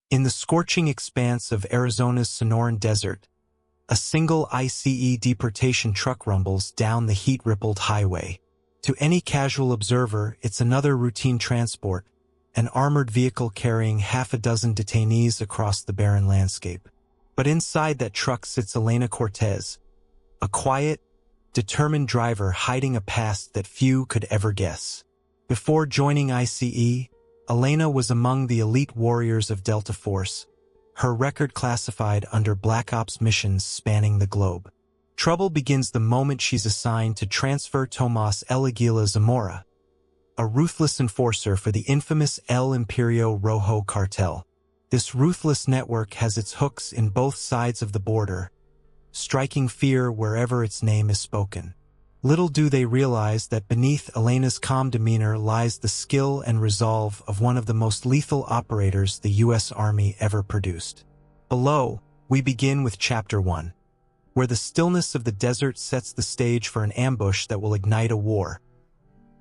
In the scorching expanse of Arizona's Sonoran desert, a single ICE deportation truck rumbles down the heat-rippled highway. To any casual observer, it's another routine transport, an armored vehicle carrying half a dozen detainees across the barren landscape. But inside that truck sits Elena Cortez, a quiet, determined driver hiding a past that few could ever guess. Before joining ICE, Elena was among the elite warriors of Delta Force, her record classified under Black Ops missions spanning the globe. Trouble begins the moment she's assigned to transfer Tomás Águila Zamora, a ruthless enforcer for the infamous El Imperio Rojo cartel. This ruthless network has its hooks in both sides of the border, striking fear wherever its name is spoken. Little do they realize that beneath Elena's calm demeanor lies the skill and resolve of one of the most lethal operators the U.S. Army ever produced. Below, we begin with Chapter 1, where the stillness of the desert sets the stage for an ambush that will ignite a war,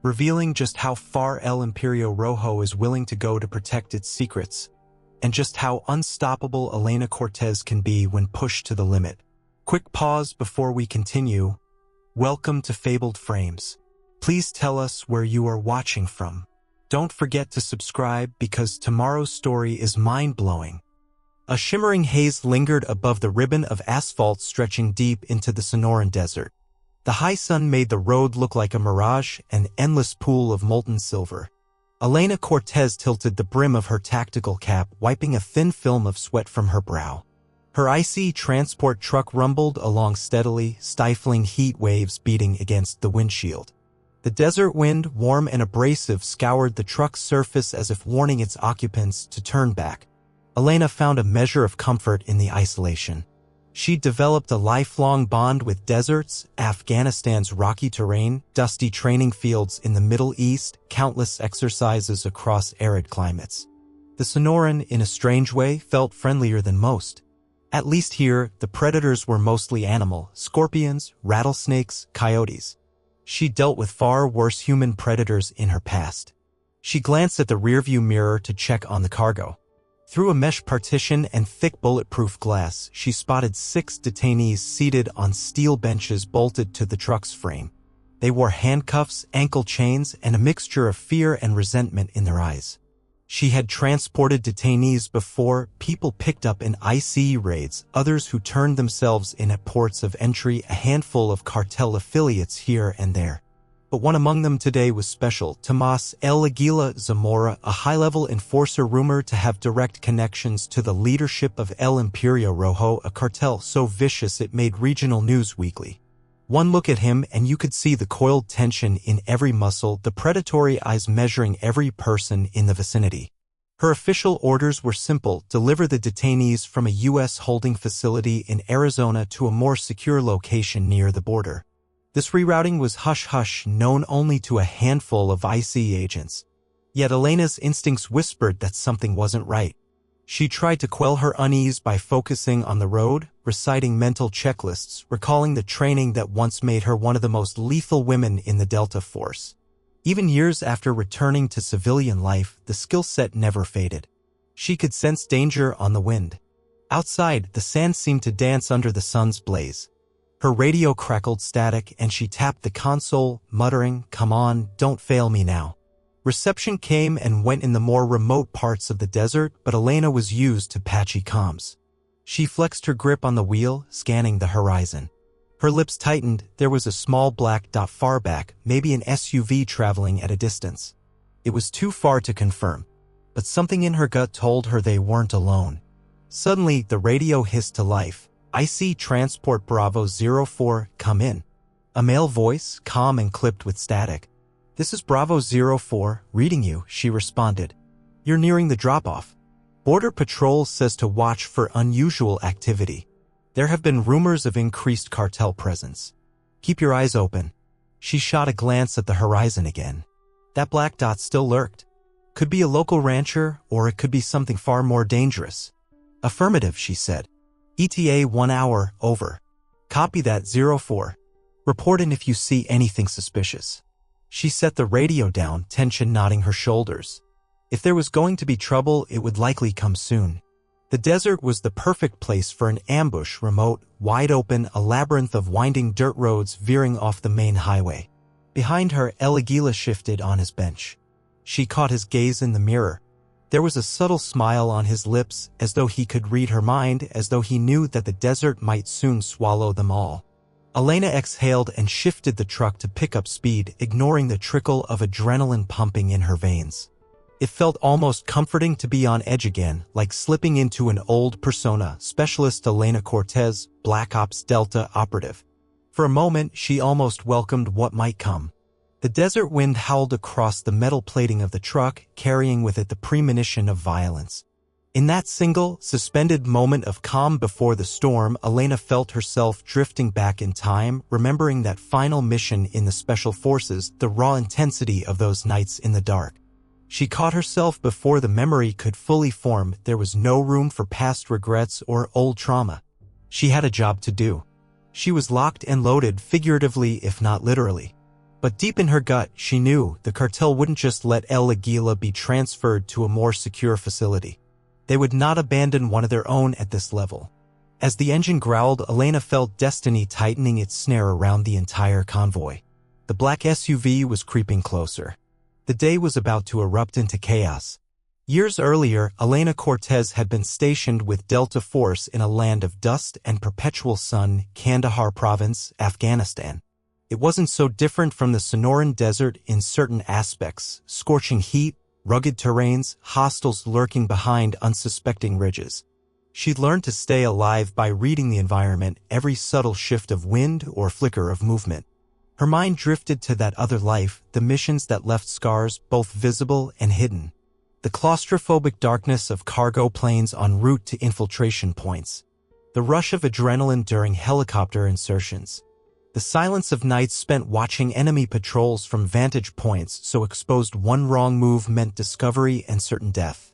revealing just how far El Imperio Rojo is willing to go to protect its secrets, and just how unstoppable Elena Cortez can be when pushed to the limit. Quick pause before we continue. Welcome to Fabled Frames. Please tell us where you are watching from. Don't forget to subscribe because tomorrow's story is mind-blowing. A shimmering haze lingered above the ribbon of asphalt stretching deep into the Sonoran desert. The high sun made the road look like a mirage, an endless pool of molten silver. Elena Cortez tilted the brim of her tactical cap, wiping a thin film of sweat from her brow. Her icy transport truck rumbled along steadily, stifling heat waves beating against the windshield. The desert wind, warm and abrasive, scoured the truck's surface as if warning its occupants to turn back. Elena found a measure of comfort in the isolation. She'd developed a lifelong bond with deserts, Afghanistan's rocky terrain, dusty training fields in the Middle East, countless exercises across arid climates. The Sonoran, in a strange way, felt friendlier than most. At least here, the predators were mostly animal: scorpions, rattlesnakes, coyotes. She dealt with far worse human predators in her past. She glanced at the rearview mirror to check on the cargo. Through a mesh partition and thick bulletproof glass, she spotted 6 detainees seated on steel benches bolted to the truck's frame. They wore handcuffs, ankle chains, and a mixture of fear and resentment in their eyes. She had transported detainees before, people picked up in ICE raids, others who turned themselves in at ports of entry, a handful of cartel affiliates here and there. But one among them today was special: Tomás Águila Zamora, a high-level enforcer rumored to have direct connections to the leadership of El Imperio Rojo, a cartel so vicious it made regional news weekly. One look at him and you could see the coiled tension in every muscle, the predatory eyes measuring every person in the vicinity. Her official orders were simple: deliver the detainees from a U.S. holding facility in Arizona to a more secure location near the border. This rerouting was hush-hush, known only to a handful of ICE agents. Yet Elena's instincts whispered that something wasn't right. She tried to quell her unease by focusing on the road, reciting mental checklists, recalling the training that once made her one of the most lethal women in the Delta Force. Even years after returning to civilian life, the skill set never faded. She could sense danger on the wind. Outside, the sand seemed to dance under the sun's blaze. Her radio crackled static and she tapped the console, muttering, "Come on, don't fail me now." Reception came and went in the more remote parts of the desert, but Elena was used to patchy comms. She flexed her grip on the wheel, scanning the horizon. Her lips tightened. There was a small black dot far back, maybe an SUV traveling at a distance. It was too far to confirm, but something in her gut told her they weren't alone. Suddenly, the radio hissed to life. "IC Transport Bravo 04, come in." A male voice, calm and clipped with static. "This is Bravo 04, reading you," she responded. "You're nearing the drop-off. Border Patrol says to watch for unusual activity. There have been rumors of increased cartel presence. Keep your eyes open." She shot a glance at the horizon again. That black dot still lurked. Could be a local rancher, or it could be something far more dangerous. "Affirmative," she said. "ETA 1 hour, over." "Copy that, 04. Report in if you see anything suspicious." She set the radio down, tension knotting her shoulders. If there was going to be trouble, it would likely come soon. The desert was the perfect place for an ambush, remote, wide open, a labyrinth of winding dirt roads veering off the main highway. Behind her, Águila shifted on his bench. She caught his gaze in the mirror. There was a subtle smile on his lips, as though he could read her mind, as though he knew that the desert might soon swallow them all. Elena exhaled and shifted the truck to pick up speed, ignoring the trickle of adrenaline pumping in her veins. It felt almost comforting to be on edge again, like slipping into an old persona, Specialist Elena Cortez, Black Ops Delta operative. For a moment, she almost welcomed what might come. The desert wind howled across the metal plating of the truck, carrying with it the premonition of violence. In that single, suspended moment of calm before the storm, Elena felt herself drifting back in time, remembering that final mission in the Special Forces, the raw intensity of those nights in the dark. She caught herself before the memory could fully form. There was no room for past regrets or old trauma. She had a job to do. She was locked and loaded, figuratively if not literally. But deep in her gut, she knew the cartel wouldn't just let Águila be transferred to a more secure facility. They would not abandon one of their own at this level. As the engine growled, Elena felt destiny tightening its snare around the entire convoy. The black SUV was creeping closer. The day was about to erupt into chaos. Years earlier, Elena Cortez had been stationed with Delta Force in a land of dust and perpetual sun, Kandahar Province, Afghanistan. It wasn't so different from the Sonoran desert in certain aspects: scorching heat, rugged terrains, hostiles lurking behind unsuspecting ridges. She'd learned to stay alive by reading the environment, every subtle shift of wind or flicker of movement. Her mind drifted to that other life, the missions that left scars, both visible and hidden. The claustrophobic darkness of cargo planes en route to infiltration points. The rush of adrenaline during helicopter insertions. The silence of nights spent watching enemy patrols from vantage points so exposed one wrong move meant discovery and certain death.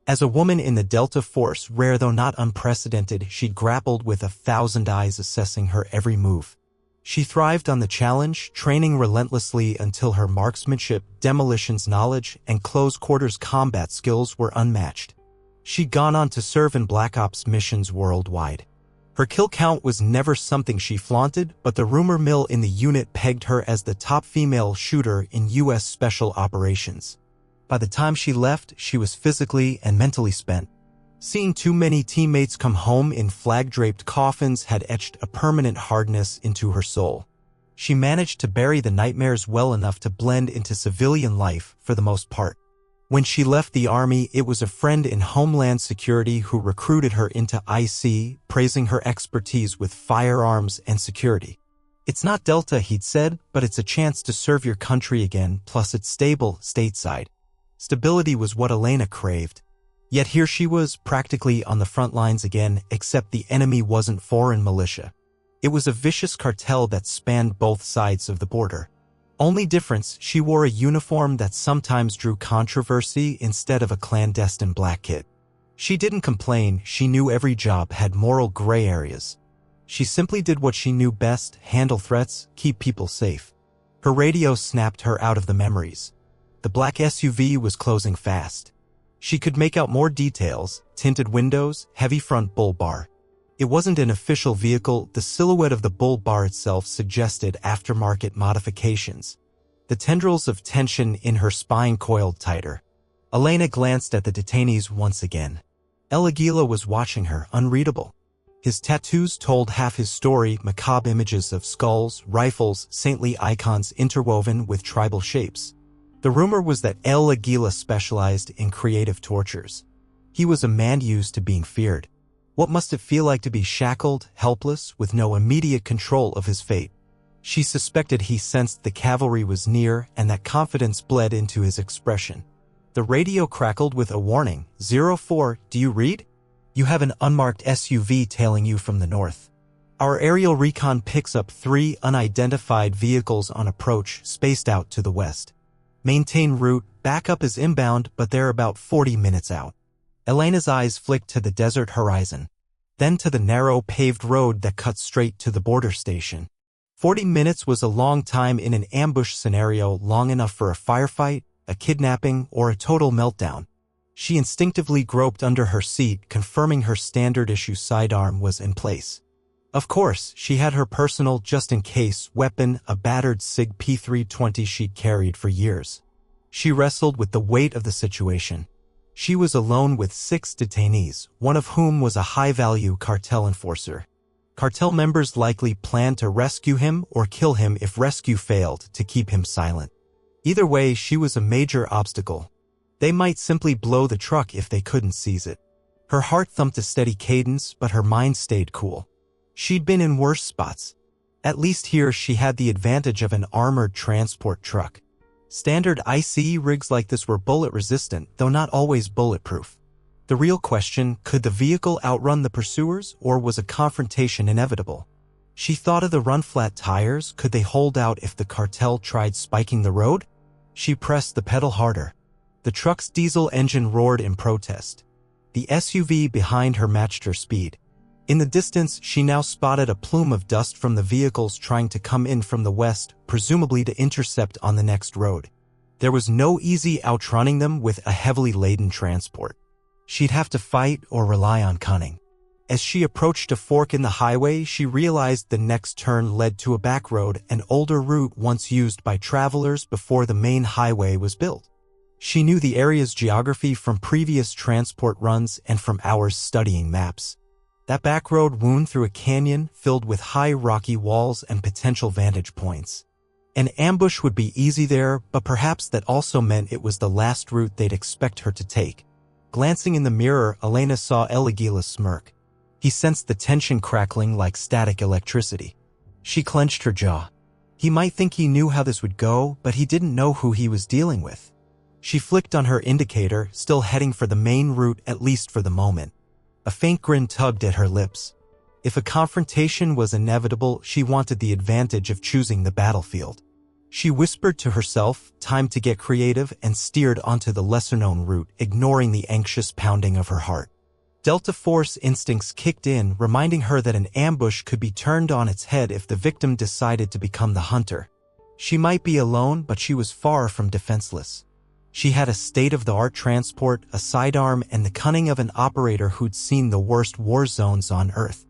As a woman in the Delta Force, rare though not unprecedented, she'd grappled with 1,000 eyes assessing her every move. She thrived on the challenge, training relentlessly until her marksmanship, demolitions knowledge, and close-quarters combat skills were unmatched. She'd gone on to serve in Black Ops missions worldwide. Her kill count was never something she flaunted, but the rumor mill in the unit pegged her as the top female shooter in U.S. Special Operations. By the time she left, she was physically and mentally spent. Seeing too many teammates come home in flag-draped coffins had etched a permanent hardness into her soul. She managed to bury the nightmares well enough to blend into civilian life for the most part. When she left the army, it was a friend in Homeland Security who recruited her into IC, praising her expertise with firearms and security. "It's not Delta," he'd said, "but it's a chance to serve your country again, plus it's stable, stateside." Stability was what Elena craved. Yet here she was, practically on the front lines again, except the enemy wasn't foreign militia. It was a vicious cartel that spanned both sides of the border. Only difference, she wore a uniform that sometimes drew controversy instead of a clandestine black kit. She didn't complain, she knew every job had moral gray areas. She simply did what she knew best: handle threats, keep people safe. Her radio snapped her out of the memories. The black SUV was closing fast. She could make out more details: tinted windows, heavy front bull bar. It wasn't an official vehicle. The silhouette of the bull bar itself suggested aftermarket modifications. The tendrils of tension in her spine coiled tighter. Elena glanced at the detainees once again. Águila was watching her, unreadable. His tattoos told half his story: macabre images of skulls, rifles, saintly icons interwoven with tribal shapes. The rumor was that Águila specialized in creative tortures. He was a man used to being feared. What must it feel like to be shackled, helpless, with no immediate control of his fate? She suspected he sensed the cavalry was near, and that confidence bled into his expression. The radio crackled with a warning: 04, do you read? You have an unmarked SUV tailing you from the north. Our aerial recon picks up 3 unidentified vehicles on approach, spaced out to the west. Maintain route, backup is inbound, but they're about 40 minutes out. Elena's eyes flicked to the desert horizon, then to the narrow paved road that cut straight to the border station. 40 minutes was a long time in an ambush scenario, long enough for a firefight, a kidnapping, or a total meltdown. She instinctively groped under her seat, confirming her standard-issue sidearm was in place. Of course, she had her personal just-in-case weapon, a battered SIG P320 she'd carried for years. She wrestled with the weight of the situation. She was alone with 6 detainees, one of whom was a high-value cartel enforcer. Cartel members likely planned to rescue him or kill him if rescue failed to keep him silent. Either way, she was a major obstacle. They might simply blow the truck if they couldn't seize it. Her heart thumped a steady cadence, but her mind stayed cool. She'd been in worse spots. At least here she had the advantage of an armored transport truck. Standard ICE rigs like this were bullet-resistant, though not always bulletproof. The real question, could the vehicle outrun the pursuers, or was a confrontation inevitable? She thought of the run-flat tires. Could they hold out if the cartel tried spiking the road? She pressed the pedal harder. The truck's diesel engine roared in protest. The SUV behind her matched her speed. In the distance, she now spotted a plume of dust from the vehicles trying to come in from the west, presumably to intercept on the next road. There was no easy outrunning them with a heavily laden transport. She'd have to fight or rely on cunning. As she approached a fork in the highway, she realized the next turn led to a back road, an older route once used by travelers before the main highway was built. She knew the area's geography from previous transport runs and from hours studying maps. That back road wound through a canyon filled with high rocky walls and potential vantage points. An ambush would be easy there, but perhaps that also meant it was the last route they'd expect her to take. Glancing in the mirror, Elena saw Águila smirk. He sensed the tension crackling like static electricity. She clenched her jaw. He might think he knew how this would go, but he didn't know who he was dealing with. She flicked on her indicator, still heading for the main route, at least for the moment. A faint grin tugged at her lips. If a confrontation was inevitable, she wanted the advantage of choosing the battlefield. She whispered to herself, time to get creative, and steered onto the lesser-known route, ignoring the anxious pounding of her heart. Delta Force instincts kicked in, reminding her that an ambush could be turned on its head if the victim decided to become the hunter. She might be alone, but she was far from defenseless. She had a state-of-the-art transport, a sidearm, and the cunning of an operator who'd seen the worst war zones on Earth.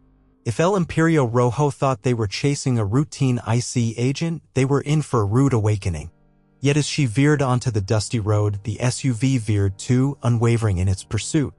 If El Imperio Rojo thought they were chasing a routine IC agent, they were in for a rude awakening. Yet as she veered onto the dusty road, the SUV veered too, unwavering in its pursuit.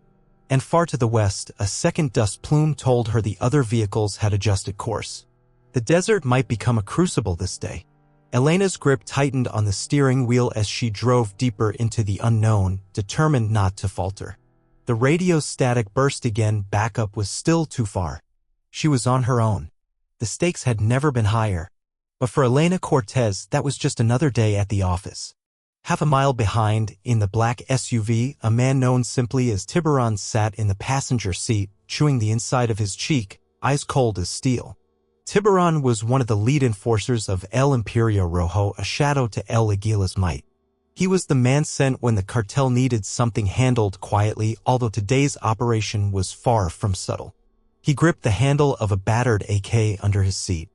And far to the west, a second dust plume told her the other vehicles had adjusted course. The desert might become a crucible this day. Elena's grip tightened on the steering wheel as she drove deeper into the unknown, determined not to falter. The radio's static burst again. Backup was still too far. She was on her own. The stakes had never been higher. But for Elena Cortez, that was just another day at the office. Half a mile behind, in the black SUV, a man known simply as Tiburon sat in the passenger seat, chewing the inside of his cheek, eyes cold as steel. Tiburon was one of the lead enforcers of El Imperio Rojo, a shadow to El Águila's might. He was the man sent when the cartel needed something handled quietly, although today's operation was far from subtle. He gripped the handle of a battered AK under his seat.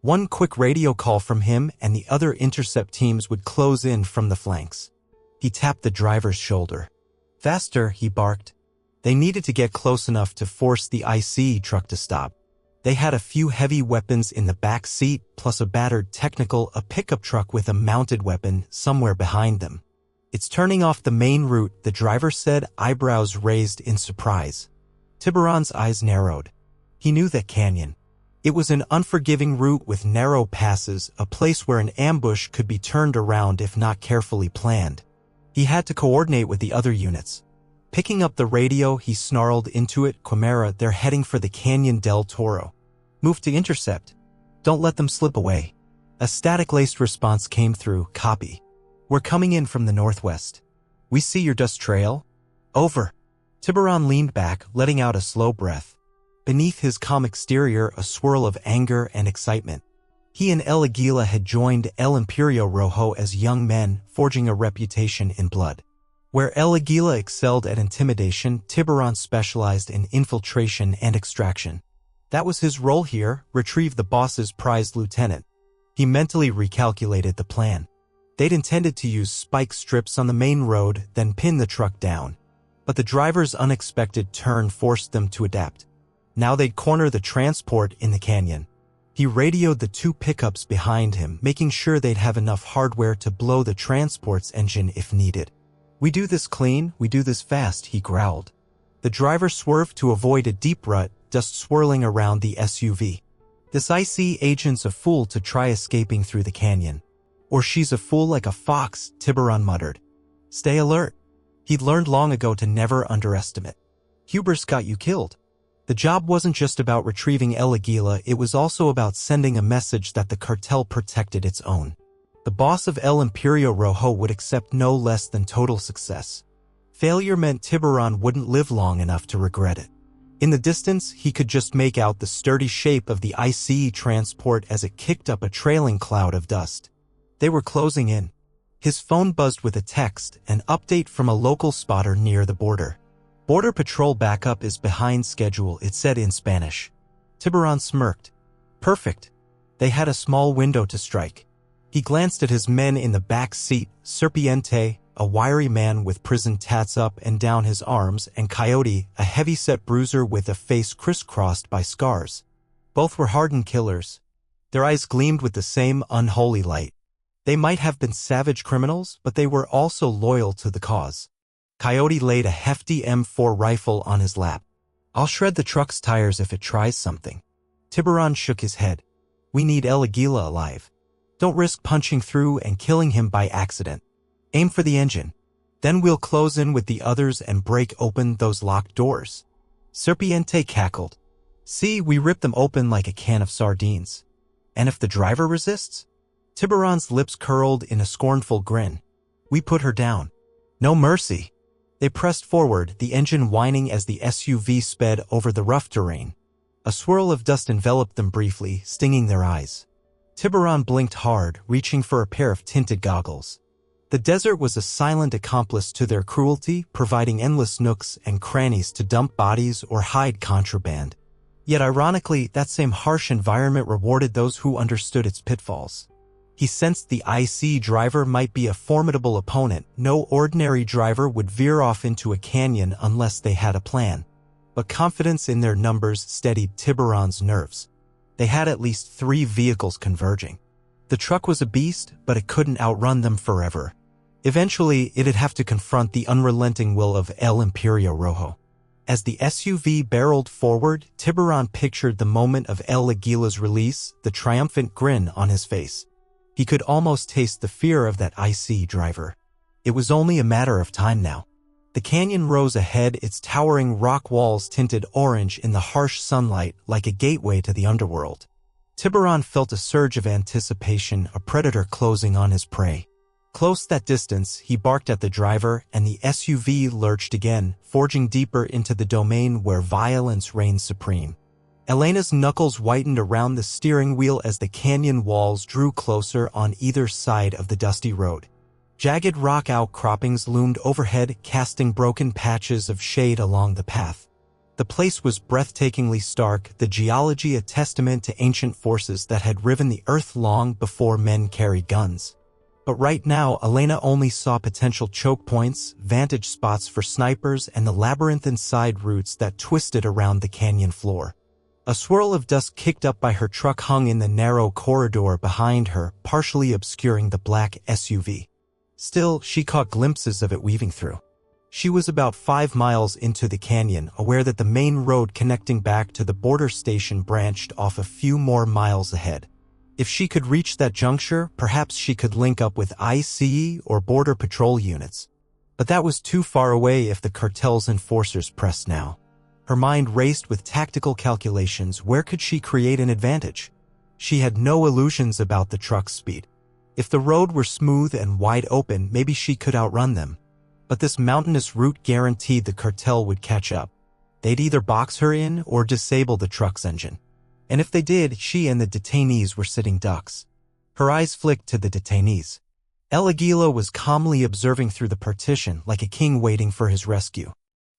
One quick radio call from him and the other intercept teams would close in from the flanks. He tapped the driver's shoulder. "Faster," he barked. They needed to get close enough to force the ICE truck to stop. They had a few heavy weapons in the back seat, plus a battered technical, a pickup truck with a mounted weapon somewhere behind them. "It's turning off the main route," the driver said, eyebrows raised in surprise. Tiburon's eyes narrowed. He knew that canyon. It was an unforgiving route with narrow passes, a place where an ambush could be turned around if not carefully planned. He had to coordinate with the other units. Picking up the radio, he snarled into it, "Quimera, they're heading for the Canyon del Toro. Move to intercept. Don't let them slip away." A static-laced response came through, "Copy. We're coming in from the northwest. We see your dust trail. Over." Tiburon leaned back, letting out a slow breath. Beneath his calm exterior, a swirl of anger and excitement. He and El Águila had joined El Imperio Rojo as young men, forging a reputation in blood. Where El Águila excelled at intimidation, Tiburon specialized in infiltration and extraction. That was his role here, retrieve the boss's prized lieutenant. He mentally recalculated the plan. They'd intended to use spike strips on the main road, then pin the truck down. But the driver's unexpected turn forced them to adapt. Now they'd corner the transport in the canyon. He radioed the two pickups behind him, making sure they'd have enough hardware to blow the transport's engine if needed. "We do this clean, we do this fast," he growled. The driver swerved to avoid a deep rut, dust swirling around the SUV. "This IC agent's a fool to try escaping through the canyon. Or she's a fool like a fox," Tiburon muttered. "Stay alert." He'd learned long ago to never underestimate. "Hubris got you killed." The job wasn't just about retrieving El Águila, it was also about sending a message that the cartel protected its own. The boss of El Imperio Rojo would accept no less than total success. Failure meant Tiburon wouldn't live long enough to regret it. In the distance, he could just make out the sturdy shape of the ICE transport as it kicked up a trailing cloud of dust. They were closing in. His phone buzzed with a text, an update from a local spotter near the border. "Border Patrol backup is behind schedule," it said in Spanish. Tiburon smirked. Perfect. They had a small window to strike. He glanced at his men in the back seat, Serpiente, a wiry man with prison tats up and down his arms, and Coyote, a heavy-set bruiser with a face crisscrossed by scars. Both were hardened killers. Their eyes gleamed with the same unholy light. They might have been savage criminals, but they were also loyal to the cause. Coyote laid a hefty M4 rifle on his lap. "I'll shred the truck's tires if it tries something." Tiburon shook his head. "We need El Águila alive. Don't risk punching through and killing him by accident. Aim for the engine. Then we'll close in with the others and break open those locked doors." Serpiente cackled. "See, we rip them open like a can of sardines. And if the driver resists?" Tiburon's lips curled in a scornful grin. "We put her down. No mercy." They pressed forward, the engine whining as the SUV sped over the rough terrain. A swirl of dust enveloped them briefly, stinging their eyes. Tiburon blinked hard, reaching for a pair of tinted goggles. The desert was a silent accomplice to their cruelty, providing endless nooks and crannies to dump bodies or hide contraband. Yet ironically, that same harsh environment rewarded those who understood its pitfalls. He sensed the IC driver might be a formidable opponent. No ordinary driver would veer off into a canyon unless they had a plan. But confidence in their numbers steadied Tiburon's nerves. They had at least 3 vehicles converging. The truck was a beast, but it couldn't outrun them forever. Eventually, it'd have to confront the unrelenting will of El Imperio Rojo. As the SUV barreled forward, Tiburon pictured the moment of El Águila's release, the triumphant grin on his face. He could almost taste the fear of that IC driver. It was only a matter of time now. The canyon rose ahead, its towering rock walls tinted orange in the harsh sunlight like a gateway to the underworld. Tiburon felt a surge of anticipation, a predator closing on his prey. Close that distance, he barked at the driver, and the SUV lurched again, forging deeper into the domain where violence reigned supreme. Elena's knuckles whitened around the steering wheel as the canyon walls drew closer on either side of the dusty road. Jagged rock outcroppings loomed overhead, casting broken patches of shade along the path. The place was breathtakingly stark, the geology a testament to ancient forces that had riven the earth long before men carried guns. But right now, Elena only saw potential choke points, vantage spots for snipers, and the labyrinthine side routes that twisted around the canyon floor. A swirl of dust kicked up by her truck hung in the narrow corridor behind her, partially obscuring the black SUV. Still, she caught glimpses of it weaving through. She was about 5 miles into the canyon, aware that the main road connecting back to the border station branched off a few more miles ahead. If she could reach that juncture, perhaps she could link up with ICE or Border Patrol units. But that was too far away if the cartel's enforcers pressed now. Her mind raced with tactical calculations. Where could she create an advantage? She had no illusions about the truck's speed. If the road were smooth and wide open, maybe she could outrun them. But this mountainous route guaranteed the cartel would catch up. They'd either box her in or disable the truck's engine. And if they did, she and the detainees were sitting ducks. Her eyes flicked to the detainees. El Águila was calmly observing through the partition like a king waiting for his rescue.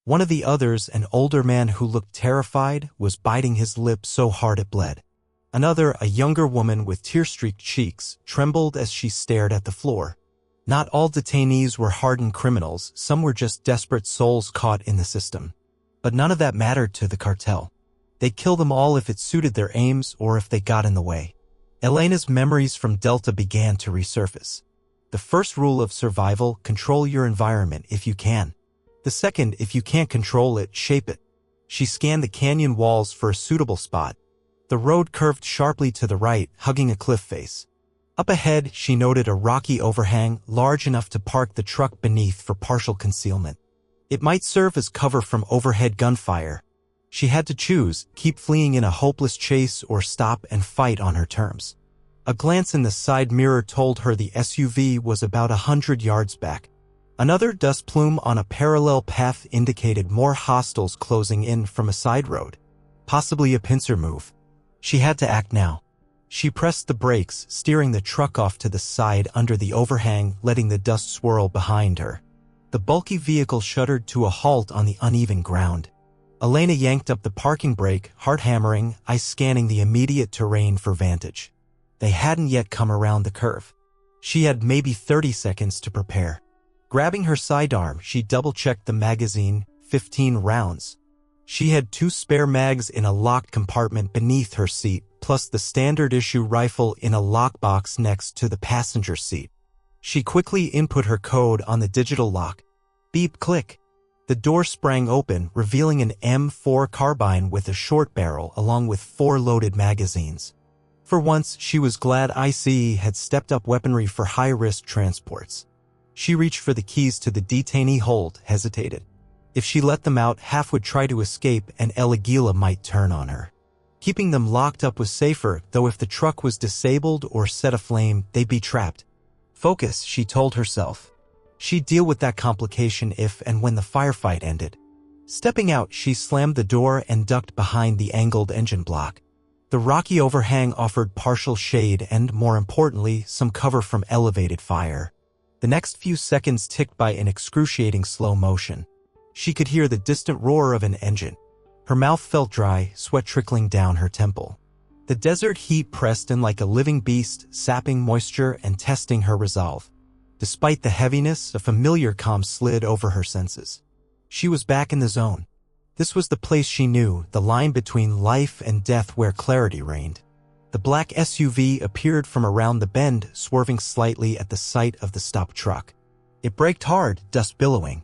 One of the others, an older man who looked terrified, was biting his lip so hard it bled. Another, a younger woman with tear-streaked cheeks, trembled as she stared at the floor. Not all detainees were hardened criminals, some were just desperate souls caught in the system. But none of that mattered to the cartel. They'd kill them all if it suited their aims or if they got in the way. Elena's memories from Delta began to resurface. The first rule of survival: control your environment if you can. The second: if you can't control it, shape it. She scanned the canyon walls for a suitable spot. The road curved sharply to the right, hugging a cliff face. Up ahead, she noted a rocky overhang large enough to park the truck beneath for partial concealment. It might serve as cover from overhead gunfire. She had to choose: keep fleeing in a hopeless chase or stop and fight on her terms. A glance in the side mirror told her the SUV was about 100 yards back. Another dust plume on a parallel path indicated more hostiles closing in from a side road. Possibly a pincer move. She had to act now. She pressed the brakes, steering the truck off to the side under the overhang, letting the dust swirl behind her. The bulky vehicle shuddered to a halt on the uneven ground. Elena yanked up the parking brake, heart hammering, eyes scanning the immediate terrain for vantage. They hadn't yet come around the curve. She had maybe 30 seconds to prepare. Grabbing her sidearm, she double-checked the magazine: 15 rounds. She had 2 spare mags in a locked compartment beneath her seat, plus the standard-issue rifle in a lockbox next to the passenger seat. She quickly input her code on the digital lock. Beep, click. The door sprang open, revealing an M4 carbine with a short barrel along with 4 loaded magazines. For once, she was glad ICE had stepped up weaponry for high-risk transports. She reached for the keys to the detainee hold, hesitated. If she let them out, half would try to escape and Águila might turn on her. Keeping them locked up was safer, though if the truck was disabled or set aflame, they'd be trapped. Focus, she told herself. She'd deal with that complication if and when the firefight ended. Stepping out, she slammed the door and ducked behind the angled engine block. The rocky overhang offered partial shade and, more importantly, some cover from elevated fire. The next few seconds ticked by in excruciating slow motion. She could hear the distant roar of an engine. Her mouth felt dry, sweat trickling down her temple. The desert heat pressed in like a living beast, sapping moisture and testing her resolve. Despite the heaviness, a familiar calm slid over her senses. She was back in the zone. This was the place she knew, the line between life and death where clarity reigned. The black SUV appeared from around the bend, swerving slightly at the sight of the stopped truck. It braked hard, dust billowing.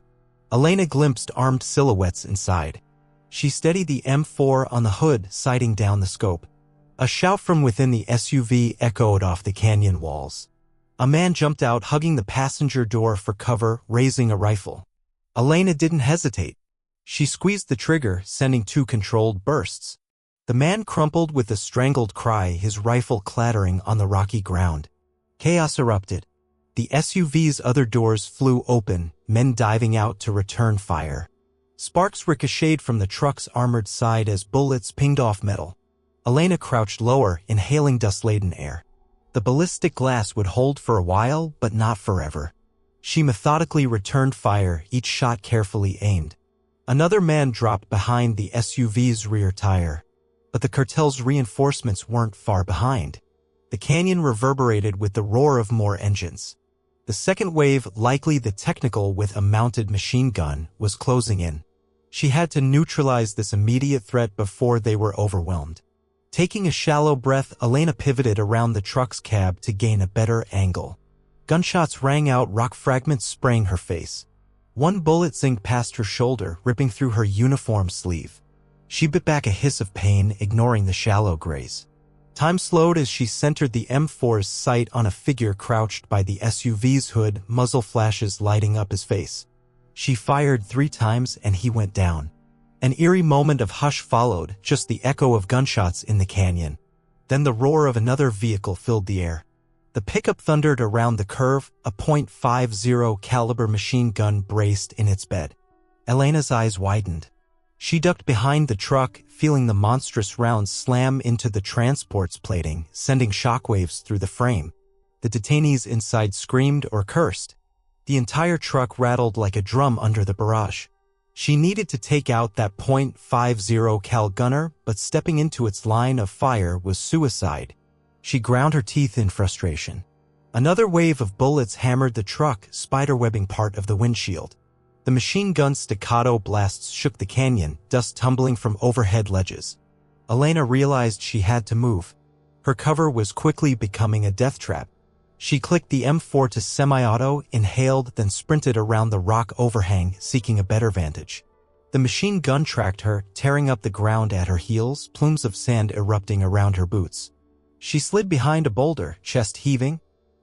Elena glimpsed armed silhouettes inside. She steadied the M4 on the hood, sighting down the scope. A shout from within the SUV echoed off the canyon walls. A man jumped out, hugging the passenger door for cover, raising a rifle. Elena didn't hesitate. She squeezed the trigger, sending 2 controlled bursts. The man crumpled with a strangled cry, his rifle clattering on the rocky ground. Chaos erupted. The SUV's other doors flew open, men diving out to return fire. Sparks ricocheted from the truck's armored side as bullets pinged off metal. Elena crouched lower, inhaling dust-laden air. The ballistic glass would hold for a while, but not forever. She methodically returned fire, each shot carefully aimed. Another man dropped behind the SUV's rear tire. But the cartel's reinforcements weren't far behind. The canyon reverberated with the roar of more engines. The second wave, likely the technical with a mounted machine gun, was closing in. She had to neutralize this immediate threat before they were overwhelmed. Taking a shallow breath, Elena pivoted around the truck's cab to gain a better angle. Gunshots rang out, rock fragments spraying her face. One bullet zinged past her shoulder, ripping through her uniform sleeve. She bit back a hiss of pain, ignoring the shallow graze. Time slowed as she centered the M4's sight on a figure crouched by the SUV's hood, muzzle flashes lighting up his face. She fired 3 times and he went down. An eerie moment of hush followed, just the echo of gunshots in the canyon. Then the roar of another vehicle filled the air. The pickup thundered around the curve, a .50 caliber machine gun braced in its bed. Elena's eyes widened. She ducked behind the truck, feeling the monstrous rounds slam into the transport's plating, sending shockwaves through the frame. The detainees inside screamed or cursed. The entire truck rattled like a drum under the barrage. She needed to take out that .50 cal gunner, but stepping into its line of fire was suicide. She ground her teeth in frustration. Another wave of bullets hammered the truck, spiderwebbing part of the windshield. The machine gun's staccato blasts shook the canyon, dust tumbling from overhead ledges. Elena realized she had to move. Her cover was quickly becoming a death trap. She clicked the M4 to semi-auto, inhaled, then sprinted around the rock overhang, seeking a better vantage. The machine gun tracked her, tearing up the ground at her heels, plumes of sand erupting around her boots. She slid behind a boulder, chest heaving.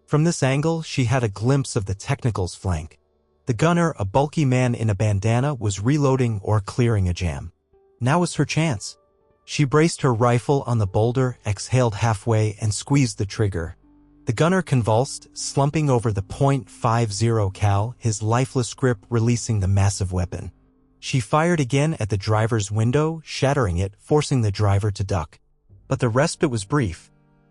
From this angle, she had a glimpse of the technical's flank. The gunner, a bulky man in a bandana, was reloading or clearing a jam. Now was her chance. She braced her rifle on the boulder, exhaled halfway, and squeezed the trigger. The gunner convulsed, slumping over the .50 cal, his lifeless grip releasing the massive weapon. She fired again at the driver's window, shattering it, forcing the driver to duck. But the respite was brief.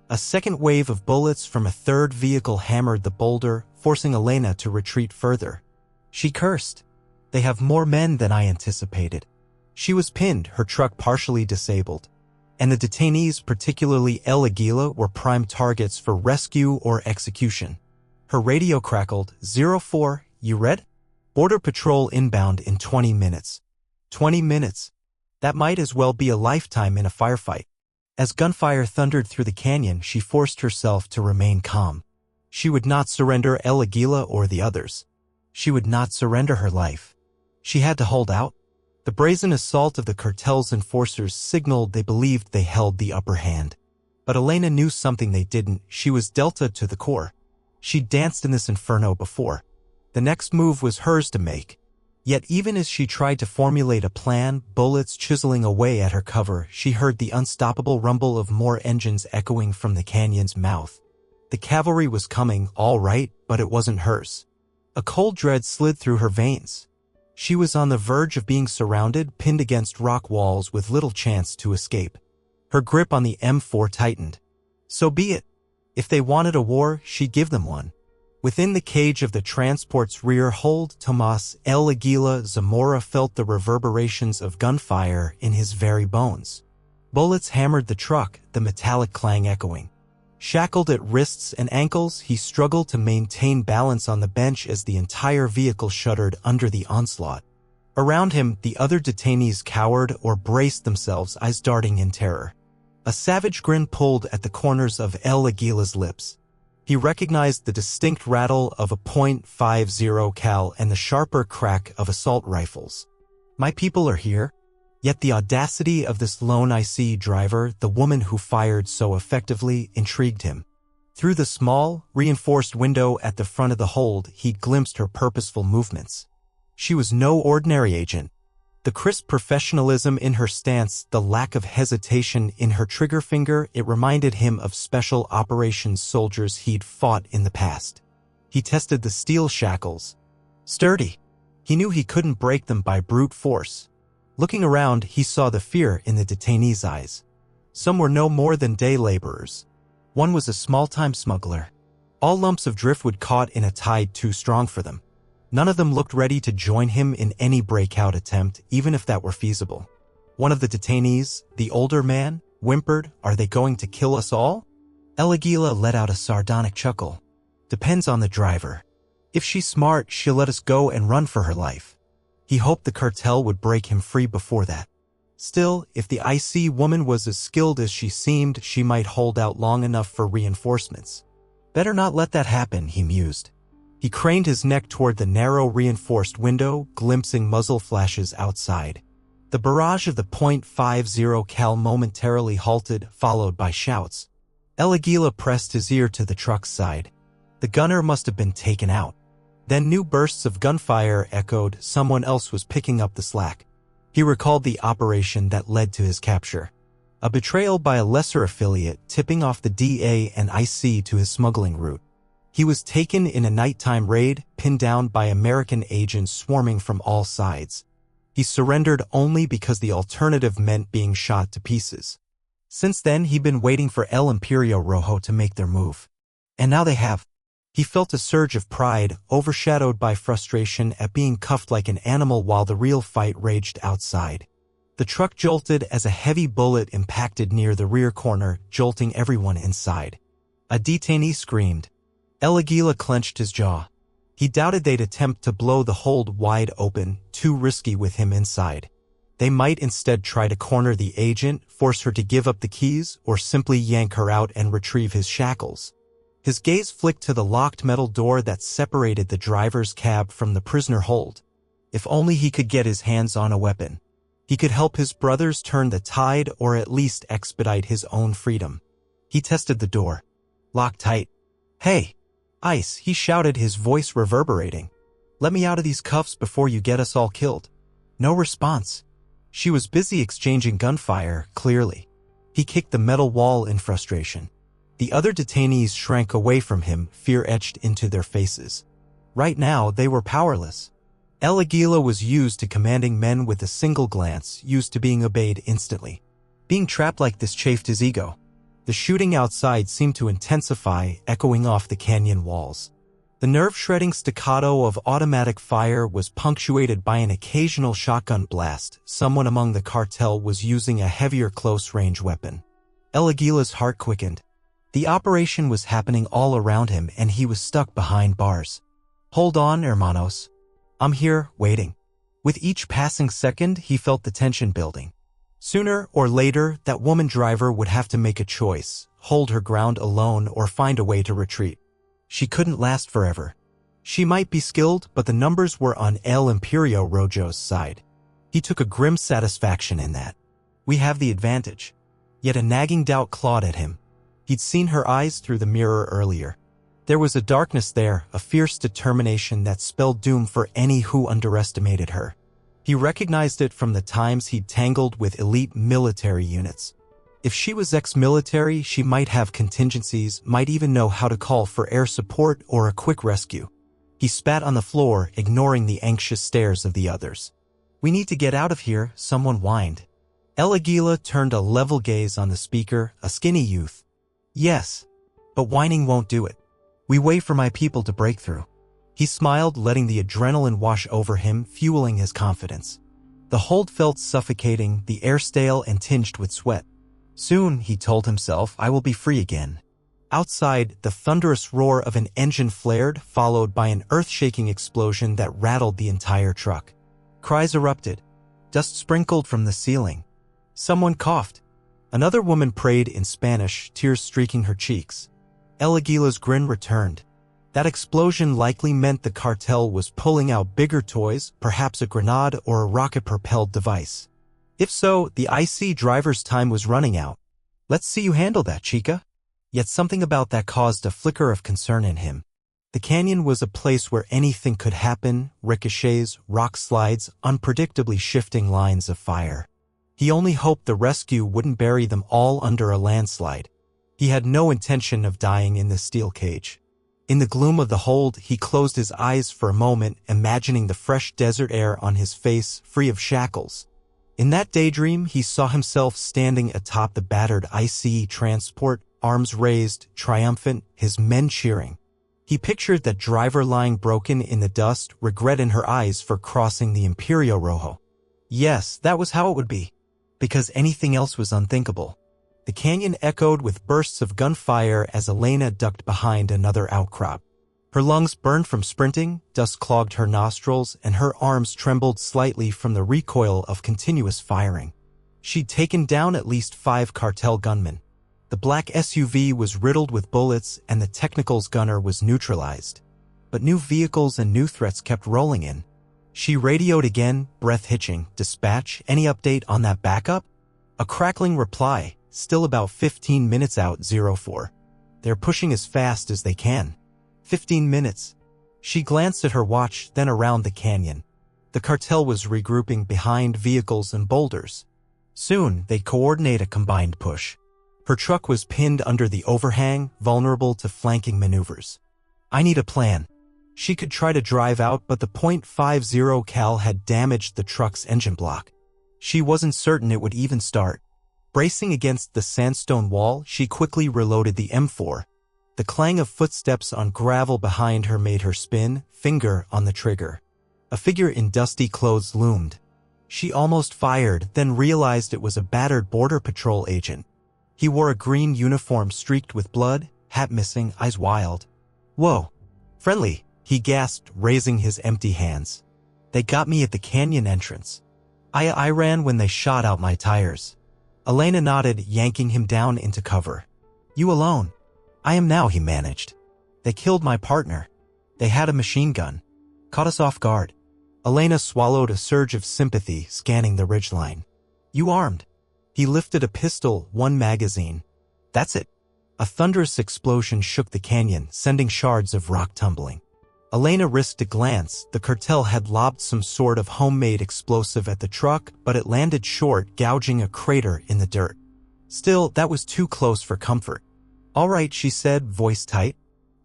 A second wave of bullets from a third vehicle hammered the boulder, forcing Elena to retreat further. She cursed. They have more men than I anticipated. She was pinned, her truck partially disabled. And the detainees, particularly El Águila, were prime targets for rescue or execution. Her radio crackled, 04, you read? Border Patrol inbound in 20 minutes. 20 minutes. That might as well be a lifetime in a firefight. As gunfire thundered through the canyon, she forced herself to remain calm. She would not surrender El Águila or the others. She would not surrender her life. She had to hold out. The brazen assault of the cartel's enforcers signaled they believed they held the upper hand. But Elena knew something they didn't. She was Delta to the core. She'd danced in this inferno before. The next move was hers to make. Yet even as she tried to formulate a plan, bullets chiseling away at her cover, she heard the unstoppable rumble of more engines echoing from the canyon's mouth. The cavalry was coming, all right, but it wasn't hers. A cold dread slid through her veins. She was on the verge of being surrounded, pinned against rock walls with little chance to escape. Her grip on the M4 tightened. So be it. If they wanted a war, she'd give them one. Within the cage of the transport's rear hold, Tomás, El Águila, Zamora felt the reverberations of gunfire in his very bones. Bullets hammered the truck, the metallic clang echoing. Shackled at wrists and ankles, he struggled to maintain balance on the bench as the entire vehicle shuddered under the onslaught. Around him, the other detainees cowered or braced themselves, eyes darting in terror. A savage grin pulled at the corners of El Águila's lips. He recognized the distinct rattle of a .50 cal and the sharper crack of assault rifles. My people are here. Yet the audacity of this lone IC driver, the woman who fired so effectively, intrigued him. Through the small, reinforced window at the front of the hold, he glimpsed her purposeful movements. She was no ordinary agent. The crisp professionalism in her stance, the lack of hesitation in her trigger finger, it reminded him of special operations soldiers he'd fought in the past. He tested the steel shackles. Sturdy. He knew he couldn't break them by brute force. Looking around, he saw the fear in the detainees' eyes. Some were no more than day laborers. One was a small-time smuggler. All lumps of driftwood caught in a tide too strong for them. None of them looked ready to join him in any breakout attempt, even if that were feasible. One of the detainees, the older man, whimpered, "Are they going to kill us all?" El Águila let out a sardonic chuckle. "Depends on the driver. If she's smart, she'll let us go and run for her life." He hoped the cartel would break him free before that. Still, if the IC woman was as skilled as she seemed, she might hold out long enough for reinforcements. Better not let that happen, he mused. He craned his neck toward the narrow reinforced window, glimpsing muzzle flashes outside. The barrage of the .50 cal momentarily halted, followed by shouts. El Águila pressed his ear to the truck's side. The gunner must have been taken out. Then new bursts of gunfire echoed. Someone else was picking up the slack. He recalled the operation that led to his capture. A betrayal by a lesser affiliate, tipping off the DA and IC to his smuggling route. He was taken in a nighttime raid, pinned down by American agents swarming from all sides. He surrendered only because the alternative meant being shot to pieces. Since then, he'd been waiting for El Imperio Rojo to make their move. And now they have. He felt a surge of pride, overshadowed by frustration at being cuffed like an animal while the real fight raged outside. The truck jolted as a heavy bullet impacted near the rear corner, jolting everyone inside. A detainee screamed. Águila clenched his jaw. He doubted they'd attempt to blow the hold wide open, too risky with him inside. They might instead try to corner the agent, force her to give up the keys, or simply yank her out and retrieve his shackles. His gaze flicked to the locked metal door that separated the driver's cab from the prisoner hold. If only he could get his hands on a weapon. He could help his brothers turn the tide or at least expedite his own freedom. He tested the door. Locked tight. "Hey, Ice," he shouted, his voice reverberating. "Let me out of these cuffs before you get us all killed." No response. She was busy exchanging gunfire, clearly. He kicked the metal wall in frustration. The other detainees shrank away from him, fear etched into their faces. Right now, they were powerless. Águila was used to commanding men with a single glance, used to being obeyed instantly. Being trapped like this chafed his ego. The shooting outside seemed to intensify, echoing off the canyon walls. The nerve-shredding staccato of automatic fire was punctuated by an occasional shotgun blast. Someone among the cartel was using a heavier close-range weapon. Águila's heart quickened. The operation was happening all around him and he was stuck behind bars. "Hold on, hermanos. I'm here, waiting." With each passing second, he felt the tension building. Sooner or later, that woman driver would have to make a choice, hold her ground alone or find a way to retreat. She couldn't last forever. She might be skilled, but the numbers were on El Imperio Rojo's side. He took a grim satisfaction in that. We have the advantage. Yet a nagging doubt clawed at him. He'd seen her eyes through the mirror earlier. There was a darkness there, a fierce determination that spelled doom for any who underestimated her. He recognized it from the times he'd tangled with elite military units. If she was ex-military, she might have contingencies, might even know how to call for air support or a quick rescue. He spat on the floor, ignoring the anxious stares of the others. "We need to get out of here," someone whined. Águila turned a level gaze on the speaker, a skinny youth. "Yes, but whining won't do it. We wait for my people to break through." He smiled, letting the adrenaline wash over him, fueling his confidence. The hold felt suffocating, the air stale and tinged with sweat. Soon, he told himself, I will be free again. Outside, the thunderous roar of an engine flared, followed by an earth-shaking explosion that rattled the entire truck. Cries erupted. Dust sprinkled from the ceiling. Someone coughed. Another woman prayed in Spanish, tears streaking her cheeks. Águila's grin returned. That explosion likely meant the cartel was pulling out bigger toys, perhaps a grenade or a rocket-propelled device. If so, the IC driver's time was running out. "Let's see you handle that, chica." Yet something about that caused a flicker of concern in him. The canyon was a place where anything could happen, ricochets, rock slides, unpredictably shifting lines of fire. He only hoped the rescue wouldn't bury them all under a landslide. He had no intention of dying in the steel cage. In the gloom of the hold, he closed his eyes for a moment, imagining the fresh desert air on his face, free of shackles. In that daydream, he saw himself standing atop the battered ICE transport, arms raised, triumphant, his men cheering. He pictured that driver lying broken in the dust, regret in her eyes for crossing the Imperio Rojo. Yes, that was how it would be. Because anything else was unthinkable. The canyon echoed with bursts of gunfire as Elena ducked behind another outcrop. Her lungs burned from sprinting, dust clogged her nostrils, and her arms trembled slightly from the recoil of continuous firing. She'd taken down at least 5 cartel gunmen. The black SUV was riddled with bullets and the technicals gunner was neutralized. But new vehicles and new threats kept rolling in. She radioed again, breath hitching. "Dispatch, any update on that backup?" A crackling reply. "Still about 15 minutes out, 04. They're pushing as fast as they can." 15 minutes. She glanced at her watch, then around the canyon. The cartel was regrouping behind vehicles and boulders. Soon, they'd coordinate a combined push. Her truck was pinned under the overhang, vulnerable to flanking maneuvers. "I need a plan." She could try to drive out, but the .50 cal had damaged the truck's engine block. She wasn't certain it would even start. Bracing against the sandstone wall, she quickly reloaded the M4. The clang of footsteps on gravel behind her made her spin, finger on the trigger. A figure in dusty clothes loomed. She almost fired, then realized it was a battered Border Patrol agent. He wore a green uniform streaked with blood, hat missing, eyes wild. Whoa. Friendly, he gasped, raising his empty hands. They got me at the canyon entrance. I ran when they shot out my tires. Elena nodded, yanking him down into cover. You alone? I am now, he managed. They killed my partner. They had a machine gun. Caught us off guard. Elena swallowed a surge of sympathy, scanning the ridgeline. You armed? He lifted a pistol, one magazine. That's it. A thunderous explosion shook the canyon, sending shards of rock tumbling. Elena risked a glance. The cartel had lobbed some sort of homemade explosive at the truck, but it landed short, gouging a crater in the dirt. Still, that was too close for comfort. All right, she said, voice tight.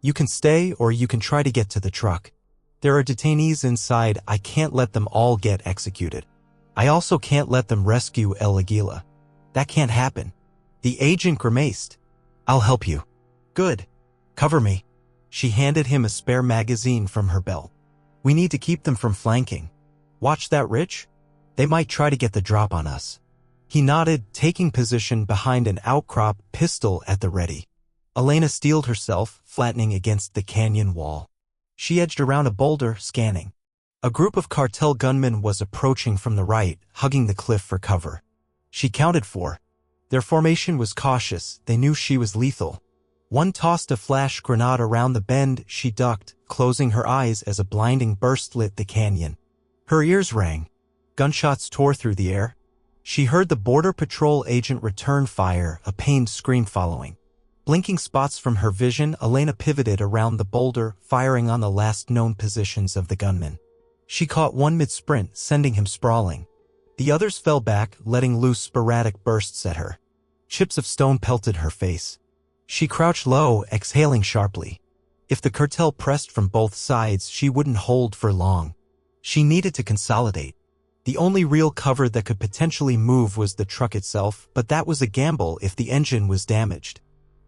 You can stay, or you can try to get to the truck. There are detainees inside. I can't let them all get executed. I also can't let them rescue Águila. That can't happen. The agent grimaced. I'll help you. Good. Cover me. She handed him a spare magazine from her belt. We need to keep them from flanking. Watch that ridge? They might try to get the drop on us. He nodded, taking position behind an outcrop, pistol at the ready. Elena steeled herself, flattening against the canyon wall. She edged around a boulder, scanning. A group of cartel gunmen was approaching from the right, hugging the cliff for cover. She counted 4. Their formation was cautious. They knew she was lethal. One tossed a flash grenade around the bend. She ducked, closing her eyes as a blinding burst lit the canyon. Her ears rang. Gunshots tore through the air. She heard the Border Patrol agent return fire, a pained scream following. Blinking spots from her vision, Elena pivoted around the boulder, firing on the last known positions of the gunmen. She caught one mid-sprint, sending him sprawling. The others fell back, letting loose sporadic bursts at her. Chips of stone pelted her face. She crouched low, exhaling sharply. If the cartel pressed from both sides, she wouldn't hold for long. She needed to consolidate. The only real cover that could potentially move was the truck itself, but that was a gamble if the engine was damaged.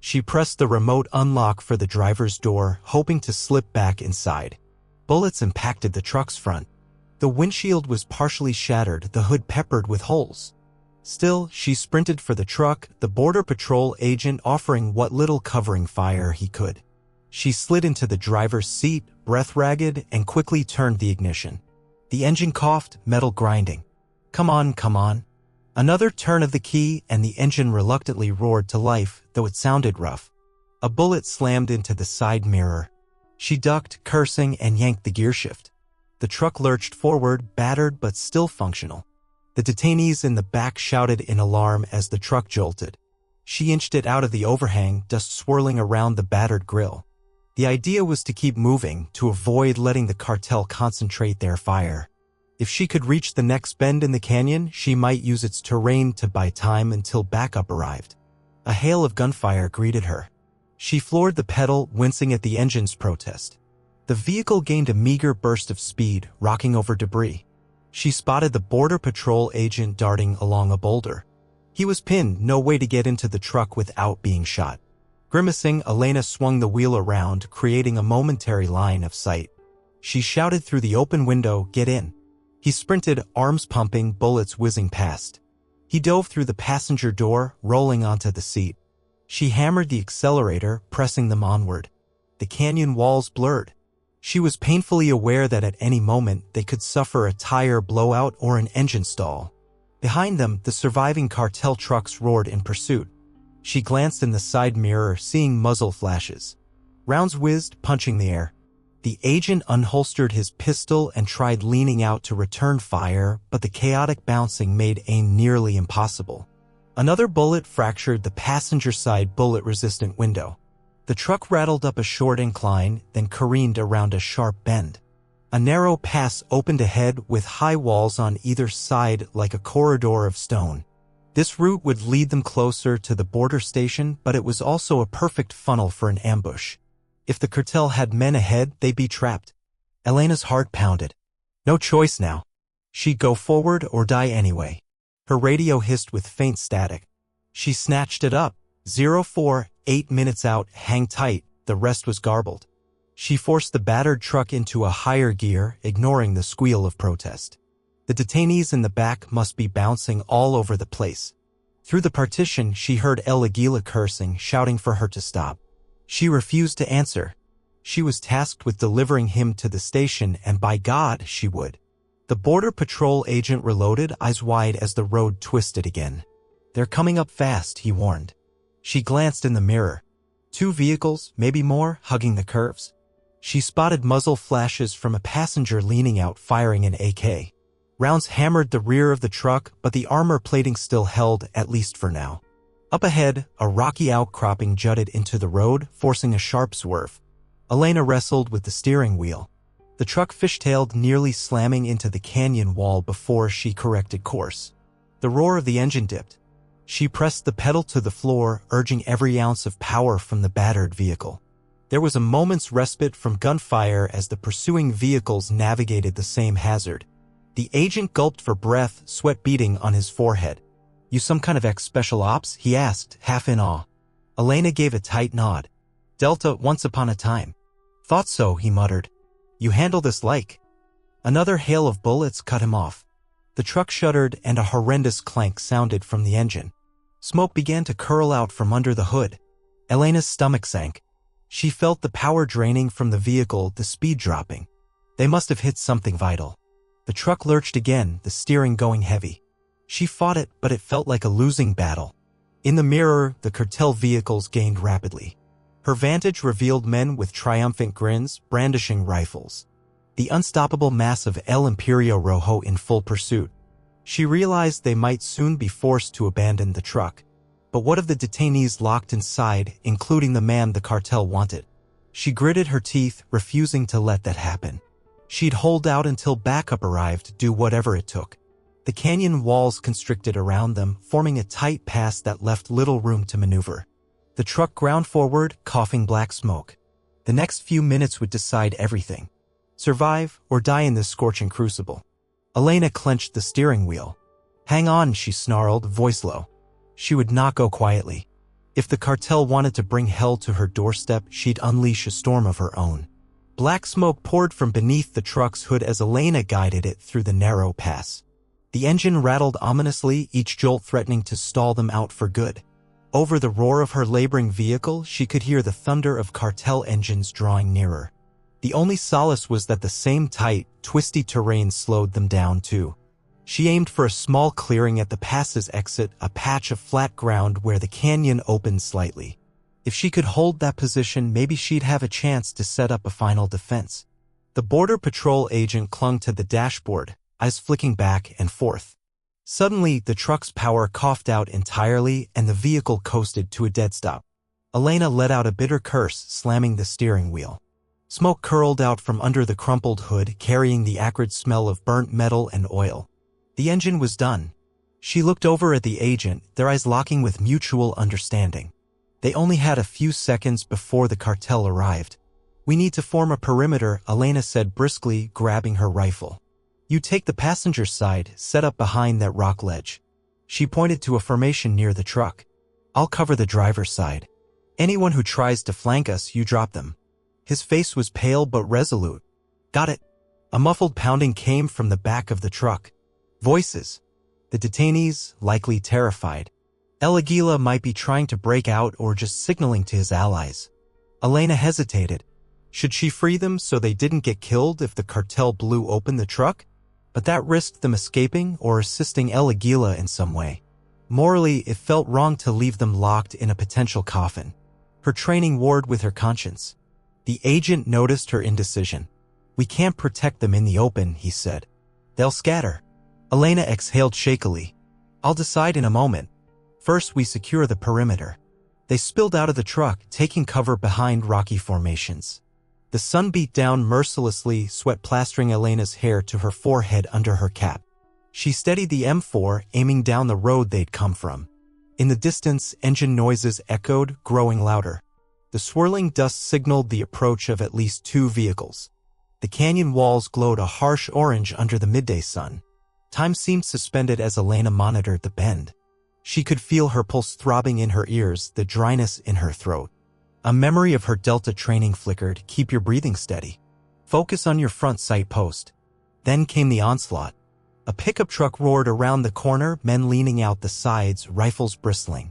She pressed the remote unlock for the driver's door, hoping to slip back inside. Bullets impacted the truck's front. The windshield was partially shattered, the hood peppered with holes. Still, she sprinted for the truck, the Border Patrol agent offering what little covering fire he could. She slid into the driver's seat, breath ragged, and quickly turned the ignition. The engine coughed, metal grinding. Come on, come on. Another turn of the key, and the engine reluctantly roared to life, though it sounded rough. A bullet slammed into the side mirror. She ducked, cursing, and yanked the gearshift. The truck lurched forward, battered but still functional. The detainees in the back shouted in alarm as the truck jolted. She inched it out of the overhang, dust swirling around the battered grill. The idea was to keep moving, to avoid letting the cartel concentrate their fire. If she could reach the next bend in the canyon, she might use its terrain to buy time until backup arrived. A hail of gunfire greeted her. She floored the pedal, wincing at the engine's protest. The vehicle gained a meager burst of speed, rocking over debris. She spotted the Border Patrol agent darting along a boulder. He was pinned, no way to get into the truck without being shot. Grimacing, Elena swung the wheel around, creating a momentary line of sight. She shouted through the open window, "Get in." He sprinted, arms pumping, bullets whizzing past. He dove through the passenger door, rolling onto the seat. She hammered the accelerator, pressing them onward. The canyon walls blurred. She was painfully aware that at any moment they could suffer a tire blowout or an engine stall. Behind them, the surviving cartel trucks roared in pursuit. She glanced in the side mirror, seeing muzzle flashes. Rounds whizzed, punching the air. The agent unholstered his pistol and tried leaning out to return fire, but the chaotic bouncing made aim nearly impossible. Another bullet fractured the passenger side bullet-resistant window. The truck rattled up a short incline, then careened around a sharp bend. A narrow pass opened ahead with high walls on either side like a corridor of stone. This route would lead them closer to the border station, but it was also a perfect funnel for an ambush. If the cartel had men ahead, they'd be trapped. Elena's heart pounded. No choice now. She'd go forward or die anyway. Her radio hissed with faint static. She snatched it up. 04, 8 minutes out, hang tight, the rest was garbled. She forced the battered truck into a higher gear, ignoring the squeal of protest. The detainees in the back must be bouncing all over the place. Through the partition, she heard Águila cursing, shouting for her to stop. She refused to answer. She was tasked with delivering him to the station, and by God, she would. The Border Patrol agent reloaded, eyes wide as the road twisted again. "They're coming up fast," he warned. She glanced in the mirror. 2 vehicles, maybe more, hugging the curves. She spotted muzzle flashes from a passenger leaning out, firing an AK. Rounds hammered the rear of the truck, but the armor plating still held, at least for now. Up ahead, a rocky outcropping jutted into the road, forcing a sharp swerve. Elena wrestled with the steering wheel. The truck fishtailed, nearly slamming into the canyon wall before she corrected course. The roar of the engine dipped. She pressed the pedal to the floor, urging every ounce of power from the battered vehicle. There was a moment's respite from gunfire as the pursuing vehicles navigated the same hazard. The agent gulped for breath, sweat beading on his forehead. "You some kind of ex-special ops?" he asked, half in awe. Elena gave a tight nod. "Delta, once upon a time." "Thought so," he muttered. "You handle this like—" Another hail of bullets cut him off. The truck shuddered and a horrendous clank sounded from the engine. Smoke began to curl out from under the hood. Elena's stomach sank. She felt the power draining from the vehicle, the speed dropping. They must have hit something vital. The truck lurched again, the steering going heavy. She fought it, but it felt like a losing battle. In the mirror, the cartel vehicles gained rapidly. Her vantage revealed men with triumphant grins, brandishing rifles. The unstoppable mass of El Imperio Rojo in full pursuit. She realized they might soon be forced to abandon the truck. But what of the detainees locked inside, including the man the cartel wanted? She gritted her teeth, refusing to let that happen. She'd hold out until backup arrived, do whatever it took. The canyon walls constricted around them, forming a tight pass that left little room to maneuver. The truck ground forward, coughing black smoke. The next few minutes would decide everything. Survive or die in this scorching crucible. Elena clenched the steering wheel. "Hang on," she snarled, voice low. She would not go quietly. If the cartel wanted to bring hell to her doorstep, she'd unleash a storm of her own. Black smoke poured from beneath the truck's hood as Elena guided it through the narrow pass. The engine rattled ominously, each jolt threatening to stall them out for good. Over the roar of her laboring vehicle, she could hear the thunder of cartel engines drawing nearer. The only solace was that the same tight, twisty terrain slowed them down too. She aimed for a small clearing at the pass's exit, a patch of flat ground where the canyon opened slightly. If she could hold that position, maybe she'd have a chance to set up a final defense. The Border Patrol agent clung to the dashboard, eyes flicking back and forth. Suddenly, the truck's power coughed out entirely and the vehicle coasted to a dead stop. Elena let out a bitter curse, slamming the steering wheel. Smoke curled out from under the crumpled hood, carrying the acrid smell of burnt metal and oil. The engine was done. She looked over at the agent, their eyes locking with mutual understanding. They only had a few seconds before the cartel arrived. "We need to form a perimeter," Elena said briskly, grabbing her rifle. "You take the passenger side, set up behind that rock ledge." She pointed to a formation near the truck. "I'll cover the driver's side. Anyone who tries to flank us, you drop them." His face was pale but resolute. "Got it." A muffled pounding came from the back of the truck. Voices. The detainees, likely terrified. Águila might be trying to break out or just signaling to his allies. Elena hesitated. Should she free them so they didn't get killed if the cartel blew open the truck? But that risked them escaping or assisting Águila in some way. Morally, it felt wrong to leave them locked in a potential coffin. Her training warred with her conscience. The agent noticed her indecision. "We can't protect them in the open," he said. "They'll scatter." Elena exhaled shakily. "I'll decide in a moment. First, we secure the perimeter." They spilled out of the truck, taking cover behind rocky formations. The sun beat down mercilessly, sweat plastering Elena's hair to her forehead under her cap. She steadied the M4, aiming down the road they'd come from. In the distance, engine noises echoed, growing louder. The swirling dust signaled the approach of at least 2 vehicles. The canyon walls glowed a harsh orange under the midday sun. Time seemed suspended as Elena monitored the bend. She could feel her pulse throbbing in her ears, the dryness in her throat. A memory of her Delta training flickered. "Keep your breathing steady. Focus on your front sight post." Then came the onslaught. A pickup truck roared around the corner, men leaning out the sides, rifles bristling.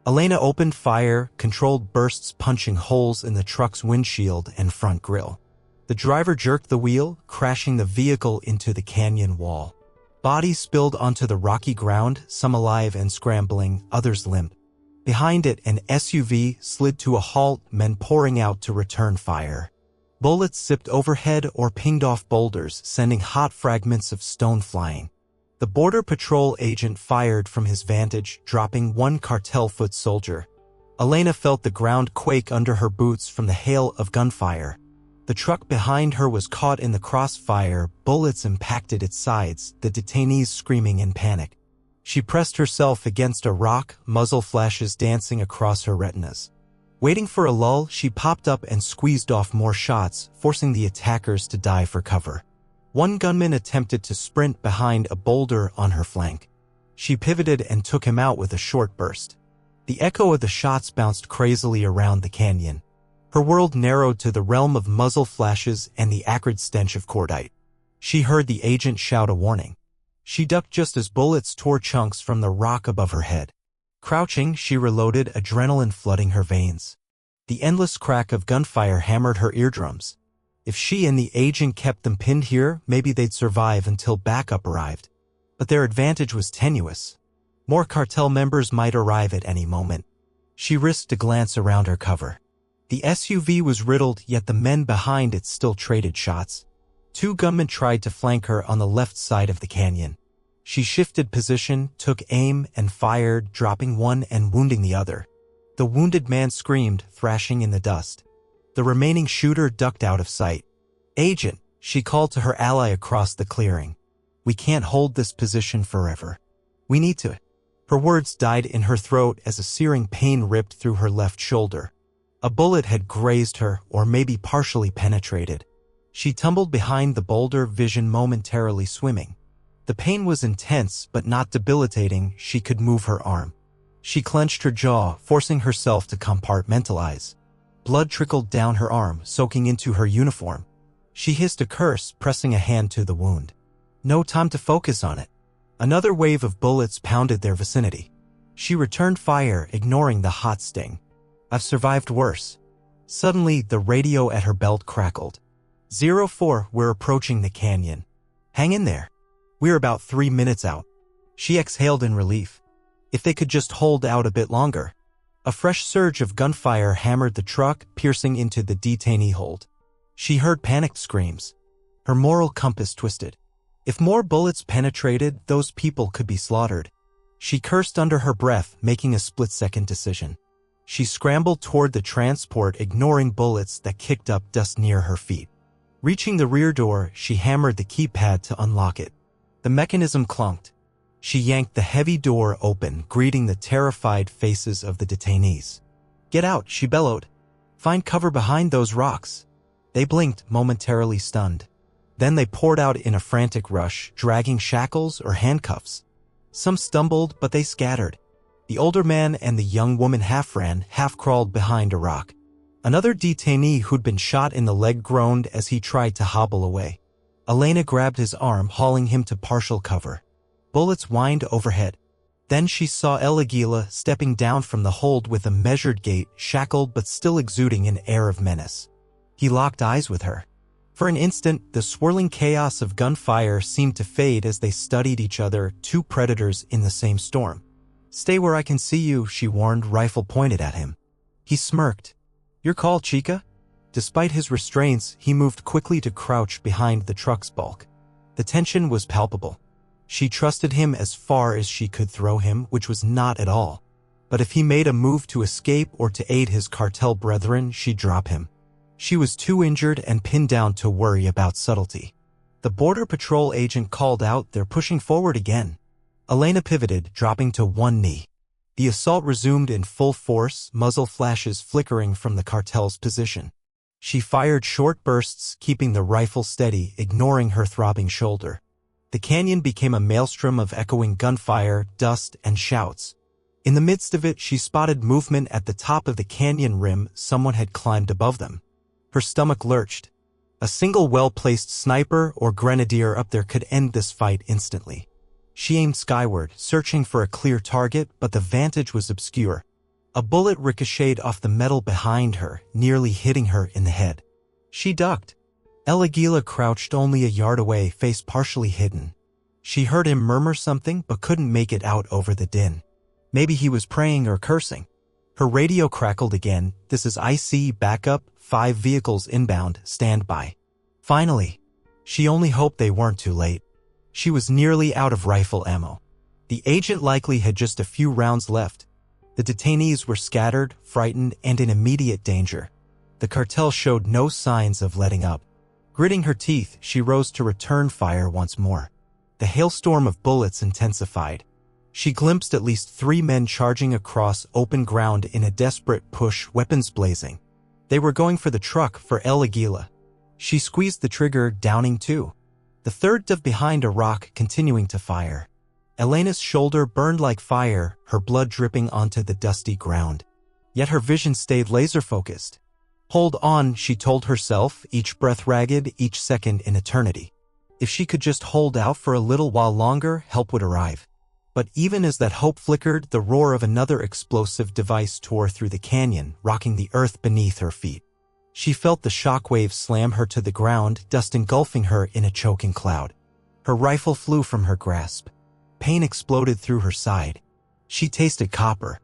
Elena opened fire, controlled bursts punching holes in the truck's windshield and front grille. The driver jerked the wheel, crashing the vehicle into the canyon wall. Bodies spilled onto the rocky ground, some alive and scrambling, others limp. Behind it, an SUV slid to a halt, men pouring out to return fire. Bullets zipped overhead or pinged off boulders, sending hot fragments of stone flying. The Border Patrol agent fired from his vantage, dropping one cartel foot soldier. Elena felt the ground quake under her boots from the hail of gunfire. The truck behind her was caught in the crossfire, bullets impacted its sides, the detainees screaming in panic. She pressed herself against a rock, muzzle flashes dancing across her retinas. Waiting for a lull, she popped up and squeezed off more shots, forcing the attackers to dive for cover. One gunman attempted to sprint behind a boulder on her flank. She pivoted and took him out with a short burst. The echo of the shots bounced crazily around the canyon. Her world narrowed to the realm of muzzle flashes and the acrid stench of cordite. She heard the agent shout a warning. She ducked just as bullets tore chunks from the rock above her head. Crouching, she reloaded, adrenaline flooding her veins. The endless crack of gunfire hammered her eardrums. If she and the agent kept them pinned here, maybe they'd survive until backup arrived. But their advantage was tenuous. More cartel members might arrive at any moment. She risked a glance around her cover. The SUV was riddled, yet the men behind it still traded shots. Two gunmen tried to flank her on the left side of the canyon. She shifted position, took aim, and fired, dropping one and wounding the other. The wounded man screamed, thrashing in the dust. The remaining shooter ducked out of sight. "Agent," she called to her ally across the clearing. "We can't hold this position forever. We need to." Her words died in her throat as a searing pain ripped through her left shoulder. A bullet had grazed her, or maybe partially penetrated. She tumbled behind the boulder, vision momentarily swimming. The pain was intense, but not debilitating. She could move her arm. She clenched her jaw, forcing herself to compartmentalize. Blood trickled down her arm, soaking into her uniform. She hissed a curse, pressing a hand to the wound. No time to focus on it. Another wave of bullets pounded their vicinity. She returned fire, ignoring the hot sting. "I've survived worse." Suddenly, the radio at her belt crackled. 04, we're approaching the canyon. Hang in there. We're about 3 minutes out. She exhaled in relief. If they could just hold out a bit longer. A fresh surge of gunfire hammered the truck, piercing into the detainee hold. She heard panicked screams. Her moral compass twisted. If more bullets penetrated, those people could be slaughtered. She cursed under her breath, making a split-second decision. She scrambled toward the transport, ignoring bullets that kicked up dust near her feet. Reaching the rear door, she hammered the keypad to unlock it. The mechanism clunked. She yanked the heavy door open, greeting the terrified faces of the detainees. "Get out," she bellowed. "Find cover behind those rocks." They blinked, momentarily stunned. Then they poured out in a frantic rush, dragging shackles or handcuffs. Some stumbled, but they scattered. The older man and the young woman half ran, half crawled behind a rock. Another detainee who'd been shot in the leg groaned as he tried to hobble away. Elena grabbed his arm, hauling him to partial cover. Bullets whined overhead. Then she saw Águila stepping down from the hold with a measured gait, shackled but still exuding an air of menace. He locked eyes with her. For an instant, the swirling chaos of gunfire seemed to fade as they studied each other, two predators in the same storm. "Stay where I can see you," she warned, rifle pointed at him. He smirked. "Your call, chica?" Despite his restraints, he moved quickly to crouch behind the truck's bulk. The tension was palpable. She trusted him as far as she could throw him, which was not at all. But if he made a move to escape or to aid his cartel brethren, she'd drop him. She was too injured and pinned down to worry about subtlety. The Border Patrol agent called out, "They're pushing forward again." Elena pivoted, dropping to one knee. The assault resumed in full force, muzzle flashes flickering from the cartel's position. She fired short bursts, keeping the rifle steady, ignoring her throbbing shoulder. The canyon became a maelstrom of echoing gunfire, dust, and shouts. In the midst of it, she spotted movement at the top of the canyon rim. Someone had climbed above them. Her stomach lurched. A single well-placed sniper or grenadier up there could end this fight instantly. She aimed skyward, searching for a clear target, but the vantage was obscure. A bullet ricocheted off the metal behind her, nearly hitting her in the head. She ducked. Águila crouched only a yard away, face partially hidden. She heard him murmur something but couldn't make it out over the din. Maybe he was praying or cursing. Her radio crackled again. "This is IC, backup, 5 vehicles inbound, stand by." Finally. She only hoped they weren't too late. She was nearly out of rifle ammo. The agent likely had just a few rounds left. The detainees were scattered, frightened, and in immediate danger. The cartel showed no signs of letting up. Gritting her teeth, she rose to return fire once more. The hailstorm of bullets intensified. She glimpsed at least 3 men charging across open ground in a desperate push, weapons blazing. They were going for the truck for Águila. She squeezed the trigger, downing 2. The third dove behind a rock, continuing to fire. Elena's shoulder burned like fire, her blood dripping onto the dusty ground. Yet her vision stayed laser-focused. Hold on, she told herself, each breath ragged, each second an eternity. If she could just hold out for a little while longer, help would arrive. But even as that hope flickered, the roar of another explosive device tore through the canyon, rocking the earth beneath her feet. She felt the shockwaves slam her to the ground, dust engulfing her in a choking cloud. Her rifle flew from her grasp. Pain exploded through her side. She tasted copper.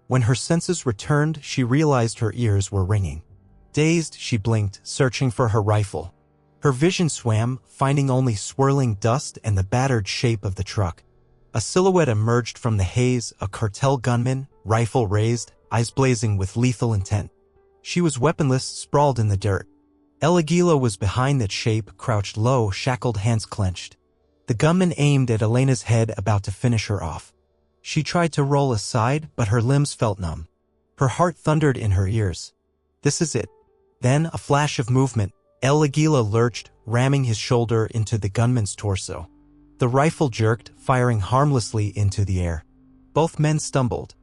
When her senses returned, she realized her ears were ringing. Dazed, she blinked, searching for her rifle. Her vision swam, finding only swirling dust and the battered shape of the truck. A silhouette emerged from the haze, a cartel gunman, rifle raised, eyes blazing with lethal intent. She was weaponless, sprawled in the dirt. Águila was behind that shape, crouched low, shackled hands clenched. The gunman aimed at Elena's head, about to finish her off. She tried to roll aside, but her limbs felt numb. Her heart thundered in her ears. This is it. Then, a flash of movement. Águila lurched, ramming his shoulder into the gunman's torso. The rifle jerked, firing harmlessly into the air. Both men stumbled.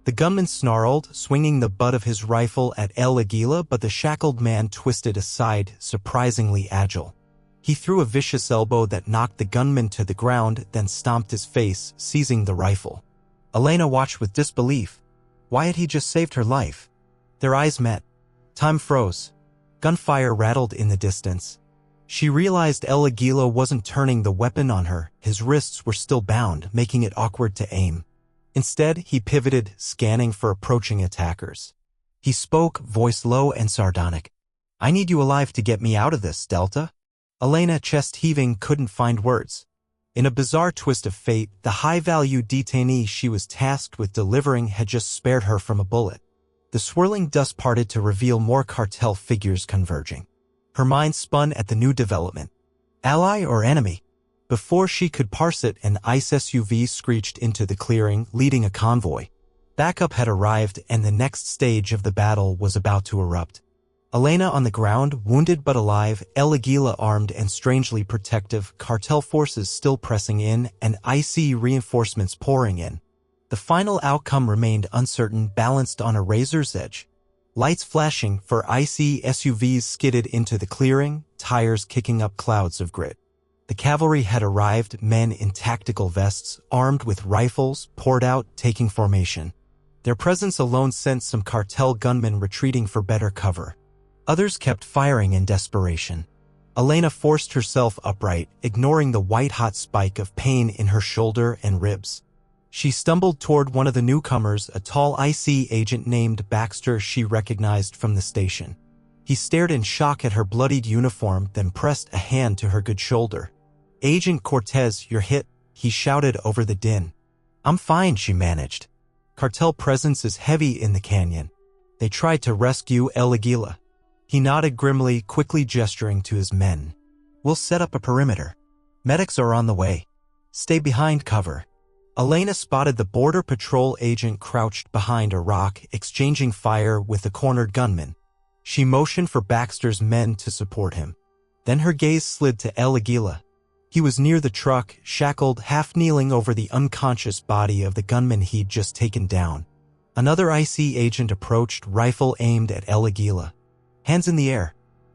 The gunman snarled, swinging the butt of his rifle at Águila, but the shackled man twisted aside, surprisingly agile. He threw a vicious elbow that knocked the gunman to the ground, then stomped his face, seizing the rifle. Elena watched with disbelief. Why had he just saved her life? Their eyes met. Time froze. Gunfire rattled in the distance. She realized Águila wasn't turning the weapon on her. His wrists were still bound, making it awkward to aim. Instead, he pivoted, scanning for approaching attackers. He spoke, voice low and sardonic. "I need you alive to get me out of this, Delta." Elena, chest heaving, couldn't find words. In a bizarre twist of fate, the high-value detainee she was tasked with delivering had just spared her from a bullet. The swirling dust parted to reveal more cartel figures converging. Her mind spun at the new development. Ally or enemy? Before she could parse it, an ICE SUV screeched into the clearing, leading a convoy. Backup had arrived, and the next stage of the battle was about to erupt. Elena on the ground, wounded but alive, Águila armed and strangely protective, cartel forces still pressing in, and IC reinforcements pouring in. The final outcome remained uncertain, balanced on a razor's edge. Lights flashing, for IC SUVs skidded into the clearing, tires kicking up clouds of grit. The cavalry had arrived, men in tactical vests, armed with rifles, poured out, taking formation. Their presence alone sent some cartel gunmen retreating for better cover. Others kept firing in desperation. Elena forced herself upright, ignoring the white-hot spike of pain in her shoulder and ribs. She stumbled toward one of the newcomers, a tall IC agent named Baxter she recognized from the station. He stared in shock at her bloodied uniform, then pressed a hand to her good shoulder. "Agent Cortez, you're hit," he shouted over the din. "I'm fine," she managed. Cartel presence is heavy in the canyon. They tried to rescue Águila. He nodded grimly, quickly gesturing to his men. "We'll set up a perimeter. Medics are on the way. Stay behind cover." Elena spotted the Border Patrol agent crouched behind a rock, exchanging fire with the cornered gunman. She motioned for Baxter's men to support him. Then her gaze slid to Águila. He was near the truck, shackled, half-kneeling over the unconscious body of the gunman he'd just taken down. Another IC agent approached, rifle aimed at Águila. Hands in the air.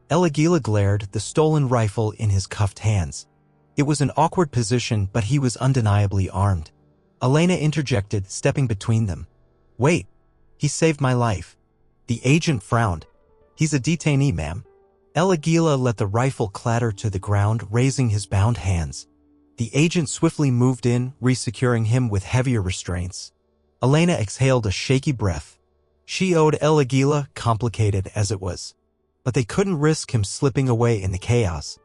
Águila glared, the stolen rifle in his cuffed hands. It was an awkward position, but he was undeniably armed. Elena interjected, stepping between them. "Wait." He saved my life. The agent frowned. He's a detainee, ma'am. Águila let the rifle clatter to the ground, raising his bound hands. The agent swiftly moved in, resecuring him with heavier restraints. Elena exhaled a shaky breath. She owed Águila, complicated as it was. But they couldn't risk him slipping away in the chaos.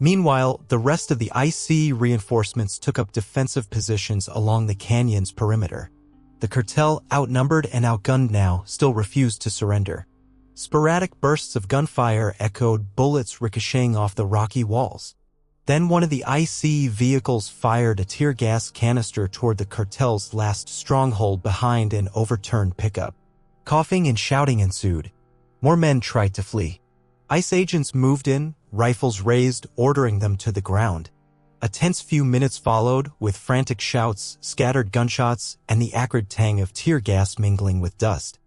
Meanwhile, the rest of the ICE reinforcements took up defensive positions along the canyon's perimeter. The cartel, outnumbered and outgunned now, still refused to surrender. Sporadic bursts of gunfire echoed, bullets ricocheting off the rocky walls. Then one of the ICE vehicles fired a tear gas canister toward the cartel's last stronghold behind an overturned pickup. Coughing and shouting ensued. More men tried to flee. ICE agents moved in, rifles raised, ordering them to the ground. A tense few minutes followed, with frantic shouts, scattered gunshots, and the acrid tang of tear gas mingling with dust.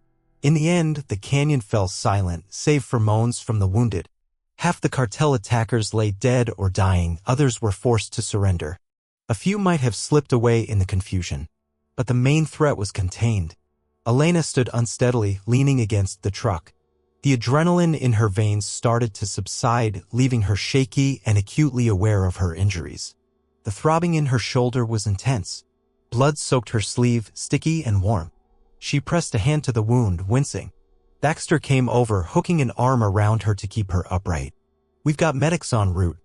In the end, the canyon fell silent, save for moans from the wounded. Half the cartel attackers lay dead or dying, others were forced to surrender. A few might have slipped away in the confusion. But the main threat was contained. Elena stood unsteadily, leaning against the truck. The adrenaline in her veins started to subside, leaving her shaky and acutely aware of her injuries. The throbbing in her shoulder was intense. Blood soaked her sleeve, sticky and warm. She pressed a hand to the wound, wincing. Baxter came over, hooking an arm around her to keep her upright. "We've got medics en route.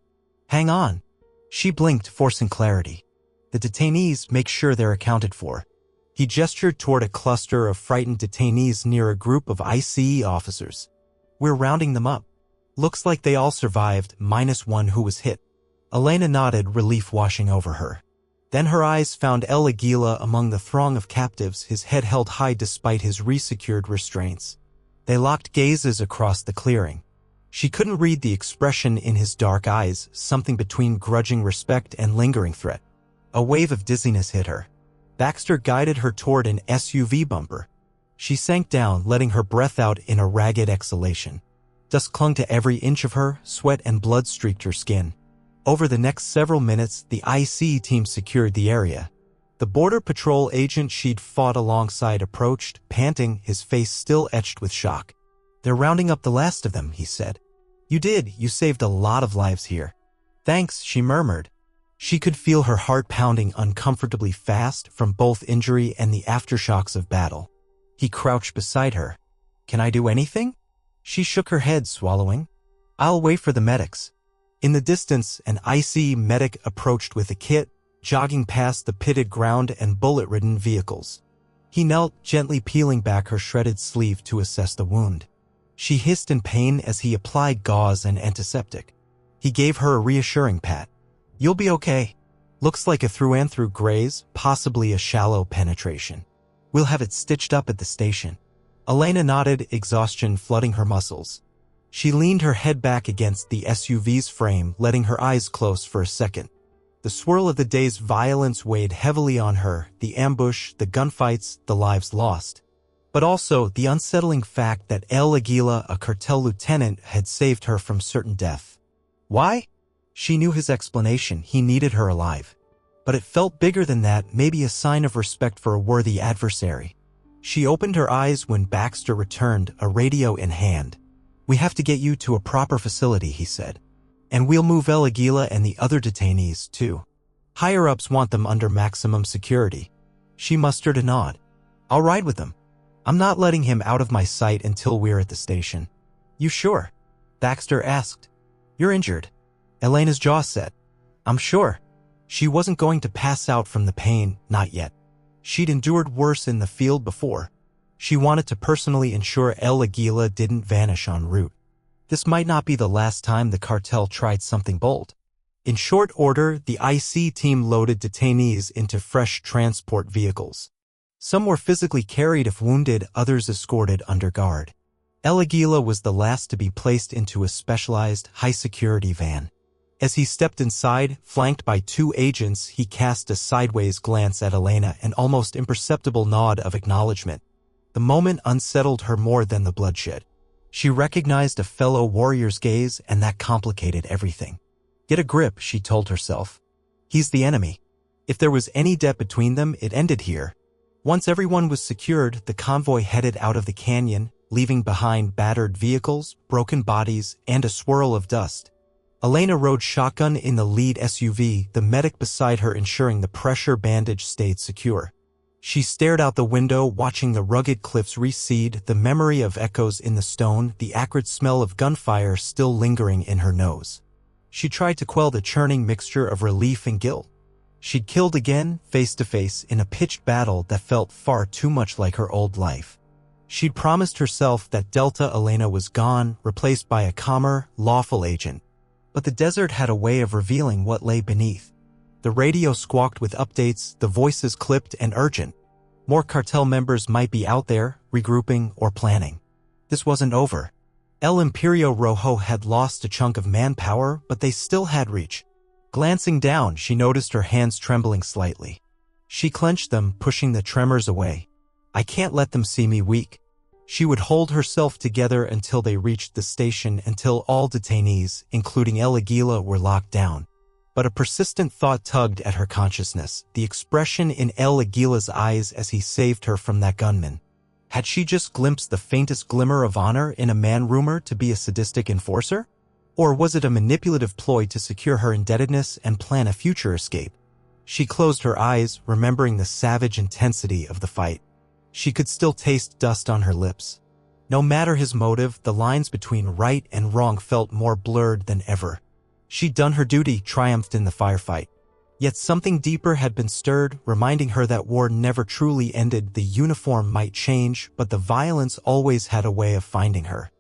Hang on." She blinked, forcing clarity. "The detainees, make sure they're accounted for." He gestured toward a cluster of frightened detainees near a group of ICE officers. "We're rounding them up. Looks like they all survived, minus one who was hit." Elena nodded, relief washing over her. Then her eyes found Águila among the throng of captives, his head held high despite his resecured restraints. They locked gazes across the clearing. She couldn't read the expression in his dark eyes, something between grudging respect and lingering threat. A wave of dizziness hit her. Baxter guided her toward an SUV bumper. She sank down, letting her breath out in a ragged exhalation. Dust clung to every inch of her, sweat and blood streaked her skin. Over the next several minutes, the IC team secured the area. The Border Patrol agent she'd fought alongside approached, panting, his face still etched with shock. "They're rounding up the last of them," he said. You saved a lot of lives here." "Thanks," she murmured. She could feel her heart pounding uncomfortably fast from both injury and the aftershocks of battle. He crouched beside her. "Can I do anything?" She shook her head, swallowing. "I'll wait for the medics." In the distance, an IC medic approached with a kit, jogging past the pitted ground and bullet-ridden vehicles. He knelt, gently peeling back her shredded sleeve to assess the wound. She hissed in pain as he applied gauze and antiseptic. He gave her a reassuring pat. "You'll be okay. Looks like a through-and-through graze, possibly a shallow penetration. We'll have it stitched up at the station." Elena nodded, exhaustion flooding her muscles. She leaned her head back against the SUV's frame, letting her eyes close for a second. The swirl of the day's violence weighed heavily on her, the ambush, the gunfights, the lives lost. But also the unsettling fact that Águila, a cartel lieutenant, had saved her from certain death. Why? She knew his explanation: he needed her alive. But it felt bigger than that, maybe a sign of respect for a worthy adversary. She opened her eyes when Baxter returned, a radio in hand. "We have to get you to a proper facility," he said. "And we'll move Águila and the other detainees, too. Higher-ups want them under maximum security." She mustered a nod. "I'll ride with them. I'm not letting him out of my sight until we're at the station." "You sure?" Baxter asked. "You're injured." Elena's jaw set. "I'm sure." She wasn't going to pass out from the pain, not yet. She'd endured worse in the field before. She wanted to personally ensure Águila didn't vanish en route. This might not be the last time the cartel tried something bold. In short order, the IC team loaded detainees into fresh transport vehicles. Some were physically carried if wounded, others escorted under guard. Águila was the last to be placed into a specialized, high-security van. As he stepped inside, flanked by two agents, he cast a sideways glance at Elena, an almost imperceptible nod of acknowledgement. The moment unsettled her more than the bloodshed. She recognized a fellow warrior's gaze, and that complicated everything. "Get a grip," she told herself. "He's the enemy. If there was any debt between them, it ended here. Once everyone was secured, the convoy headed out of the canyon, leaving behind battered vehicles, broken bodies, and a swirl of dust. Elena rode shotgun in the lead SUV, the medic beside her ensuring the pressure bandage stayed secure. She stared out the window, watching the rugged cliffs recede, the memory of echoes in the stone, the acrid smell of gunfire still lingering in her nose. She tried to quell the churning mixture of relief and guilt. She'd killed again, face to face, in a pitched battle that felt far too much like her old life. She'd promised herself that Delta Elena was gone, replaced by a calmer, lawful agent. But the desert had a way of revealing what lay beneath. The radio squawked with updates, the voices clipped and urgent. More cartel members might be out there, regrouping or planning. This wasn't over. El Imperio Rojo had lost a chunk of manpower, but they still had reach. Glancing down, she noticed her hands trembling slightly. She clenched them, pushing the tremors away. I can't let them see me weak. She would hold herself together until they reached the station, until all detainees, including El Águila, were locked down. But a persistent thought tugged at her consciousness, the expression in El Águila's eyes as he saved her from that gunman. Had she just glimpsed the faintest glimmer of honor in a man rumored to be a sadistic enforcer? Or was it a manipulative ploy to secure her indebtedness and plan a future escape? She closed her eyes, remembering the savage intensity of the fight. She could still taste dust on her lips. No matter his motive, the lines between right and wrong felt more blurred than ever. She'd done her duty, triumphed in the firefight. Yet something deeper had been stirred, reminding her that war never truly ended. The uniform might change, but the violence always had a way of finding her.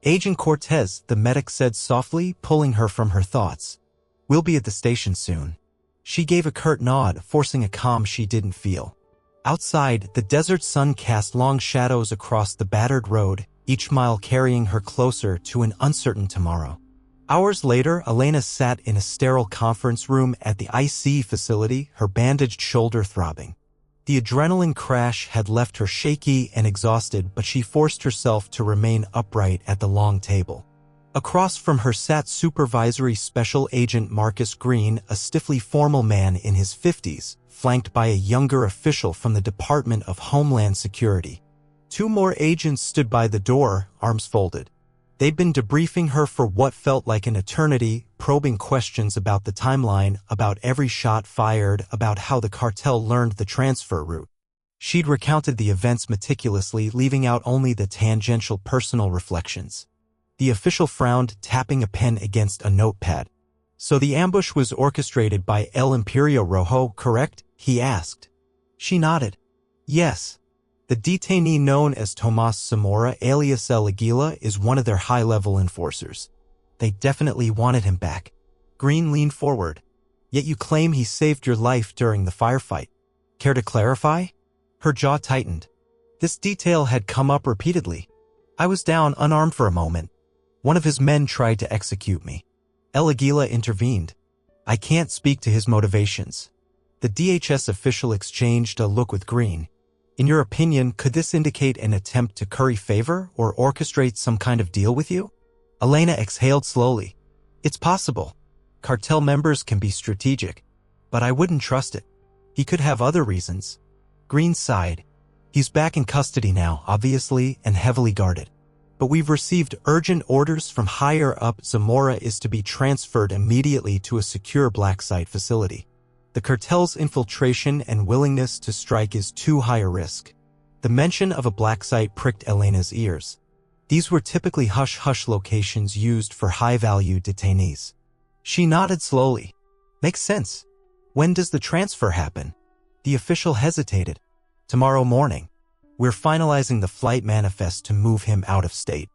Agent Cortez, the medic said softly, pulling her from her thoughts. We'll be at the station soon. She gave a curt nod, forcing a calm she didn't feel. Outside, the desert sun cast long shadows across the battered road, each mile carrying her closer to an uncertain tomorrow. Hours later, Elena sat in a sterile conference room at the IC facility, her bandaged shoulder throbbing. The adrenaline crash had left her shaky and exhausted, but she forced herself to remain upright at the long table. Across from her sat Supervisory Special Agent Marcus Green, a stiffly formal man in his 50s, flanked by a younger official from the Department of Homeland Security. Two more agents stood by the door, arms folded. They'd been debriefing her for what felt like an eternity, probing questions about the timeline, about every shot fired, about how the cartel learned the transfer route. She'd recounted the events meticulously, leaving out only the tangential personal reflections. The official frowned, tapping a pen against a notepad. So the ambush was orchestrated by El Imperio Rojo, correct? He asked. She nodded. Yes. The detainee known as Tomás Zamora, alias El Águila, is one of their high-level enforcers. They definitely wanted him back. Green leaned forward. Yet you claim he saved your life during the firefight. Care to clarify? Her jaw tightened. This detail had come up repeatedly. I was down unarmed for a moment. One of his men tried to execute me. El Águila intervened. I can't speak to his motivations. The DHS official exchanged a look with Green. In your opinion, could this indicate an attempt to curry favor or orchestrate some kind of deal with you? Elena exhaled slowly. It's possible. Cartel members can be strategic, but I wouldn't trust it. He could have other reasons. Green sighed. He's back in custody now, obviously, and heavily guarded. But we've received urgent orders from higher up. Zamora is to be transferred immediately to a secure black site facility. The cartel's infiltration and willingness to strike is too high a risk. The mention of a black site pricked Elena's ears. These were typically hush-hush locations used for high-value detainees. She nodded slowly. Makes sense. When does the transfer happen? The official hesitated. Tomorrow morning. We're finalizing the flight manifest to move him out of state.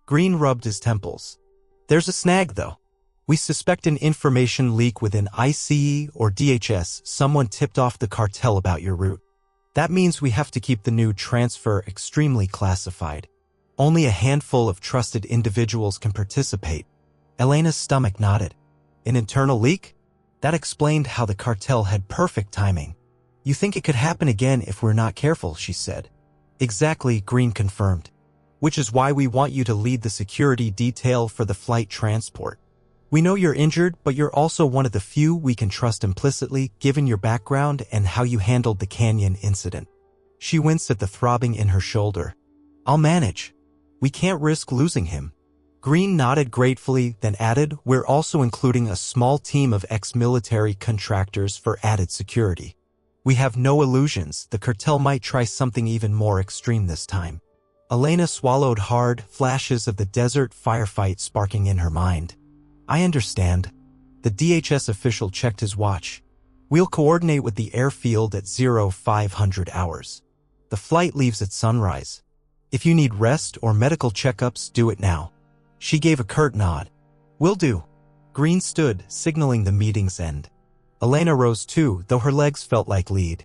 Green rubbed his temples. There's a snag, though. We suspect an information leak within ICE or DHS. Someone tipped off the cartel about your route. That means we have to keep the new transfer extremely classified. Only a handful of trusted individuals can participate. Elena's stomach nodded. An internal leak? That explained how the cartel had perfect timing. You think it could happen again if we're not careful, she said. Exactly, Green confirmed. Which is why we want you to lead the security detail for the flight transport. We know you're injured, but you're also one of the few we can trust implicitly, given your background and how you handled the canyon incident. She winced at the throbbing in her shoulder. I'll manage. We can't risk losing him. Green nodded gratefully, then added, we're also including a small team of ex-military contractors for added security. We have no illusions, the cartel might try something even more extreme this time. Elena swallowed hard, flashes of the desert firefight sparking in her mind. I understand. The DHS official checked his watch. We'll coordinate with the airfield at 0500 hours. The flight leaves at sunrise. If you need rest or medical checkups, do it now. She gave a curt nod. Will do. Green stood, signaling the meeting's end. Elena rose too, though her legs felt like lead.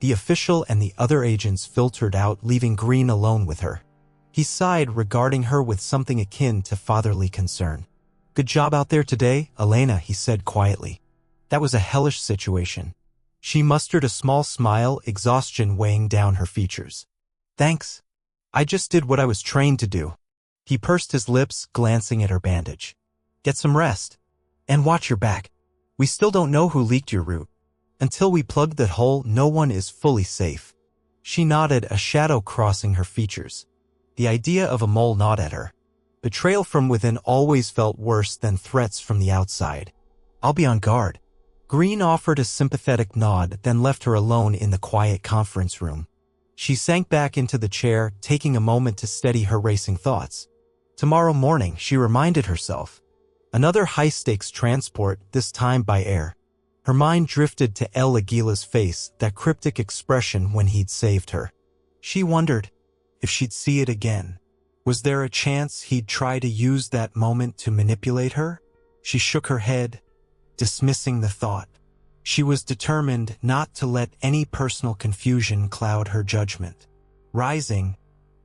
The official and the other agents filtered out, leaving Green alone with her. He sighed, regarding her with something akin to fatherly concern. Good job out there today, Elena, he said quietly. That was a hellish situation. She mustered a small smile, exhaustion weighing down her features. Thanks. I just did what I was trained to do. He pursed his lips, glancing at her bandage. Get some rest. And watch your back. We still don't know who leaked your route. Until we plug that hole, no one is fully safe. She nodded, a shadow crossing her features. The idea of a mole gnawed at her. Betrayal from within always felt worse than threats from the outside. I'll be on guard. Green offered a sympathetic nod, then left her alone in the quiet conference room. She sank back into the chair, taking a moment to steady her racing thoughts. Tomorrow morning, she reminded herself. Another high-stakes transport, this time by air. Her mind drifted to Águila's face, that cryptic expression when he'd saved her. She wondered if she'd see it again. Was there a chance he'd try to use that moment to manipulate her? She shook her head, dismissing the thought. She was determined not to let any personal confusion cloud her judgment. Rising,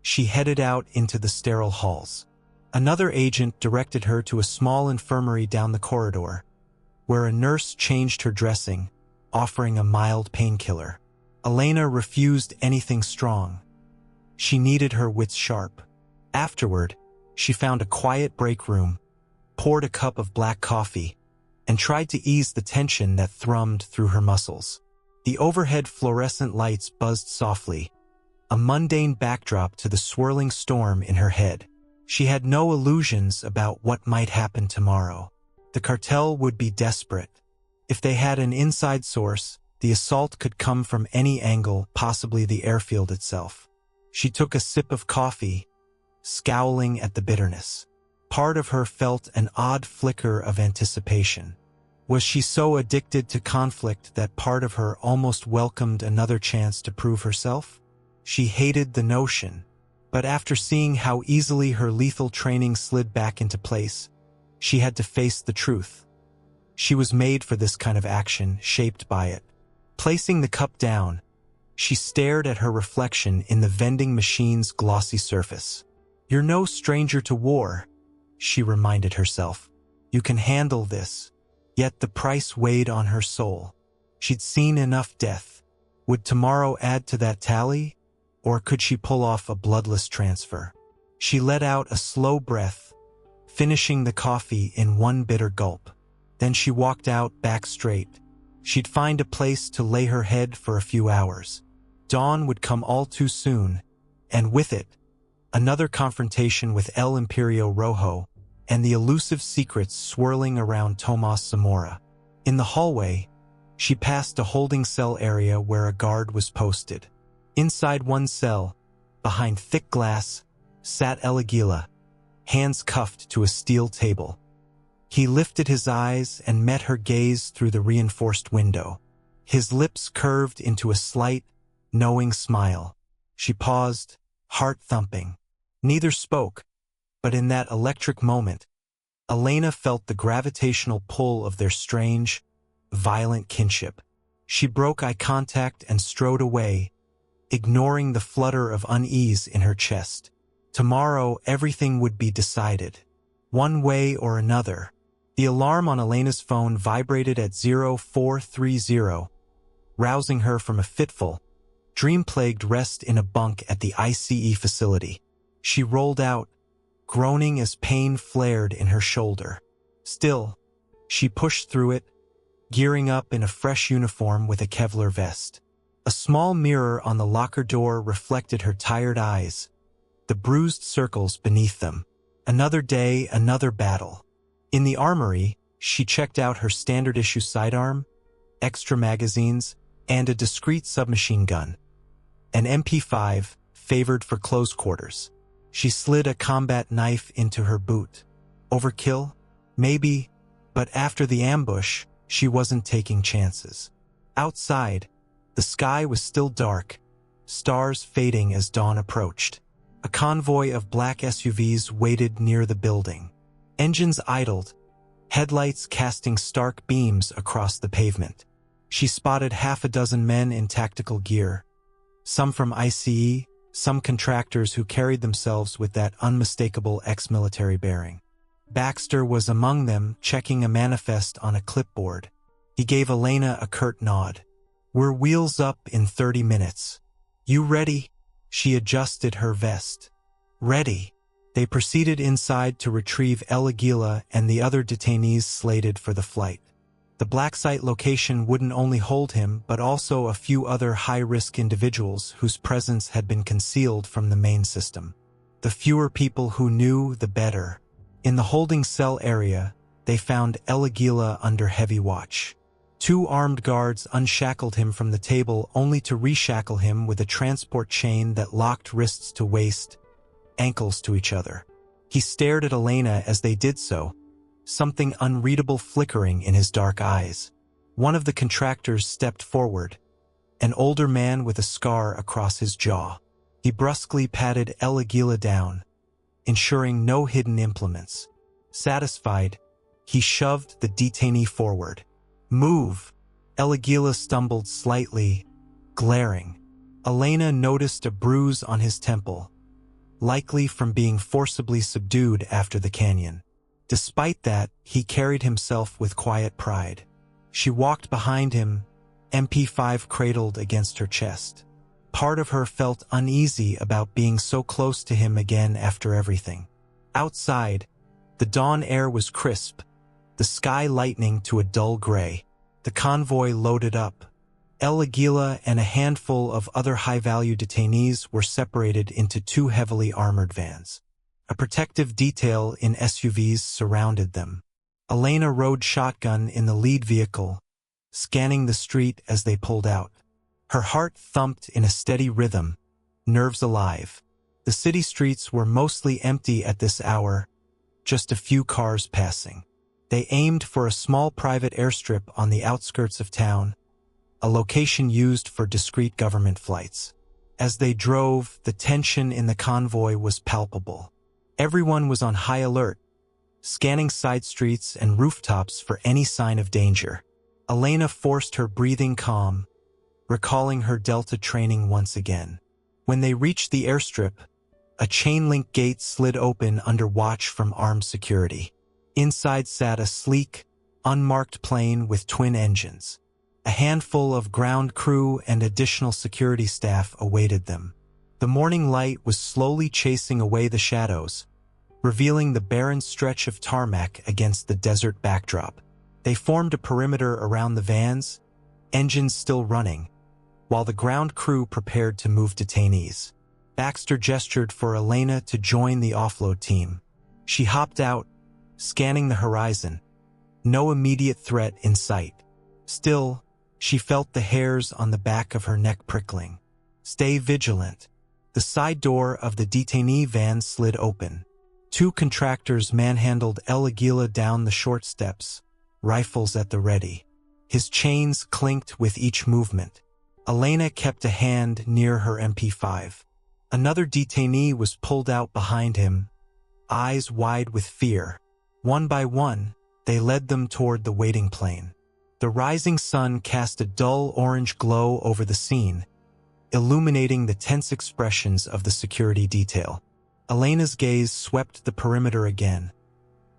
she headed out into the sterile halls. Another agent directed her to a small infirmary down the corridor, where a nurse changed her dressing, offering a mild painkiller. Elena refused anything strong. She needed her wits sharp. Afterward, she found a quiet break room, poured a cup of black coffee, and tried to ease the tension that thrummed through her muscles. The overhead fluorescent lights buzzed softly, a mundane backdrop to the swirling storm in her head. She had no illusions about what might happen tomorrow. The cartel would be desperate. If they had an inside source, the assault could come from any angle, possibly the airfield itself. She took a sip of coffee, scowling at the bitterness. Part of her felt an odd flicker of anticipation. Was she so addicted to conflict that part of her almost welcomed another chance to prove herself? She hated the notion, but after seeing how easily her lethal training slid back into place, she had to face the truth. She was made for this kind of action, shaped by it. Placing the cup down, she stared at her reflection in the vending machine's glossy surface. You're no stranger to war, she reminded herself. You can handle this. Yet the price weighed on her soul. She'd seen enough death. Would tomorrow add to that tally? Or could she pull off a bloodless transfer? She let out a slow breath, finishing the coffee in one bitter gulp. Then she walked out, back straight. She'd find a place to lay her head for a few hours. Dawn would come all too soon, and with it, another confrontation with El Imperio Rojo and the elusive secrets swirling around Tomás Zamora. In the hallway, she passed a holding cell area where a guard was posted. Inside one cell, behind thick glass, sat Águila, hands cuffed to a steel table. He lifted his eyes and met her gaze through the reinforced window. His lips curved into a slight, knowing smile. She paused, heart thumping. Neither spoke, but in that electric moment, Elena felt the gravitational pull of their strange, violent kinship. She broke eye contact and strode away, ignoring the flutter of unease in her chest. Tomorrow, everything would be decided, one way or another. The alarm on Elena's phone vibrated at 0430, rousing her from a fitful, dream-plagued rest in a bunk at the ICE facility. She rolled out, groaning as pain flared in her shoulder. Still, she pushed through it, gearing up in a fresh uniform with a Kevlar vest. A small mirror on the locker door reflected her tired eyes, the bruised circles beneath them. Another day, another battle. In the armory, she checked out her standard-issue sidearm, extra magazines, and a discreet submachine gun. An MP5, favored for close quarters. She slid a combat knife into her boot. Overkill? Maybe, but after the ambush, she wasn't taking chances. Outside, the sky was still dark, stars fading as dawn approached. A convoy of black SUVs waited near the building. Engines idled, headlights casting stark beams across the pavement. She spotted half a dozen men in tactical gear, some from ICE, some contractors who carried themselves with that unmistakable ex-military bearing. Baxter was among them, checking a manifest on a clipboard. He gave Elena a curt nod. "We're wheels up in 30 minutes. You ready?" She adjusted her vest. "Ready." They proceeded inside to retrieve Águila and the other detainees slated for the flight. The black site location wouldn't only hold him, but also a few other high-risk individuals whose presence had been concealed from the main system. The fewer people who knew, the better. In the holding cell area, they found Águila under heavy watch. 2 armed guards unshackled him from the table only to reshackle him with a transport chain that locked wrists to waist, ankles to each other. He stared at Elena as they did so, something unreadable flickering in his dark eyes. One of the contractors stepped forward, an older man with a scar across his jaw. He brusquely patted Águila down, ensuring no hidden implements. Satisfied, he shoved the detainee forward. "Move!" Águila stumbled slightly, glaring. Elena noticed a bruise on his temple, likely from being forcibly subdued after the canyon. Despite that, he carried himself with quiet pride. She walked behind him, MP5 cradled against her chest. Part of her felt uneasy about being so close to him again after everything. Outside, the dawn air was crisp, the sky lightening to a dull gray. The convoy loaded up. Águila and a handful of other high-value detainees were separated into 2 heavily armored vans. A protective detail in SUVs surrounded them. Elena rode shotgun in the lead vehicle, scanning the street as they pulled out. Her heart thumped in a steady rhythm, nerves alive. The city streets were mostly empty at this hour, just a few cars passing. They aimed for a small private airstrip on the outskirts of town, a location used for discreet government flights. As they drove, the tension in the convoy was palpable. Everyone was on high alert, scanning side streets and rooftops for any sign of danger. Elena forced her breathing calm, recalling her Delta training once again. When they reached the airstrip, a chain-link gate slid open under watch from armed security. Inside sat a sleek, unmarked plane with twin engines. A handful of ground crew and additional security staff awaited them. The morning light was slowly chasing away the shadows, revealing the barren stretch of tarmac against the desert backdrop. They formed a perimeter around the vans, engines still running, while the ground crew prepared to move detainees. Baxter gestured for Elena to join the offload team. She hopped out, scanning the horizon. No immediate threat in sight. Still, she felt the hairs on the back of her neck prickling. "Stay vigilant." The side door of the detainee van slid open. 2 contractors manhandled Águila down the short steps, rifles at the ready. His chains clinked with each movement. Elena kept a hand near her MP5. Another detainee was pulled out behind him, eyes wide with fear. One by one, they led them toward the waiting plane. The rising sun cast a dull orange glow over the scene, illuminating the tense expressions of the security detail. Elena's gaze swept the perimeter again,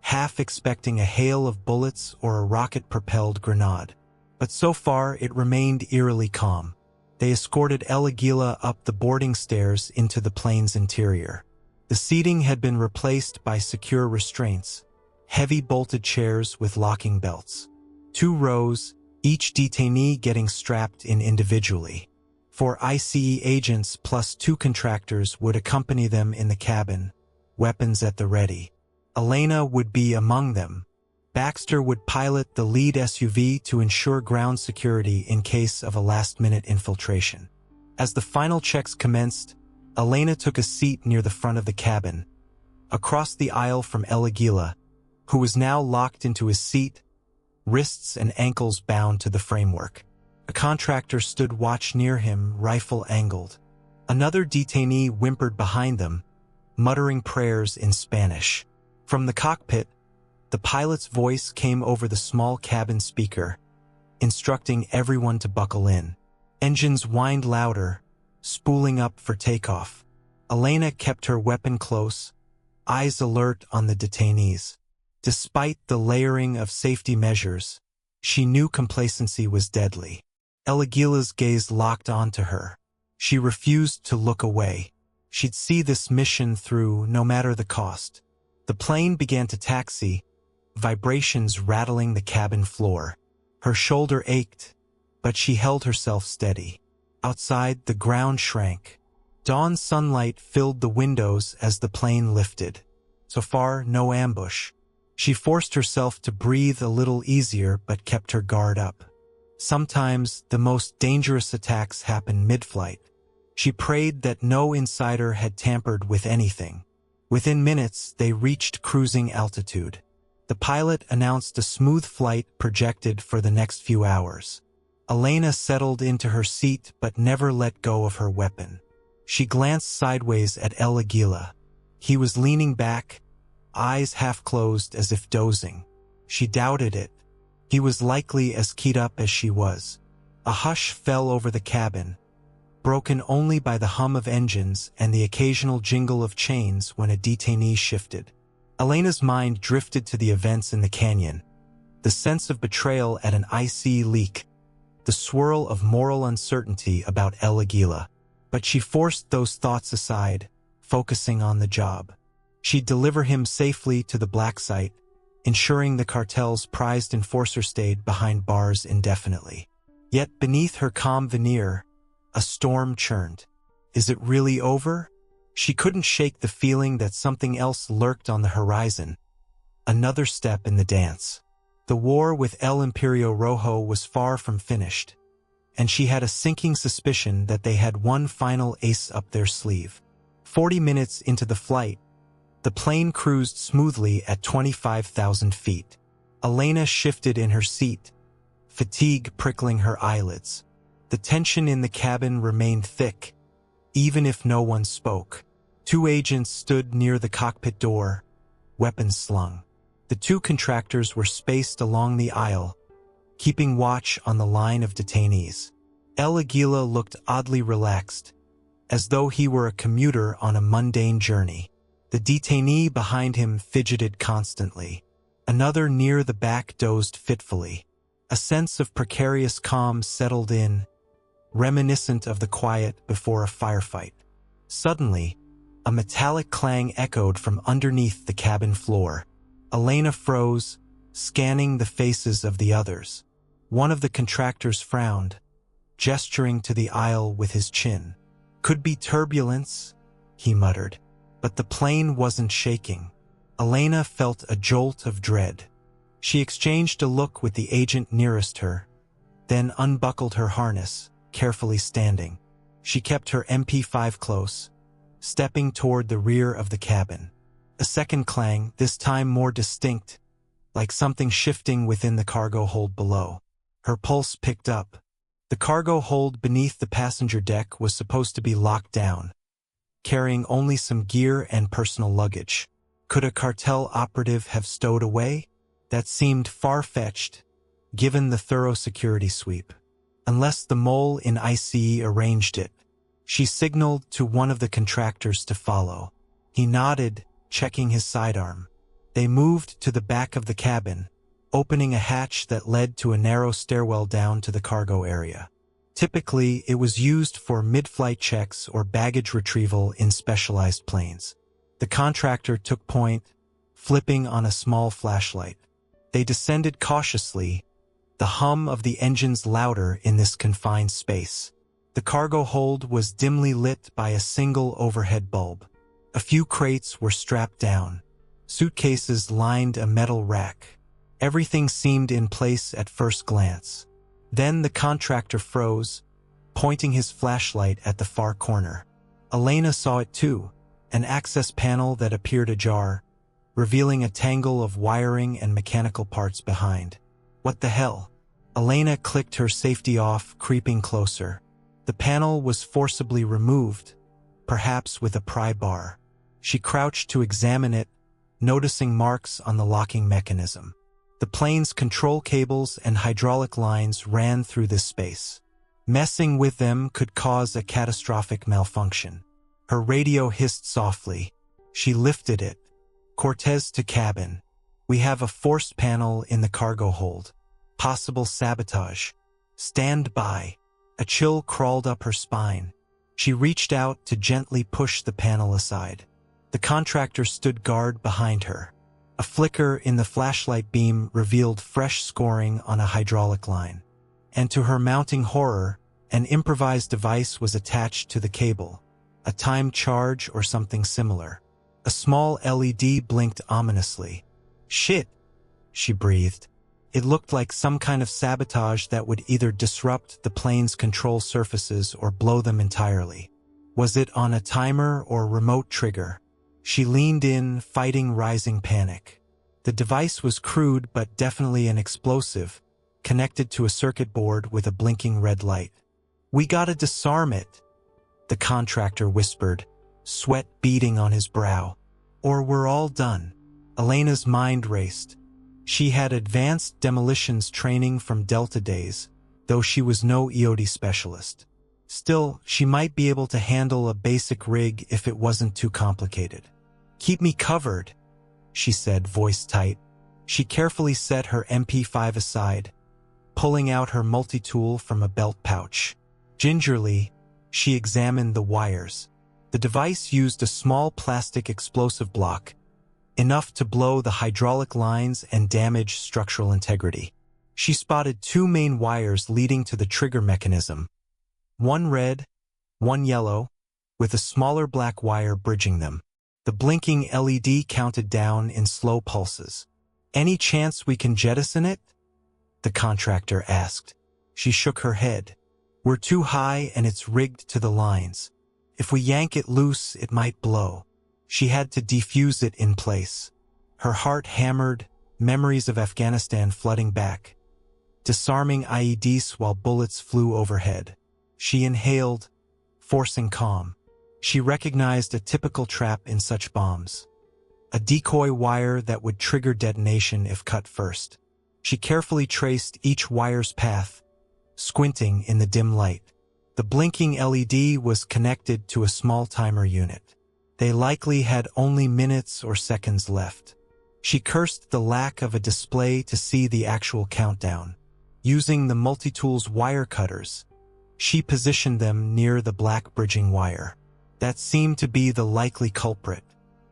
half expecting a hail of bullets or a rocket-propelled grenade. But so far it remained eerily calm. They escorted Águila up the boarding stairs into the plane's interior. The seating had been replaced by secure restraints, heavy bolted chairs with locking belts. 2 rows, each detainee getting strapped in individually. 4 ICE agents plus 2 contractors would accompany them in the cabin, weapons at the ready. Elena would be among them. Baxter would pilot the lead SUV to ensure ground security in case of a last-minute infiltration. As the final checks commenced, Elena took a seat near the front of the cabin, across the aisle from Águila, who was now locked into his seat, wrists and ankles bound to the framework. A contractor stood watch near him, rifle angled. Another detainee whimpered behind them, muttering prayers in Spanish. From the cockpit, the pilot's voice came over the small cabin speaker, instructing everyone to buckle in. Engines whined louder, spooling up for takeoff. Elena kept her weapon close, eyes alert on the detainees. Despite the layering of safety measures, she knew complacency was deadly. Águila's gaze locked onto her. She refused to look away. She'd see this mission through, no matter the cost. The plane began to taxi, vibrations rattling the cabin floor. Her shoulder ached, but she held herself steady. Outside, the ground shrank. Dawn sunlight filled the windows as the plane lifted. So far, no ambush. She forced herself to breathe a little easier but kept her guard up. Sometimes, the most dangerous attacks happen mid-flight. She prayed that no insider had tampered with anything. Within minutes, they reached cruising altitude. The pilot announced a smooth flight projected for the next few hours. Elena settled into her seat but never let go of her weapon. She glanced sideways at Águila. He was leaning back, eyes half closed as if dozing. She doubted it. He was likely as keyed up as she was. A hush fell over the cabin, broken only by the hum of engines and the occasional jingle of chains when a detainee shifted. Elena's mind drifted to the events in the canyon, the sense of betrayal at an ICE leak, the swirl of moral uncertainty about Águila. But she forced those thoughts aside, focusing on the job. She'd deliver him safely to the black site, ensuring the cartel's prized enforcer stayed behind bars indefinitely. Yet beneath her calm veneer, a storm churned. Is it really over? She couldn't shake the feeling that something else lurked on the horizon. Another step in the dance. The war with El Imperio Rojo was far from finished, and she had a sinking suspicion that they had one final ace up their sleeve. 40 minutes into the flight, the plane cruised smoothly at 25,000 feet. Elena shifted in her seat, fatigue prickling her eyelids. The tension in the cabin remained thick, even if no one spoke. 2 agents stood near the cockpit door, weapons slung. The 2 contractors were spaced along the aisle, keeping watch on the line of detainees. Águila looked oddly relaxed, as though he were a commuter on a mundane journey. The detainee behind him fidgeted constantly. Another near the back dozed fitfully. A sense of precarious calm settled in, reminiscent of the quiet before a firefight. Suddenly, a metallic clang echoed from underneath the cabin floor. Elena froze, scanning the faces of the others. One of the contractors frowned, gesturing to the aisle with his chin. Could be turbulence, he muttered. But the plane wasn't shaking. Elena felt a jolt of dread. She exchanged a look with the agent nearest her, then unbuckled her harness, carefully standing. She kept her MP5 close, stepping toward the rear of the cabin. A second clang, this time more distinct, like something shifting within the cargo hold below. Her pulse picked up. The cargo hold beneath the passenger deck was supposed to be locked down, carrying only some gear and personal luggage. Could a cartel operative have stowed away? That seemed far-fetched, given the thorough security sweep. Unless the mole in ICE arranged it. She signaled to one of the contractors to follow. He nodded, checking his sidearm. They moved to the back of the cabin, opening a hatch that led to a narrow stairwell down to the cargo area. Typically, it was used for mid-flight checks or baggage retrieval in specialized planes. The contractor took point, flipping on a small flashlight. They descended cautiously, the hum of the engines louder in this confined space. The cargo hold was dimly lit by a single overhead bulb. A few crates were strapped down. Suitcases lined a metal rack. Everything seemed in place at first glance. Then the contractor froze, pointing his flashlight at the far corner. Elena saw it too, an access panel that appeared ajar, revealing a tangle of wiring and mechanical parts behind. What the hell? Elena clicked her safety off, creeping closer. The panel was forcibly removed, perhaps with a pry bar. She crouched to examine it, noticing marks on the locking mechanism. The plane's control cables and hydraulic lines ran through this space. Messing with them could cause a catastrophic malfunction. Her radio hissed softly. She lifted it. Cortez to cabin. We have a forced panel in the cargo hold. Possible sabotage. Stand by. A chill crawled up her spine. She reached out to gently push the panel aside. The contractor stood guard behind her. A flicker in the flashlight beam revealed fresh scoring on a hydraulic line. And to her mounting horror, an improvised device was attached to the cable. A timed charge or something similar. A small LED blinked ominously. Shit, she breathed. It looked like some kind of sabotage that would either disrupt the plane's control surfaces or blow them entirely. Was it on a timer or remote trigger? She leaned in, fighting rising panic. The device was crude but definitely an explosive, connected to a circuit board with a blinking red light. We gotta disarm it, the contractor whispered, sweat beading on his brow. Or we're all done. Elena's mind raced. She had advanced demolitions training from Delta days, though she was no EOD specialist. Still, she might be able to handle a basic rig if it wasn't too complicated. Keep me covered, she said, voice tight. She carefully set her MP5 aside, pulling out her multi-tool from a belt pouch. Gingerly, she examined the wires. The device used a small plastic explosive block, enough to blow the hydraulic lines and damage structural integrity. She spotted two main wires leading to the trigger mechanism. One red, one yellow, with a smaller black wire bridging them. The blinking LED counted down in slow pulses. Any chance we can jettison it? The contractor asked. She shook her head. We're too high and it's rigged to the lines. If we yank it loose, it might blow. She had to defuse it in place. Her heart hammered, memories of Afghanistan flooding back. Disarming IEDs while bullets flew overhead. She inhaled, forcing calm. She recognized a typical trap in such bombs. A decoy wire that would trigger detonation if cut first. She carefully traced each wire's path, squinting in the dim light. The blinking LED was connected to a small timer unit. They likely had only minutes or seconds left. She cursed the lack of a display to see the actual countdown. Using the multi-tool's wire cutters, she positioned them near the black bridging wire. That seemed to be the likely culprit.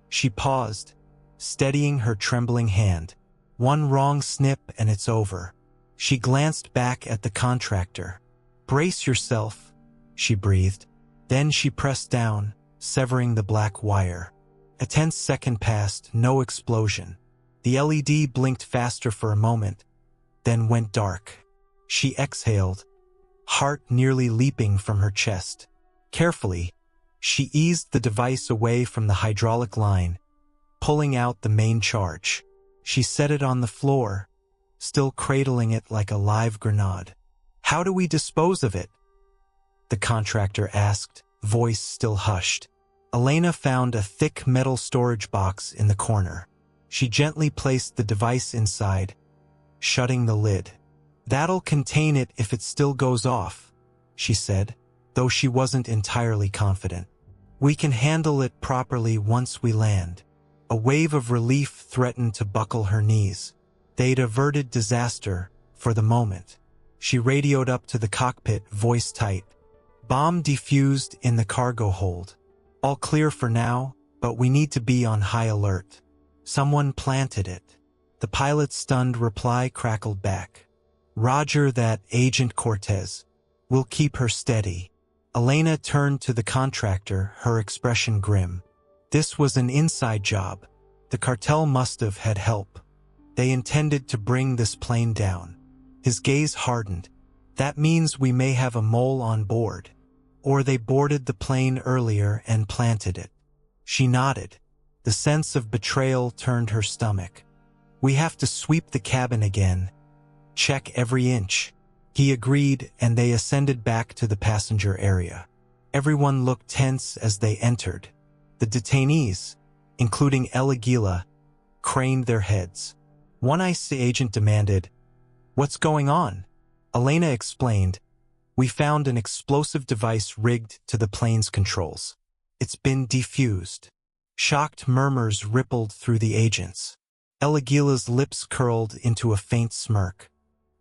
She paused, steadying her trembling hand. One wrong snip and it's over. She glanced back at the contractor. Brace yourself, she breathed. Then she pressed down, severing the black wire. A tense second passed, no explosion. The LED blinked faster for a moment, then went dark. She exhaled, heart nearly leaping from her chest. Carefully, she eased the device away from the hydraulic line, pulling out the main charge. She set it on the floor, still cradling it like a live grenade. How do we dispose of it? The contractor asked, voice still hushed. Elena found a thick metal storage box in the corner. She gently placed the device inside, shutting the lid. That'll contain it if it still goes off, she said, though she wasn't entirely confident. We can handle it properly once we land. A wave of relief threatened to buckle her knees. They'd averted disaster, for the moment. She radioed up to the cockpit, voice tight. Bomb defused in the cargo hold. All clear for now, but we need to be on high alert. Someone planted it. The pilot's stunned reply crackled back. Roger that, Agent Cortez. We'll keep her steady. Elena turned to the contractor, her expression grim. This was an inside job. The cartel must have had help. They intended to bring this plane down. His gaze hardened. That means we may have a mole on board. Or they boarded the plane earlier and planted it. She nodded. The sense of betrayal turned her stomach. We have to sweep the cabin again. Check every inch. He agreed, and they ascended back to the passenger area. Everyone looked tense as they entered. The detainees, including Águila, craned their heads. One ICE agent demanded, "What's going on?" Elena explained, "We found an explosive device rigged to the plane's controls. It's been defused." Shocked murmurs rippled through the agents. Águila's lips curled into a faint smirk.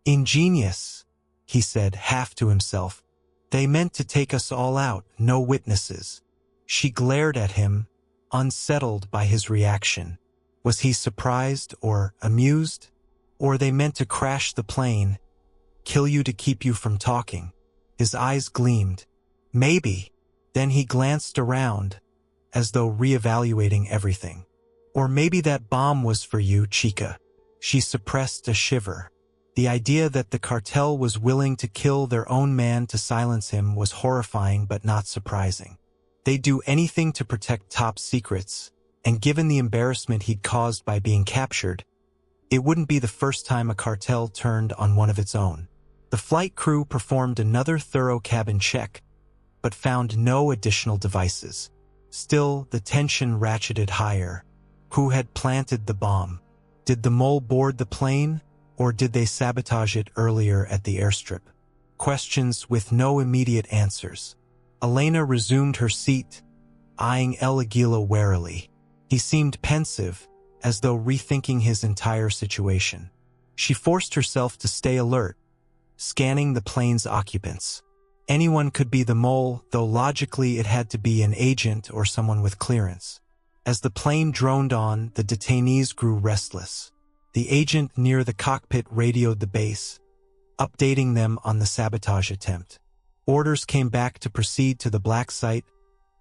"Ingenious," he said, half to himself. "They meant to take us all out, no witnesses." She glared at him, unsettled by his reaction. Was he surprised or amused? Or they meant to crash the plane, kill you to keep you from talking? His eyes gleamed. Maybe. Then he glanced around, as though reevaluating everything. Or maybe that bomb was for you, chica. She suppressed a shiver. The idea that the cartel was willing to kill their own man to silence him was horrifying but not surprising. They'd do anything to protect top secrets, and given the embarrassment he'd caused by being captured, it wouldn't be the first time a cartel turned on one of its own. The flight crew performed another thorough cabin check, but found no additional devices. Still, the tension ratcheted higher. Who had planted the bomb? Did the mole board the plane, or did they sabotage it earlier at the airstrip? Questions with no immediate answers. Elena resumed her seat, eyeing Águila warily. He seemed pensive, as though rethinking his entire situation. She forced herself to stay alert, scanning the plane's occupants. Anyone could be the mole, though logically it had to be an agent or someone with clearance. As the plane droned on, the detainees grew restless. The agent near the cockpit radioed the base, updating them on the sabotage attempt. Orders came back to proceed to the black site,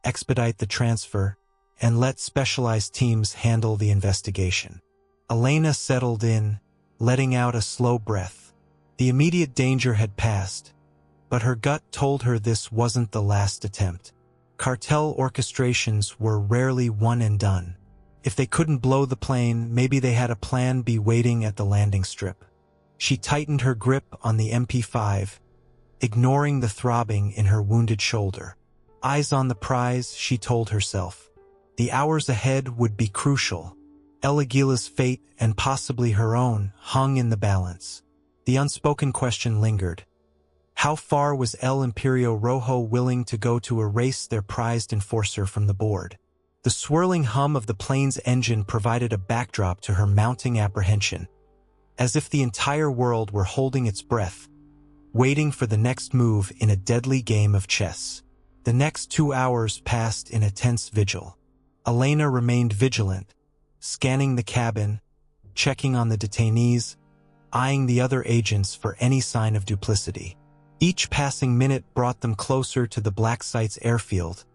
expedite the transfer, and let specialized teams handle the investigation. Elena settled in, letting out a slow breath. The immediate danger had passed, but her gut told her this wasn't the last attempt. Cartel orchestrations were rarely one and done. If they couldn't blow the plane, maybe they had a plan B waiting at the landing strip. She tightened her grip on the MP5, ignoring the throbbing in her wounded shoulder. Eyes on the prize, she told herself. The hours ahead would be crucial. Águila's fate, and possibly her own, hung in the balance. The unspoken question lingered. How far was El Imperio Rojo willing to go to erase their prized enforcer from the board? The swirling hum of the plane's engine provided a backdrop to her mounting apprehension, as if the entire world were holding its breath, waiting for the next move in a deadly game of chess. The next 2 hours passed in a tense vigil. Elena remained vigilant, scanning the cabin, checking on the detainees, eyeing the other agents for any sign of duplicity. Each passing minute brought them closer to the Black Site's airfield,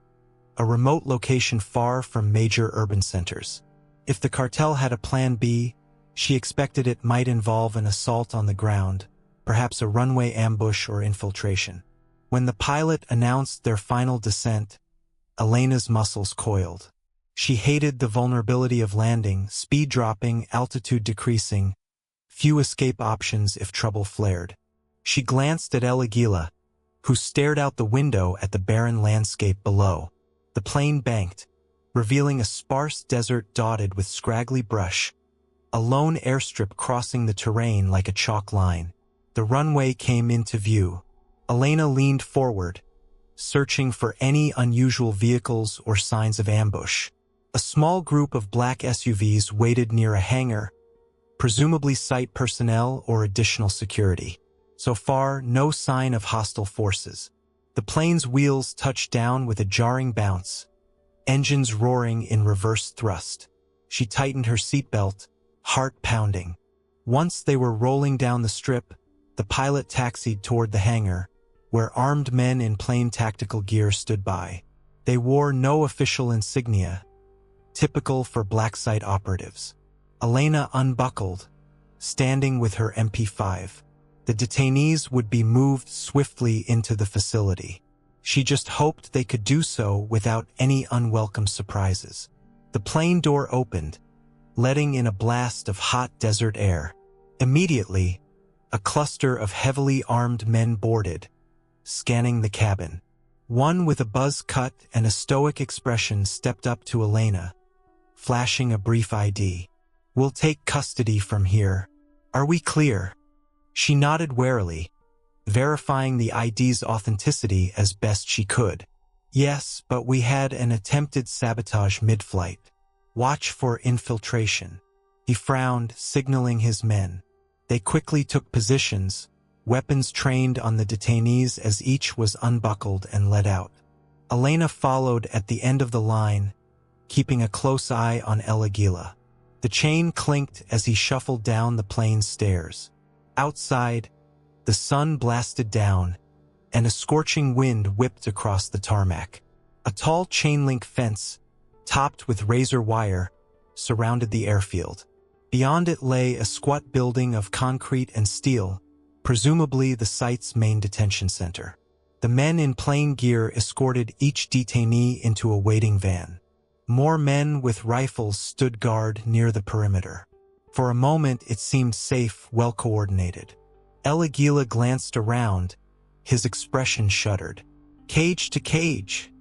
a remote location far from major urban centers. If the cartel had a plan B, she expected it might involve an assault on the ground, perhaps a runway ambush or infiltration. When the pilot announced their final descent, Elena's muscles coiled. She hated the vulnerability of landing, speed dropping, altitude decreasing, few escape options if trouble flared. She glanced at Águila, who stared out the window at the barren landscape below. The plane banked, revealing a sparse desert dotted with scraggly brush, a lone airstrip crossing the terrain like a chalk line. The runway came into view. Elena leaned forward, searching for any unusual vehicles or signs of ambush. A small group of black SUVs waited near a hangar, presumably site personnel or additional security. So far, no sign of hostile forces. The plane's wheels touched down with a jarring bounce, engines roaring in reverse thrust. She tightened her seatbelt, heart pounding. Once they were rolling down the strip, the pilot taxied toward the hangar, where armed men in plain tactical gear stood by. They wore no official insignia, typical for black site operatives. Elena unbuckled, standing with her MP5. The detainees would be moved swiftly into the facility. She just hoped they could do so without any unwelcome surprises. The plane door opened, letting in a blast of hot desert air. Immediately, a cluster of heavily armed men boarded, scanning the cabin. One with a buzz cut and a stoic expression stepped up to Elena, flashing a brief ID. "We'll take custody from here. Are we clear?" She nodded warily, verifying the ID's authenticity as best she could. "Yes, but we had an attempted sabotage mid-flight. Watch for infiltration." He frowned, signaling his men. They quickly took positions, weapons trained on the detainees as each was unbuckled and let out. Elena followed at the end of the line, keeping a close eye on Águila. The chain clinked as he shuffled down the plane's stairs. Outside, the sun blasted down, and a scorching wind whipped across the tarmac. A tall chain-link fence, topped with razor wire, surrounded the airfield. Beyond it lay a squat building of concrete and steel, presumably the site's main detention center. The men in plain gear escorted each detainee into a waiting van. More men with rifles stood guard near the perimeter. For a moment it seemed safe, well-coordinated. Águila glanced around, his expression shuddered. "Cage to cage,"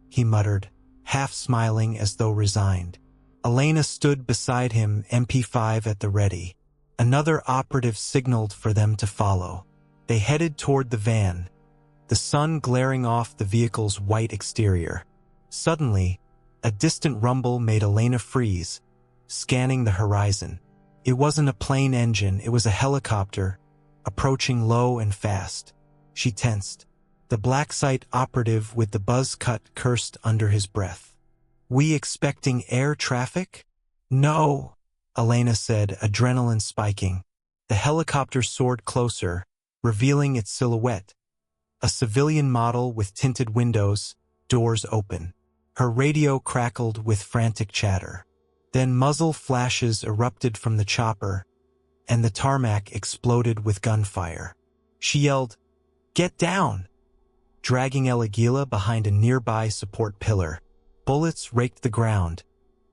he muttered, half smiling as though resigned. Elena stood beside him, MP5 at the ready. Another operative signaled for them to follow. They headed toward the van, the sun glaring off the vehicle's white exterior. Suddenly, a distant rumble made Elena freeze, scanning the horizon. It wasn't a plane engine, it was a helicopter, approaching low and fast. She tensed. The black site operative with the buzz cut cursed under his breath. "We expecting air traffic?" "No," Elena said, adrenaline spiking. The helicopter soared closer, revealing its silhouette. A civilian model with tinted windows, doors open. Her radio crackled with frantic chatter. Then muzzle flashes erupted from the chopper, and the tarmac exploded with gunfire. She yelled, "Get down!" dragging Águila behind a nearby support pillar. Bullets raked the ground,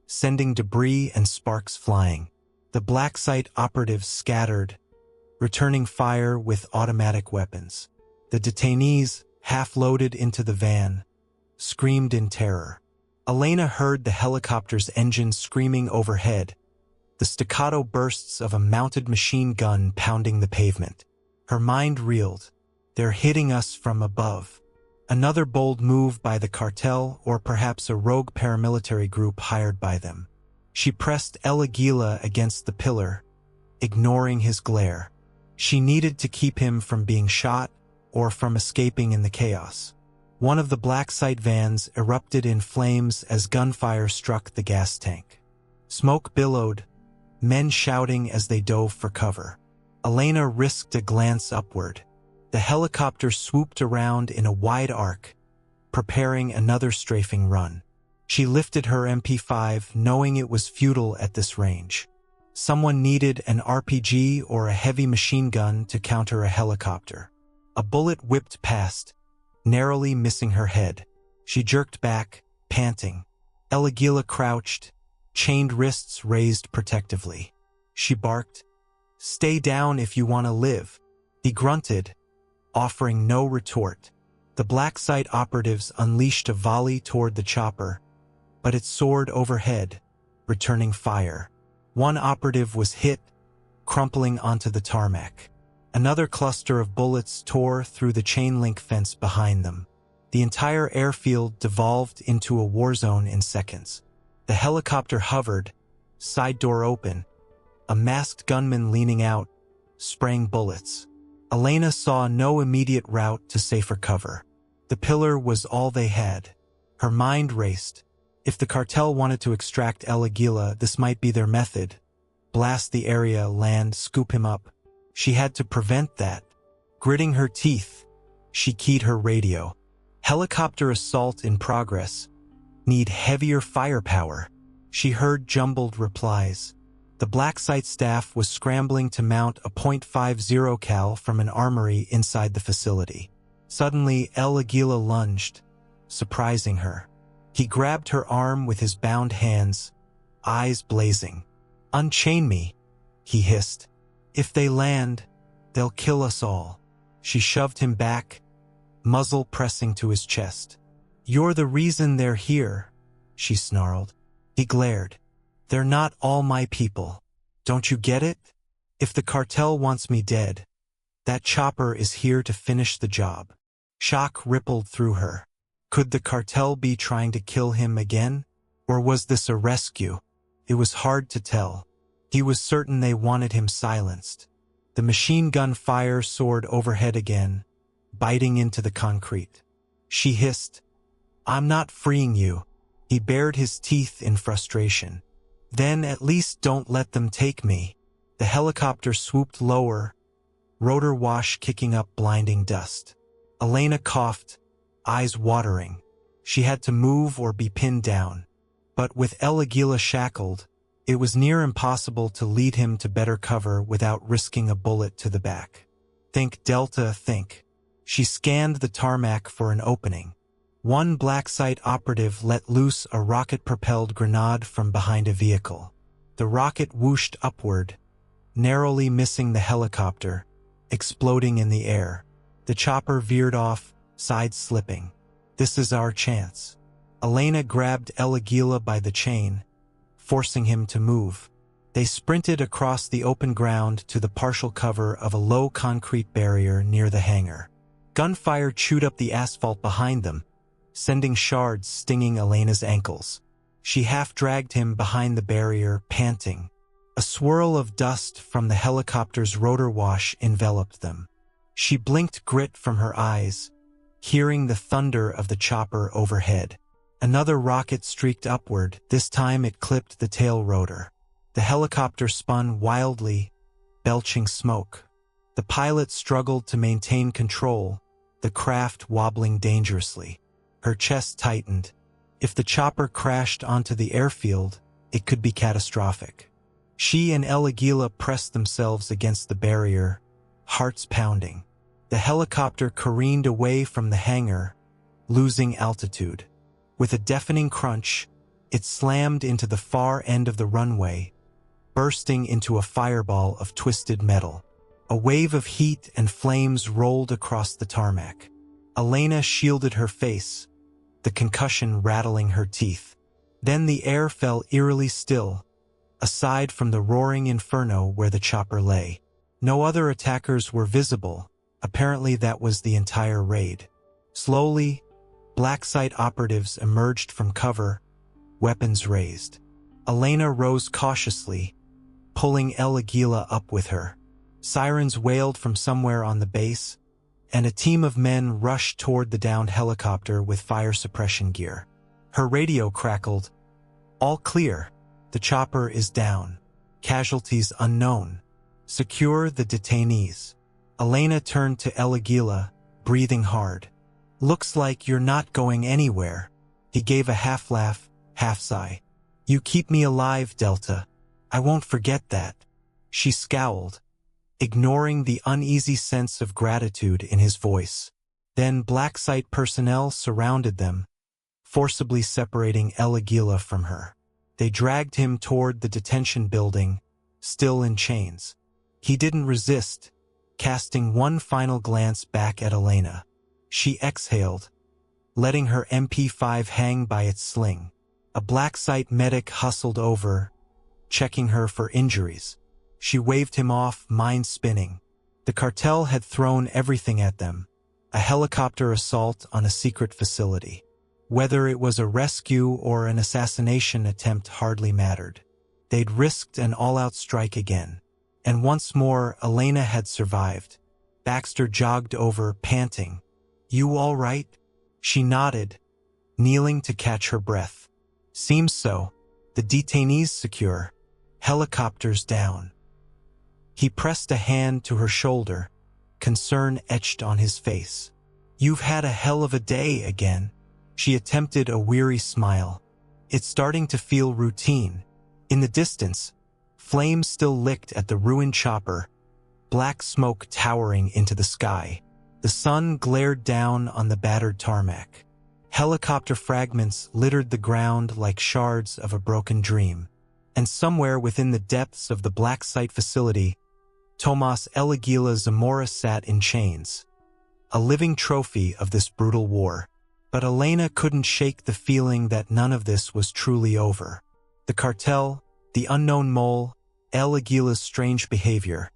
sending debris and sparks flying. The black site operatives scattered, returning fire with automatic weapons. The detainees, half loaded into the van, screamed in terror. Elena heard the helicopter's engine screaming overhead, the staccato bursts of a mounted machine gun pounding the pavement. Her mind reeled. They're hitting us from above. Another bold move by the cartel, or perhaps a rogue paramilitary group hired by them. She pressed Águila against the pillar, ignoring his glare. She needed to keep him from being shot or from escaping in the chaos. One of the black site vans erupted in flames as gunfire struck the gas tank. Smoke billowed, men shouting as they dove for cover. Elena risked a glance upward. The helicopter swooped around in a wide arc, preparing another strafing run. She lifted her MP5, knowing it was futile at this range. Someone needed an RPG or a heavy machine gun to counter a helicopter. A bullet whipped past, narrowly missing her head. She jerked back, panting. Águila crouched, chained wrists raised protectively. She barked, "Stay down if you want to live." He grunted, offering no retort. The black site operatives unleashed a volley toward the chopper, but it soared overhead, returning fire. One operative was hit, crumpling onto the tarmac. Another cluster of bullets tore through the chain-link fence behind them. The entire airfield devolved into a war zone in seconds. The helicopter hovered, side door open, a masked gunman leaning out, spraying bullets. Elena saw no immediate route to safer cover. The pillar was all they had. Her mind raced. If the cartel wanted to extract Águila, this might be their method. Blast the area, land, scoop him up. She had to prevent that. Gritting her teeth, She keyed her radio. Helicopter assault in progress. Need heavier firepower. She heard jumbled replies. The black site staff was scrambling to mount a .50 cal from an armory inside the facility. Suddenly, Águila lunged, surprising her. He grabbed her arm with his bound hands, eyes blazing. "Unchain me," he hissed. "If they land, they'll kill us all." She shoved him back, muzzle pressing to his chest. "You're the reason they're here," she snarled. He glared. "They're not all my people. Don't you get it? If the cartel wants me dead, that chopper is here to finish the job." Shock rippled through her. Could the cartel be trying to kill him again? Or was this a rescue? It was hard to tell. He was certain they wanted him silenced. The machine gun fire soared overhead again, biting into the concrete. She hissed, "I'm not freeing you." He bared his teeth in frustration. "Then at least don't let them take me." The helicopter swooped lower, rotor wash kicking up blinding dust. Elena coughed, eyes watering. She had to move or be pinned down. But with Águila shackled, it was near impossible to lead him to better cover without risking a bullet to the back. "Think, Delta, think." She scanned the tarmac for an opening. One black site operative let loose a rocket-propelled grenade from behind a vehicle. The rocket whooshed upward, narrowly missing the helicopter, exploding in the air. The chopper veered off, side-slipping. "This is our chance." Elena grabbed Águila by the chain, forcing him to move. They sprinted across the open ground to the partial cover of a low concrete barrier near the hangar. Gunfire chewed up the asphalt behind them, sending shards stinging Elena's ankles. She half-dragged him behind the barrier, panting. A swirl of dust from the helicopter's rotor wash enveloped them. She blinked grit from her eyes, hearing the thunder of the chopper overhead. Another rocket streaked upward. This time it clipped the tail rotor. The helicopter spun wildly, belching smoke. The pilot struggled to maintain control, the craft wobbling dangerously. Her chest tightened. If the chopper crashed onto the airfield, it could be catastrophic. She and Águila pressed themselves against the barrier, hearts pounding. The helicopter careened away from the hangar, losing altitude. With a deafening crunch, it slammed into the far end of the runway, bursting into a fireball of twisted metal. A wave of heat and flames rolled across the tarmac. Elena shielded her face, the concussion rattling her teeth. Then the air fell eerily still, aside from the roaring inferno where the chopper lay. No other attackers were visible. Apparently that was the entire raid. Slowly, black site operatives emerged from cover, weapons raised. Elena rose cautiously, pulling Águila up with her. Sirens wailed from somewhere on the base, and a team of men rushed toward the downed helicopter with fire suppression gear. Her radio crackled. "All clear. The chopper is down. Casualties unknown. Secure the detainees." Elena turned to Águila, breathing hard. "Looks like you're not going anywhere." He gave a half-laugh, half-sigh. "You keep me alive, Delta. I won't forget that." She scowled, ignoring the uneasy sense of gratitude in his voice. Then black site personnel surrounded them, forcibly separating Águila from her. They dragged him toward the detention building, still in chains. He didn't resist, casting one final glance back at Elena. She exhaled, letting her MP5 hang by its sling. A black site medic hustled over, checking her for injuries. She waved him off, mind spinning. The cartel had thrown everything at them. A helicopter assault on a secret facility. Whether it was a rescue or an assassination attempt hardly mattered. They'd risked an all-out strike again. And once more, Elena had survived. Baxter jogged over, panting. "You all right?" She nodded, kneeling to catch her breath. "Seems so. The detainees secure. Helicopters down." He pressed a hand to her shoulder, concern etched on his face. "You've had a hell of a day again." She attempted a weary smile. "It's starting to feel routine." In the distance, flames still licked at the ruined chopper, black smoke towering into the sky. The sun glared down on the battered tarmac. Helicopter fragments littered the ground like shards of a broken dream. And somewhere within the depths of the black site facility, Tomás Águila Zamora sat in chains, a living trophy of this brutal war. But Elena couldn't shake the feeling that none of this was truly over. The cartel, the unknown mole, Águila's strange behavior,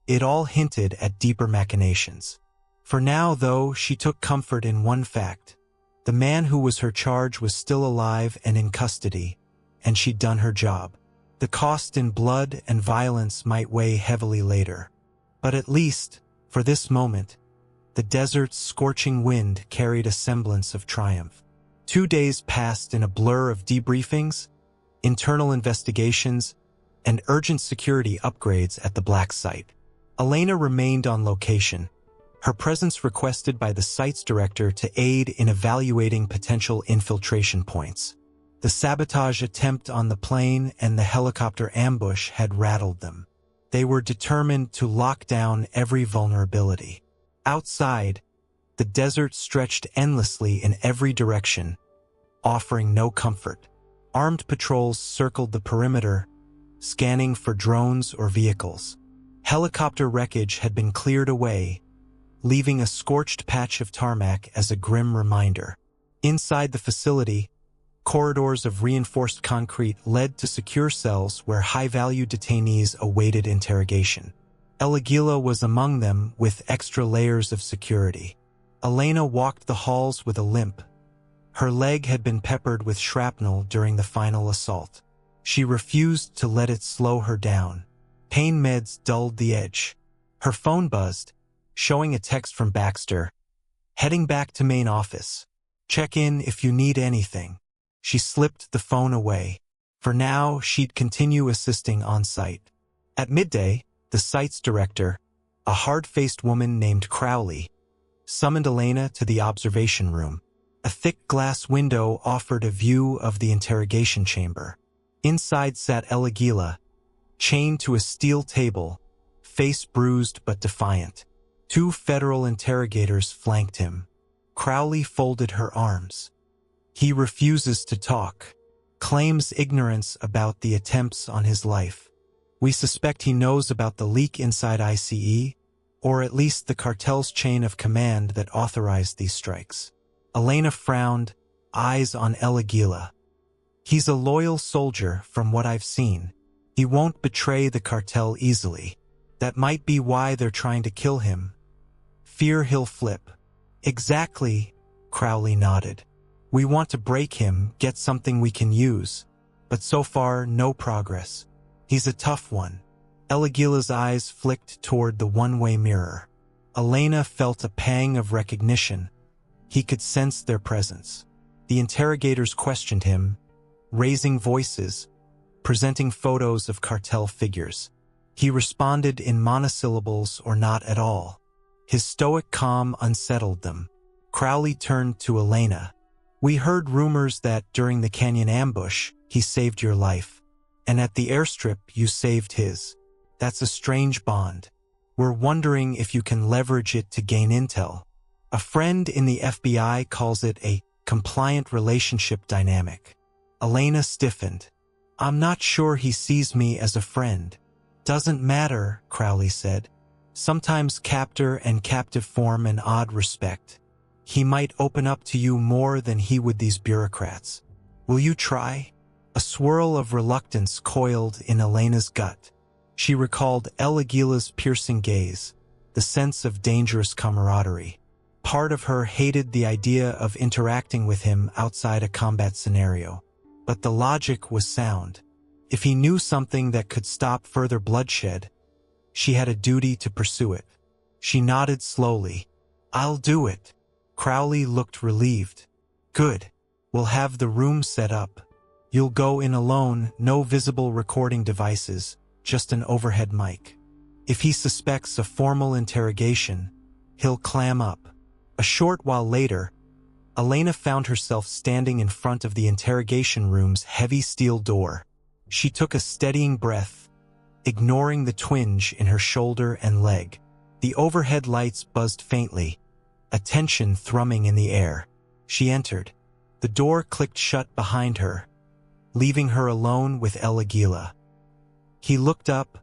it all hinted at deeper machinations. For now, though, she took comfort in one fact. The man who was her charge was still alive and in custody, and she'd done her job. The cost in blood and violence might weigh heavily later. But at least, for this moment, the desert's scorching wind carried a semblance of triumph. 2 days passed in a blur of debriefings, internal investigations, and urgent security upgrades at the black site. Elena remained on location, her presence requested by the site's director to aid in evaluating potential infiltration points. The sabotage attempt on the plane and the helicopter ambush had rattled them. They were determined to lock down every vulnerability. Outside, the desert stretched endlessly in every direction, offering no comfort. Armed patrols circled the perimeter, scanning for drones or vehicles. Helicopter wreckage had been cleared away, leaving a scorched patch of tarmac as a grim reminder. Inside the facility, corridors of reinforced concrete led to secure cells where high-value detainees awaited interrogation. Águila was among them with extra layers of security. Elena walked the halls with a limp. Her leg had been peppered with shrapnel during the final assault. She refused to let it slow her down. Pain meds dulled the edge. Her phone buzzed, showing a text from Baxter. "Heading back to main office. Check in if you need anything." She slipped the phone away. For now, she'd continue assisting on site. At midday, the site's director, a hard-faced woman named Crowley, summoned Elena to the observation room. A thick glass window offered a view of the interrogation chamber. Inside sat Águila, chained to a steel table, face bruised but defiant. 2 federal interrogators flanked him. Crowley folded her arms. "He refuses to talk, claims ignorance about the attempts on his life. We suspect he knows about the leak inside ICE, or at least the cartel's chain of command that authorized these strikes." Elena frowned, eyes on Águila. "He's a loyal soldier from what I've seen. He won't betray the cartel easily. That might be why they're trying to kill him. Fear he'll flip." "Exactly," Crowley nodded. "We want to break him, get something we can use. But so far, no progress. He's a tough one." Águila's eyes flicked toward the one-way mirror. Elena felt a pang of recognition. He could sense their presence. The interrogators questioned him, raising voices, presenting photos of cartel figures. He responded in monosyllables or not at all. His stoic calm unsettled them. Crowley turned to Elena. "We heard rumors that during the canyon ambush, he saved your life. And at the airstrip, you saved his. That's a strange bond. We're wondering if you can leverage it to gain intel. A friend in the FBI calls it a compliant relationship dynamic." Elena stiffened. "I'm not sure he sees me as a friend." "Doesn't matter," Crowley said. "Sometimes captor and captive form an odd respect. He might open up to you more than he would these bureaucrats. Will you try?" A swirl of reluctance coiled in Elena's gut. She recalled Águila's piercing gaze, the sense of dangerous camaraderie. Part of her hated the idea of interacting with him outside a combat scenario. But the logic was sound. If he knew something that could stop further bloodshed, she had a duty to pursue it. She nodded slowly. "I'll do it." Crowley looked relieved. "Good. We'll have the room set up. You'll go in alone, no visible recording devices, just an overhead mic. If he suspects a formal interrogation, he'll clam up. A short while later, Elena found herself standing in front of the interrogation room's heavy steel door. She took a steadying breath, ignoring the twinge in her shoulder and leg. The overhead lights buzzed faintly, a tension thrumming in the air. She entered. The door clicked shut behind her, leaving her alone with Águila. He looked up,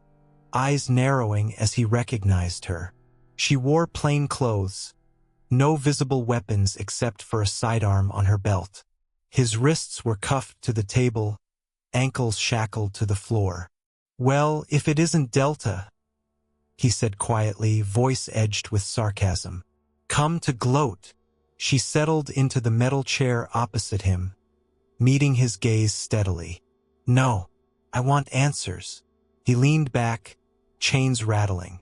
eyes narrowing as he recognized her. She wore plain clothes, no visible weapons except for a sidearm on her belt. His wrists were cuffed to the table, ankles shackled to the floor. "Well, if it isn't Delta," he said quietly, voice edged with sarcasm. "Come to gloat." She settled into the metal chair opposite him, meeting his gaze steadily. "No, I want answers." He leaned back, chains rattling.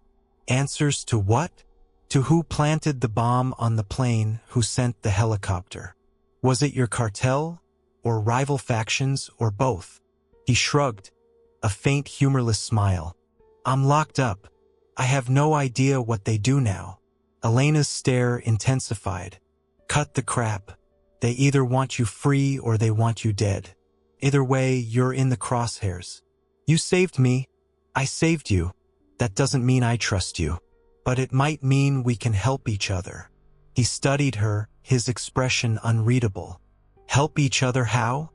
"Answers to what? To who planted the bomb on the plane, who sent the helicopter? Was it your cartel, or rival factions, or both?" He shrugged, a faint humorless smile. "I'm locked up. I have no idea what they do now." Elena's stare intensified. "Cut the crap. They either want you free or they want you dead. Either way, you're in the crosshairs. You saved me. I saved you. That doesn't mean I trust you. But it might mean we can help each other." He studied her, his expression unreadable. "Help each other how?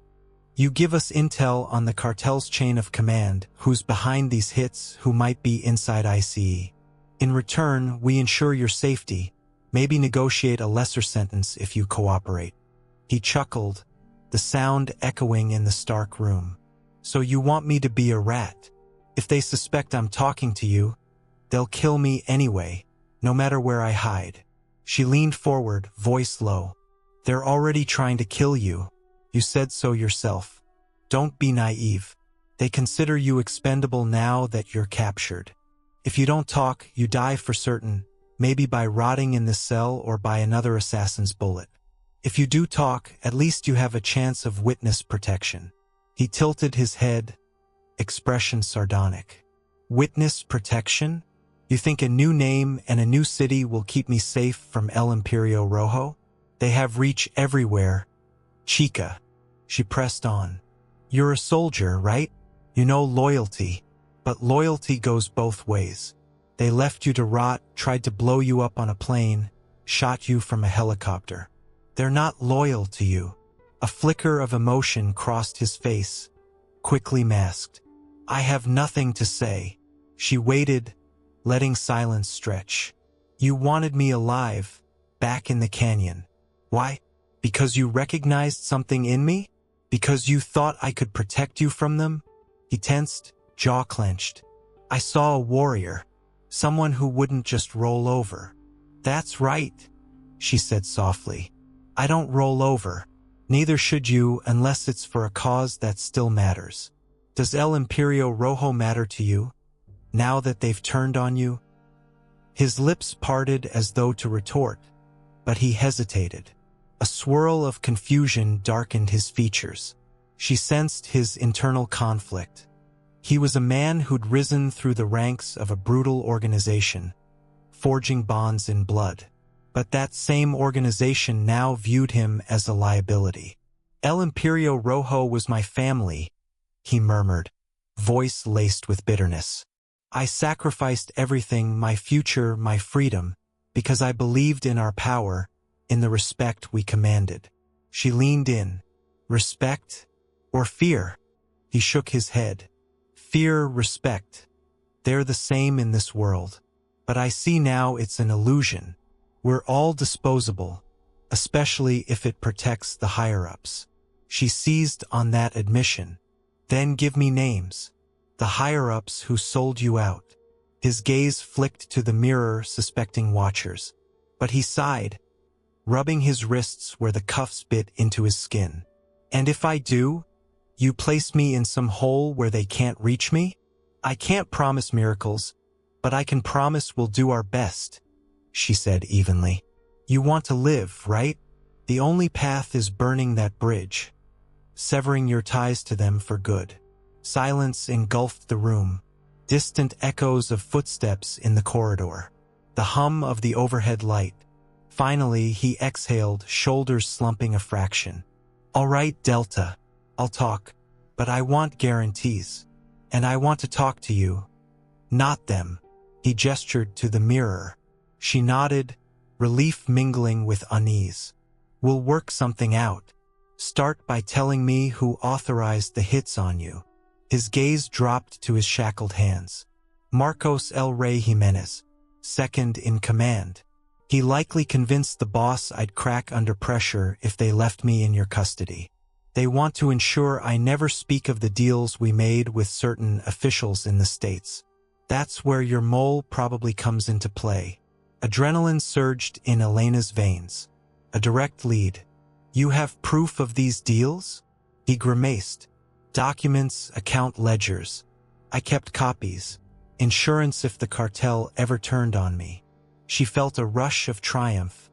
You give us intel on the cartel's chain of command, who's behind these hits, who might be inside ICE. In return, we ensure your safety, maybe negotiate a lesser sentence if you cooperate." He chuckled, the sound echoing in the stark room. "So you want me to be a rat? If they suspect I'm talking to you, they'll kill me anyway, no matter where I hide." She leaned forward, voice low. "They're already trying to kill you. You said so yourself. Don't be naive. They consider you expendable now that you're captured. If you don't talk, you die for certain, maybe by rotting in the cell or by another assassin's bullet. If you do talk, at least you have a chance of witness protection." He tilted his head, expression sardonic. "Witness protection? You think a new name and a new city will keep me safe from El Imperio Rojo? They have reach everywhere. Chica." She pressed on. "You're a soldier, right? You know loyalty. But loyalty goes both ways. They left you to rot, tried to blow you up on a plane, shot you from a helicopter. They're not loyal to you." A flicker of emotion crossed his face, quickly masked. "I have nothing to say." She waited, letting silence stretch. "You wanted me alive, back in the canyon. Why? Because you recognized something in me? Because you thought I could protect you from them?" He tensed, jaw clenched. "I saw a warrior, someone who wouldn't just roll over." "That's right," she said softly. "I don't roll over. Neither should you unless it's for a cause that still matters. Does El Imperio Rojo matter to you, now that they've turned on you?" His lips parted as though to retort, but he hesitated. A swirl of confusion darkened his features. She sensed his internal conflict. He was a man who'd risen through the ranks of a brutal organization, forging bonds in blood. But that same organization now viewed him as a liability. "El Imperio Rojo was my family," he murmured, voice laced with bitterness. "I sacrificed everything, my future, my freedom, because I believed in our power, in the respect we commanded." She leaned in. "Respect or fear?" He shook his head. "Fear, respect. They're the same in this world. But I see now it's an illusion. We're all disposable, especially if it protects the higher-ups." She seized on that admission. "Then give me names. The higher-ups who sold you out." His gaze flicked to the mirror, suspecting watchers. But he sighed, rubbing his wrists where the cuffs bit into his skin. "And if I do, you place me in some hole where they can't reach me? I can't promise miracles, but I can promise we'll do our best," she said evenly. "You want to live, right? The only path is burning that bridge, severing your ties to them for good." Silence engulfed the room, distant echoes of footsteps in the corridor, the hum of the overhead light, Finally, he exhaled, shoulders slumping a fraction. All right, Delta. I'll talk. But I want guarantees. And I want to talk to you. Not them. He gestured to the mirror. She nodded, relief mingling with unease. We'll work something out. Start by telling me who authorized the hits on you. His gaze dropped to his shackled hands. Marcos El Rey Jimenez, second in command. He likely convinced the boss I'd crack under pressure if they left me in your custody. They want to ensure I never speak of the deals we made with certain officials in the States. That's where your mole probably comes into play. Adrenaline surged in Elena's veins. A direct lead. You have proof of these deals? He grimaced. Documents, account ledgers. I kept copies. Insurance if the cartel ever turned on me. She felt a rush of triumph,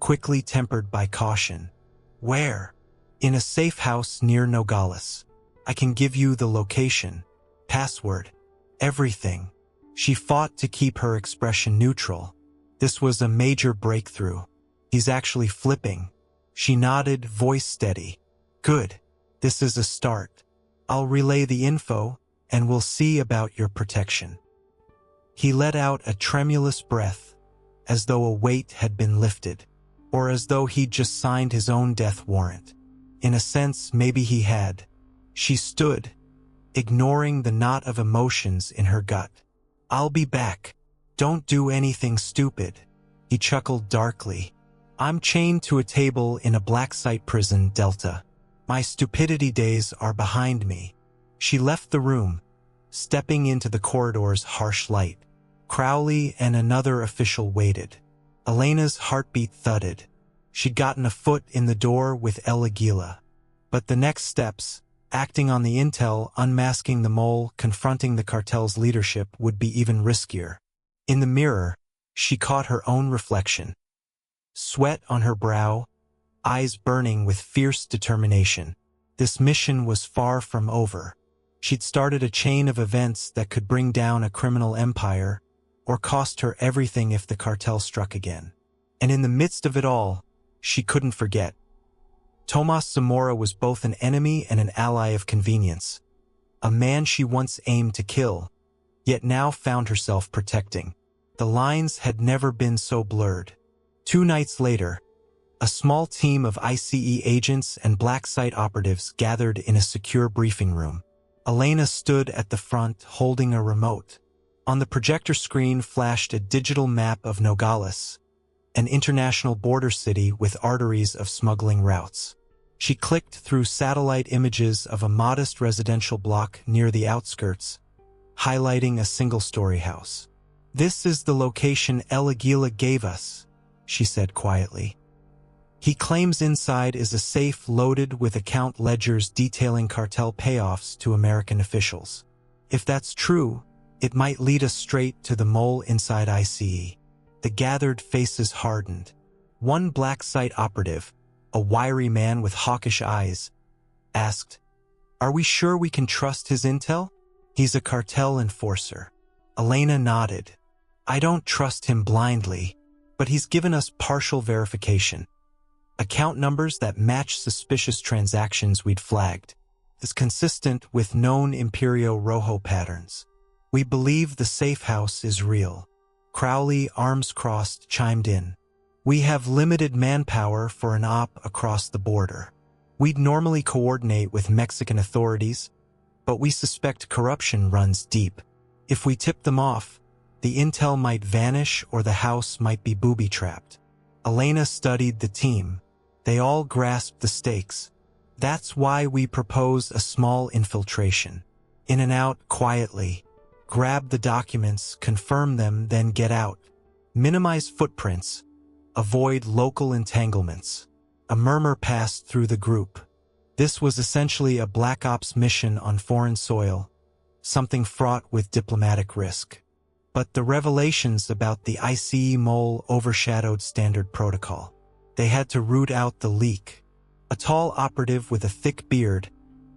quickly tempered by caution. Where? In a safe house near Nogales. I can give you the location, password, everything. She fought to keep her expression neutral. This was a major breakthrough. He's actually flipping. She nodded, voice steady. Good. This is a start. I'll relay the info, and we'll see about your protection. He let out a tremulous breath, as though a weight had been lifted, or as though he'd just signed his own death warrant. In a sense, maybe he had. She stood, ignoring the knot of emotions in her gut. I'll be back. Don't do anything stupid. He chuckled darkly. I'm chained to a table in a black site prison, Delta. My stupidity days are behind me. She left the room, stepping into the corridor's harsh light. Crowley and another official waited. Elena's heartbeat thudded. She'd gotten a foot in the door with El Águila. But the next steps, acting on the intel, unmasking the mole, confronting the cartel's leadership, would be even riskier. In the mirror, she caught her own reflection. Sweat on her brow, eyes burning with fierce determination. This mission was far from over. She'd started a chain of events that could bring down a criminal empire, or cost her everything if the cartel struck again. And in the midst of it all, she couldn't forget. Tomás Zamora was both an enemy and an ally of convenience. A man she once aimed to kill, yet now found herself protecting. The lines had never been so blurred. 2 nights later, a small team of ICE agents and black site operatives gathered in a secure briefing room. Elena stood at the front, holding a remote. On the projector screen flashed a digital map of Nogales, an international border city with arteries of smuggling routes. She clicked through satellite images of a modest residential block near the outskirts, highlighting a single-story house. This is the location El Águila gave us, she said quietly. He claims inside is a safe loaded with account ledgers detailing cartel payoffs to American officials. If that's true, it might lead us straight to the mole inside ICE. The gathered faces hardened. One black site operative, a wiry man with hawkish eyes, asked, "Are we sure we can trust his intel? He's a cartel enforcer." Elena nodded. "I don't trust him blindly, but he's given us partial verification. Account numbers that match suspicious transactions we'd flagged. Is consistent with known Imperio Rojo patterns. We believe the safe house is real." Crowley, arms crossed, chimed in. "We have limited manpower for an op across the border. We'd normally coordinate with Mexican authorities, but we suspect corruption runs deep. If we tip them off, the intel might vanish or the house might be booby-trapped." Elena studied the team. They all grasped the stakes. "That's why we propose a small infiltration. In and out, quietly. Grab the documents, confirm them, then get out. Minimize footprints. Avoid local entanglements." A murmur passed through the group. This was essentially a Black Ops mission on foreign soil, something fraught with diplomatic risk. But the revelations about the ICE mole overshadowed standard protocol. They had to root out the leak. A tall operative with a thick beard,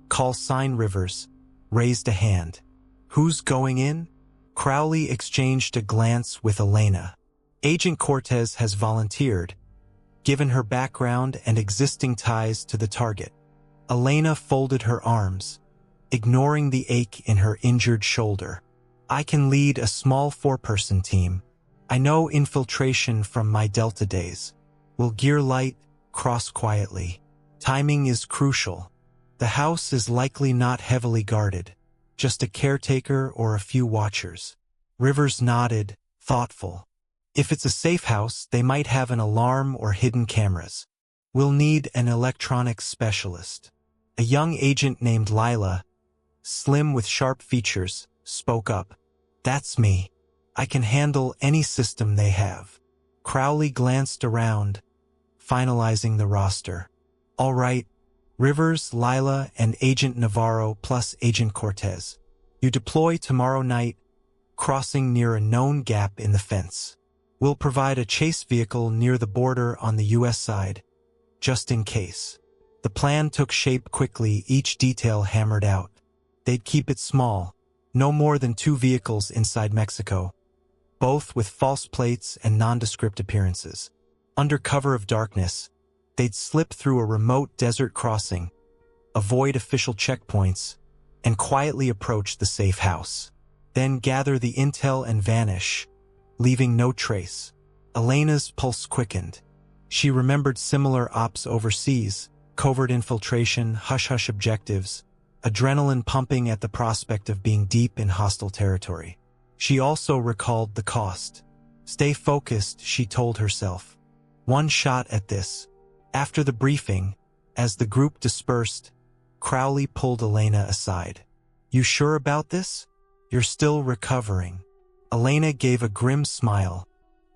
call sign Rivers, raised a hand. "Who's going in?" Crowley exchanged a glance with Elena. "Agent Cortez has volunteered, given her background and existing ties to the target. Elena folded her arms, ignoring the ache in her injured shoulder. I can lead a small 4-person team. I know infiltration from my Delta days. We'll gear light, cross quietly. Timing is crucial. The house is likely not heavily guarded, just a caretaker or a few watchers. Rivers nodded, thoughtful. If it's a safe house, they might have an alarm or hidden cameras. We'll need an electronics specialist. A young agent named Lila, slim with sharp features, spoke up. That's me. I can handle any system they have. Crowley glanced around, finalizing the roster. All right, Rivers, Lila, and Agent Navarro plus Agent Cortez. You deploy tomorrow night, crossing near a known gap in the fence. We'll provide a chase vehicle near the border on the U.S. side, just in case. The plan took shape quickly, each detail hammered out. They'd keep it small, no more than 2 vehicles inside Mexico, both with false plates and nondescript appearances. Under cover of darkness, they'd slip through a remote desert crossing, avoid official checkpoints, and quietly approach the safe house. Then gather the intel and vanish, leaving no trace. Elena's pulse quickened. She remembered similar ops overseas, covert infiltration, hush-hush objectives, adrenaline pumping at the prospect of being deep in hostile territory. She also recalled the cost. Stay focused, she told herself. One shot at this. After the briefing, as the group dispersed, Crowley pulled Elena aside. You sure about this? You're still recovering. Elena gave a grim smile.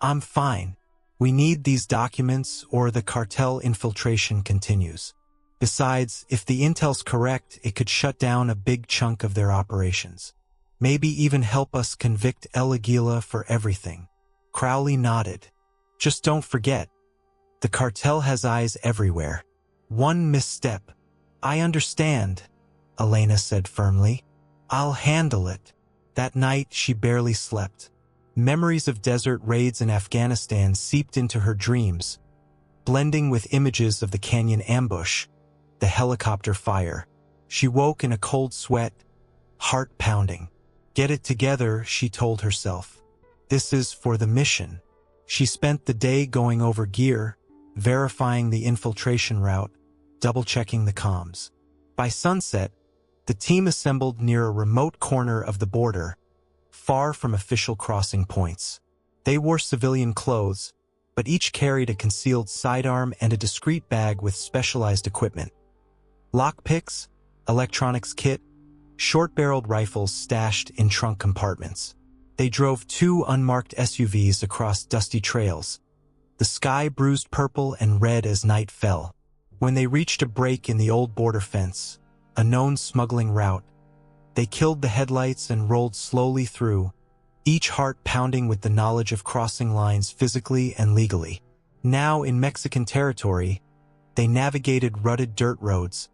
I'm fine. We need these documents or the cartel infiltration continues. Besides, if the intel's correct, it could shut down a big chunk of their operations. Maybe even help us convict Águila for everything. Crowley nodded. Just don't forget. The cartel has eyes everywhere. One misstep. I understand, Elena said firmly. I'll handle it. That night, she barely slept. Memories of desert raids in Afghanistan seeped into her dreams, blending with images of the canyon ambush, the helicopter fire. She woke in a cold sweat, heart pounding. Get it together, she told herself. This is for the mission. She spent the day going over gear, verifying the infiltration route, double-checking the comms. By sunset, the team assembled near a remote corner of the border, far from official crossing points. They wore civilian clothes, but each carried a concealed sidearm and a discreet bag with specialized equipment. Lockpicks, electronics kit, short-barreled rifles stashed in trunk compartments. They drove 2 unmarked SUVs across dusty trails, the sky bruised purple and red as night fell. When they reached a break in the old border fence, a known smuggling route, they killed the headlights and rolled slowly through, each heart pounding with the knowledge of crossing lines physically and legally. Now in Mexican territory, they navigated rutted dirt roads,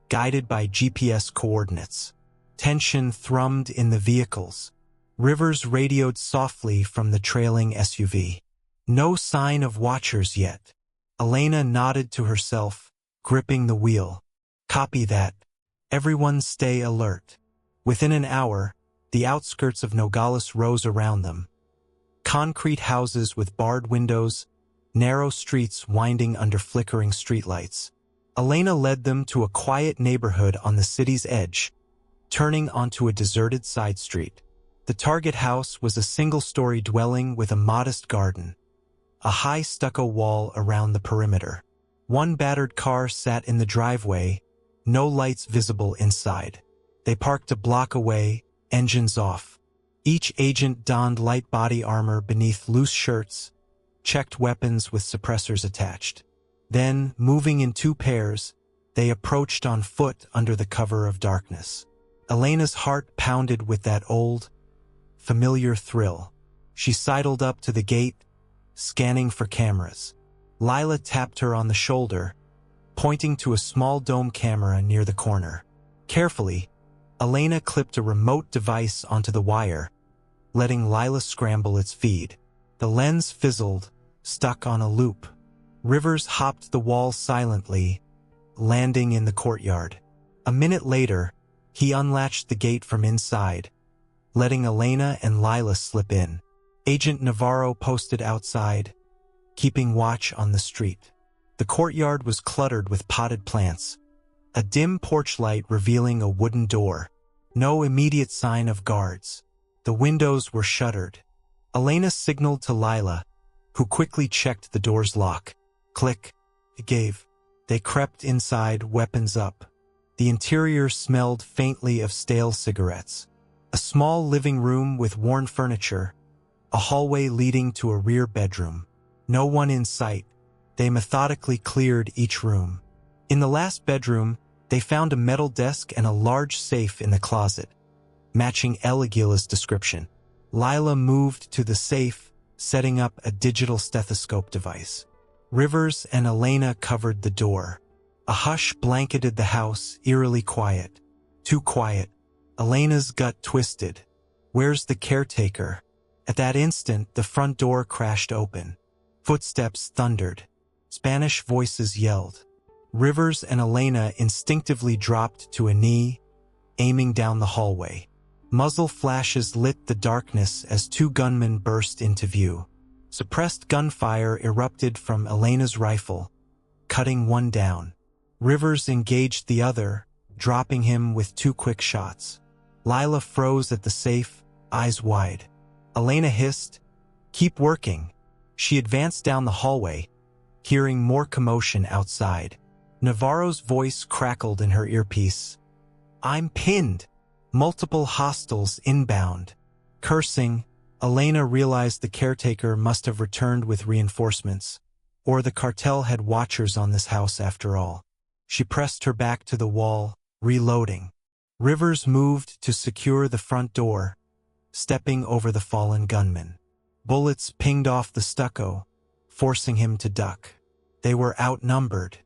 guided by GPS coordinates. Tension thrummed in the vehicles. Rivers radioed softly from the trailing SUV. No sign of watchers yet. Elena nodded to herself, gripping the wheel. Copy that. Everyone stay alert. Within an hour, the outskirts of Nogales rose around them. Concrete houses with barred windows, narrow streets winding under flickering streetlights. Elena led them to a quiet neighborhood on the city's edge, turning onto a deserted side street. The target house was a single-story dwelling with a modest garden, a high stucco wall around the perimeter. One battered car sat in the driveway, no lights visible inside. They parked a block away, engines off. Each agent donned light body armor beneath loose shirts, checked weapons with suppressors attached. Then, moving in 2 pairs, they approached on foot under the cover of darkness. Elena's heart pounded with that old, familiar thrill. She sidled up to the gate, scanning for cameras. Lila tapped her on the shoulder, pointing to a small dome camera near the corner. Carefully, Elena clipped a remote device onto the wire, letting Lila scramble its feed. The lens fizzled, stuck on a loop. Rivers hopped the wall silently, landing in the courtyard. A minute later, he unlatched the gate from inside, letting Elena and Lila slip in. Agent Navarro posted outside, keeping watch on the street. The courtyard was cluttered with potted plants, a dim porch light revealing a wooden door. No immediate sign of guards. The windows were shuttered. Elena signaled to Lila, who quickly checked the door's lock. Click. It gave. They crept inside, weapons up. The interior smelled faintly of stale cigarettes. A small living room with worn furniture, a hallway leading to a rear bedroom. No one in sight. They methodically cleared each room. In the last bedroom, they found a metal desk and a large safe in the closet, matching Águila's description. Lila moved to the safe, setting up a digital stethoscope device. Rivers and Elena covered the door. A hush blanketed the house, eerily quiet. Too quiet. Elena's gut twisted. Where's the caretaker? At that instant, the front door crashed open. Footsteps thundered. Spanish voices yelled. Rivers and Elena instinctively dropped to a knee, aiming down the hallway. Muzzle flashes lit the darkness as two gunmen burst into view. Suppressed gunfire erupted from Elena's rifle, cutting one down. Rivers engaged the other, dropping him with two quick shots. Lila froze at the safe, eyes wide. Elena hissed, "Keep working." She advanced down the hallway, hearing more commotion outside. Navarro's voice crackled in her earpiece. "I'm pinned." Multiple hostiles inbound. Cursing, Elena realized the caretaker must have returned with reinforcements, or the cartel had watchers on this house after all. She pressed her back to the wall, reloading. Rivers moved to secure the front door, stepping over the fallen gunman. Bullets pinged off the stucco, forcing him to duck. They were outnumbered.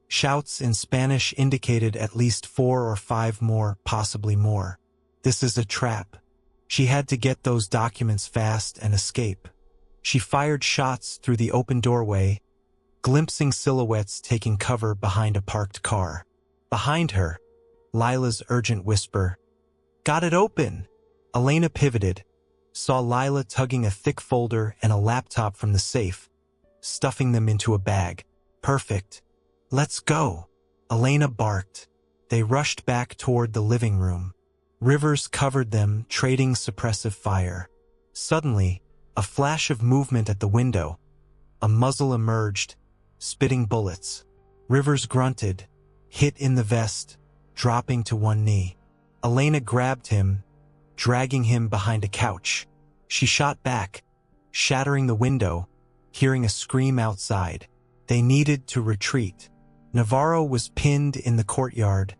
Shouts in Spanish indicated at least 4 or 5 more, possibly more. This is a trap. She had to get those documents fast and escape. She fired shots through the open doorway, glimpsing silhouettes taking cover behind a parked car. Behind her, Lila's urgent whisper, "Got it open!" Elena pivoted, saw Lila tugging a thick folder and a laptop from the safe, stuffing them into a bag. "Perfect. Let's go." Elena barked. They rushed back toward the living room. Rivers covered them, trading suppressive fire. Suddenly, a flash of movement at the window. A muzzle emerged, spitting bullets. Rivers grunted, hit in the vest, dropping to one knee. Elena grabbed him, dragging him behind a couch. She shot back, shattering the window, hearing a scream outside. They needed to retreat. Navarro was pinned in the courtyard,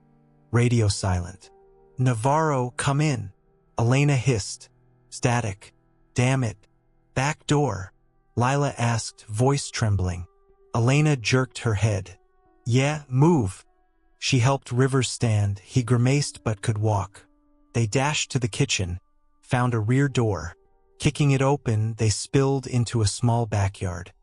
radio silent. "Navarro, come in." Elena hissed. Static. "Damn it. Back door." Lila asked, voice trembling. Elena jerked her head. "Yeah, move." She helped Rivers stand. He grimaced but could walk. They dashed to the kitchen, found a rear door. Kicking it open, they spilled into a small backyard.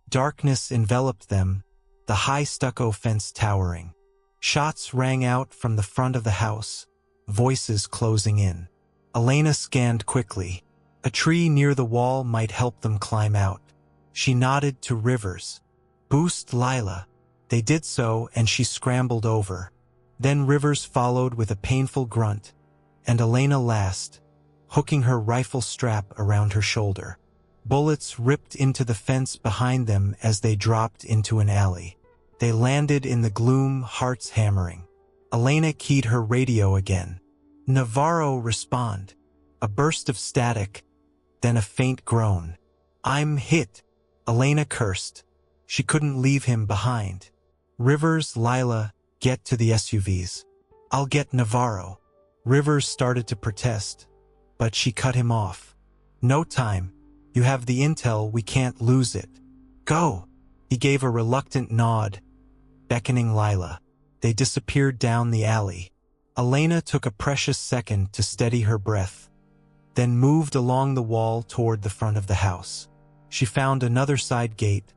Darkness enveloped them, the high stucco fence towering. Shots rang out from the front of the house, voices closing in. Elena scanned quickly. A tree near the wall might help them climb out. She nodded to Rivers. "Boost Lila." They did so, and she scrambled over. Then Rivers followed with a painful grunt, and Elena last, hooking her rifle strap around her shoulder. Bullets ripped into the fence behind them as they dropped into an alley. They landed in the gloom, hearts hammering. Elena keyed her radio again. "Navarro, respond." A burst of static, then a faint groan. "I'm hit." Elena cursed. She couldn't leave him behind. "Rivers, Lila, get to the SUVs. I'll get Navarro." Rivers started to protest, but she cut him off. "No time. You have the intel, we can't lose it. Go." He gave a reluctant nod, beckoning Lila. They disappeared down the alley. Elena took a precious second to steady her breath, then moved along the wall toward the front of the house. She found another side gate,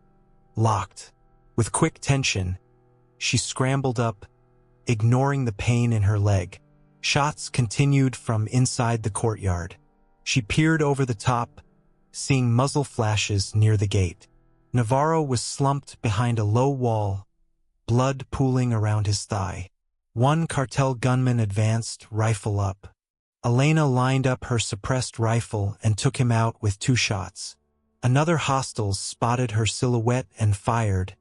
locked. With quick tension, she scrambled up, ignoring the pain in her leg. Shots continued from inside the courtyard. She peered over the top, seeing muzzle flashes near the gate. Navarro was slumped behind a low wall, blood pooling around his thigh. One cartel gunman advanced, rifle up. Elena lined up her suppressed rifle and took him out with 2 shots. Another hostile spotted her silhouette and fired,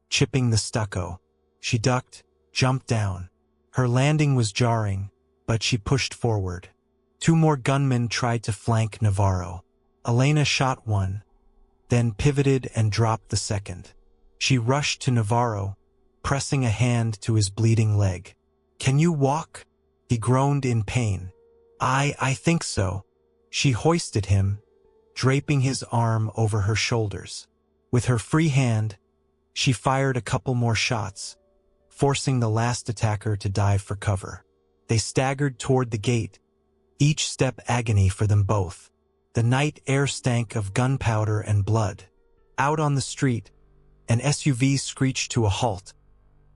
chipping the stucco. She ducked, jumped down. Her landing was jarring, but she pushed forward. 2 more gunmen tried to flank Navarro. Elena shot one, then pivoted and dropped the second. She rushed to Navarro, pressing a hand to his bleeding leg. "Can you walk?" He groaned in pain. I think so." She hoisted him, draping his arm over her shoulders. With her free hand, she fired a couple more shots, forcing the last attacker to dive for cover. They staggered toward the gate, each step agony for them both. The night air stank of gunpowder and blood. Out on the street, an SUV screeched to a halt.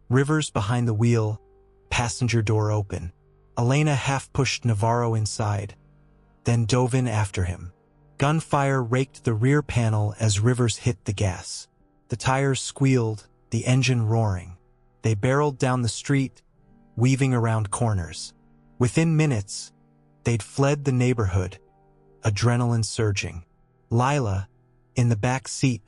Rivers behind the wheel, passenger door open. Elena half-pushed Navarro inside, then dove in after him. Gunfire raked the rear panel as Rivers hit the gas. The tires squealed, the engine roaring. They barreled down the street, weaving around corners. Within minutes, they'd fled the neighborhood, adrenaline surging. Lila, in the back seat,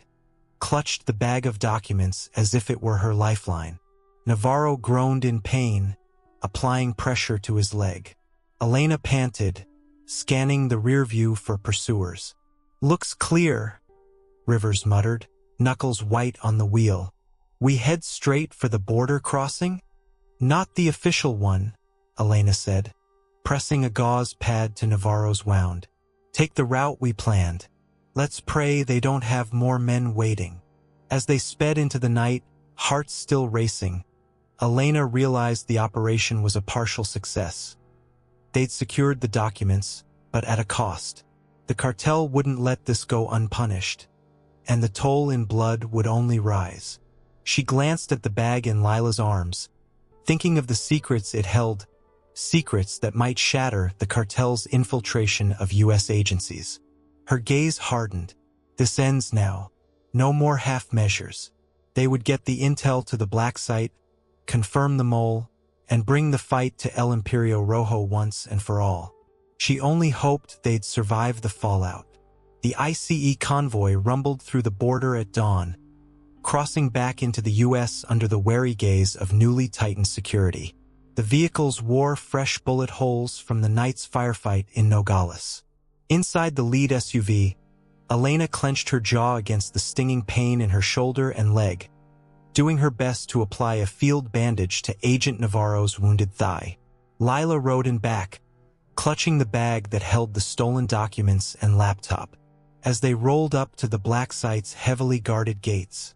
clutched the bag of documents as if it were her lifeline. Navarro groaned in pain, applying pressure to his leg. Elena panted, scanning the rear view for pursuers. "Looks clear," Rivers muttered, knuckles white on the wheel. "We head straight for the border crossing?" "Not the official one," Elena said, pressing a gauze pad to Navarro's wound. "Take the route we planned. Let's pray they don't have more men waiting." As they sped into the night, hearts still racing, Elena realized the operation was a partial success. They'd secured the documents, but at a cost. The cartel wouldn't let this go unpunished, and the toll in blood would only rise. She glanced at the bag in Lila's arms, thinking of the secrets it held, secrets that might shatter the cartel's infiltration of U.S. agencies. Her gaze hardened. This ends now. No more half measures. They would get the intel to the black site, confirm the mole, and bring the fight to El Imperio Rojo once and for all. She only hoped they'd survive the fallout. The ICE convoy rumbled through the border at dawn, crossing back into the U.S. under the wary gaze of newly tightened security. The vehicles wore fresh bullet holes from the night's firefight in Nogales. Inside the lead SUV, Elena clenched her jaw against the stinging pain in her shoulder and leg, doing her best to apply a field bandage to Agent Navarro's wounded thigh. Lila rode in back, clutching the bag that held the stolen documents and laptop. As they rolled up to the black site's heavily guarded gates,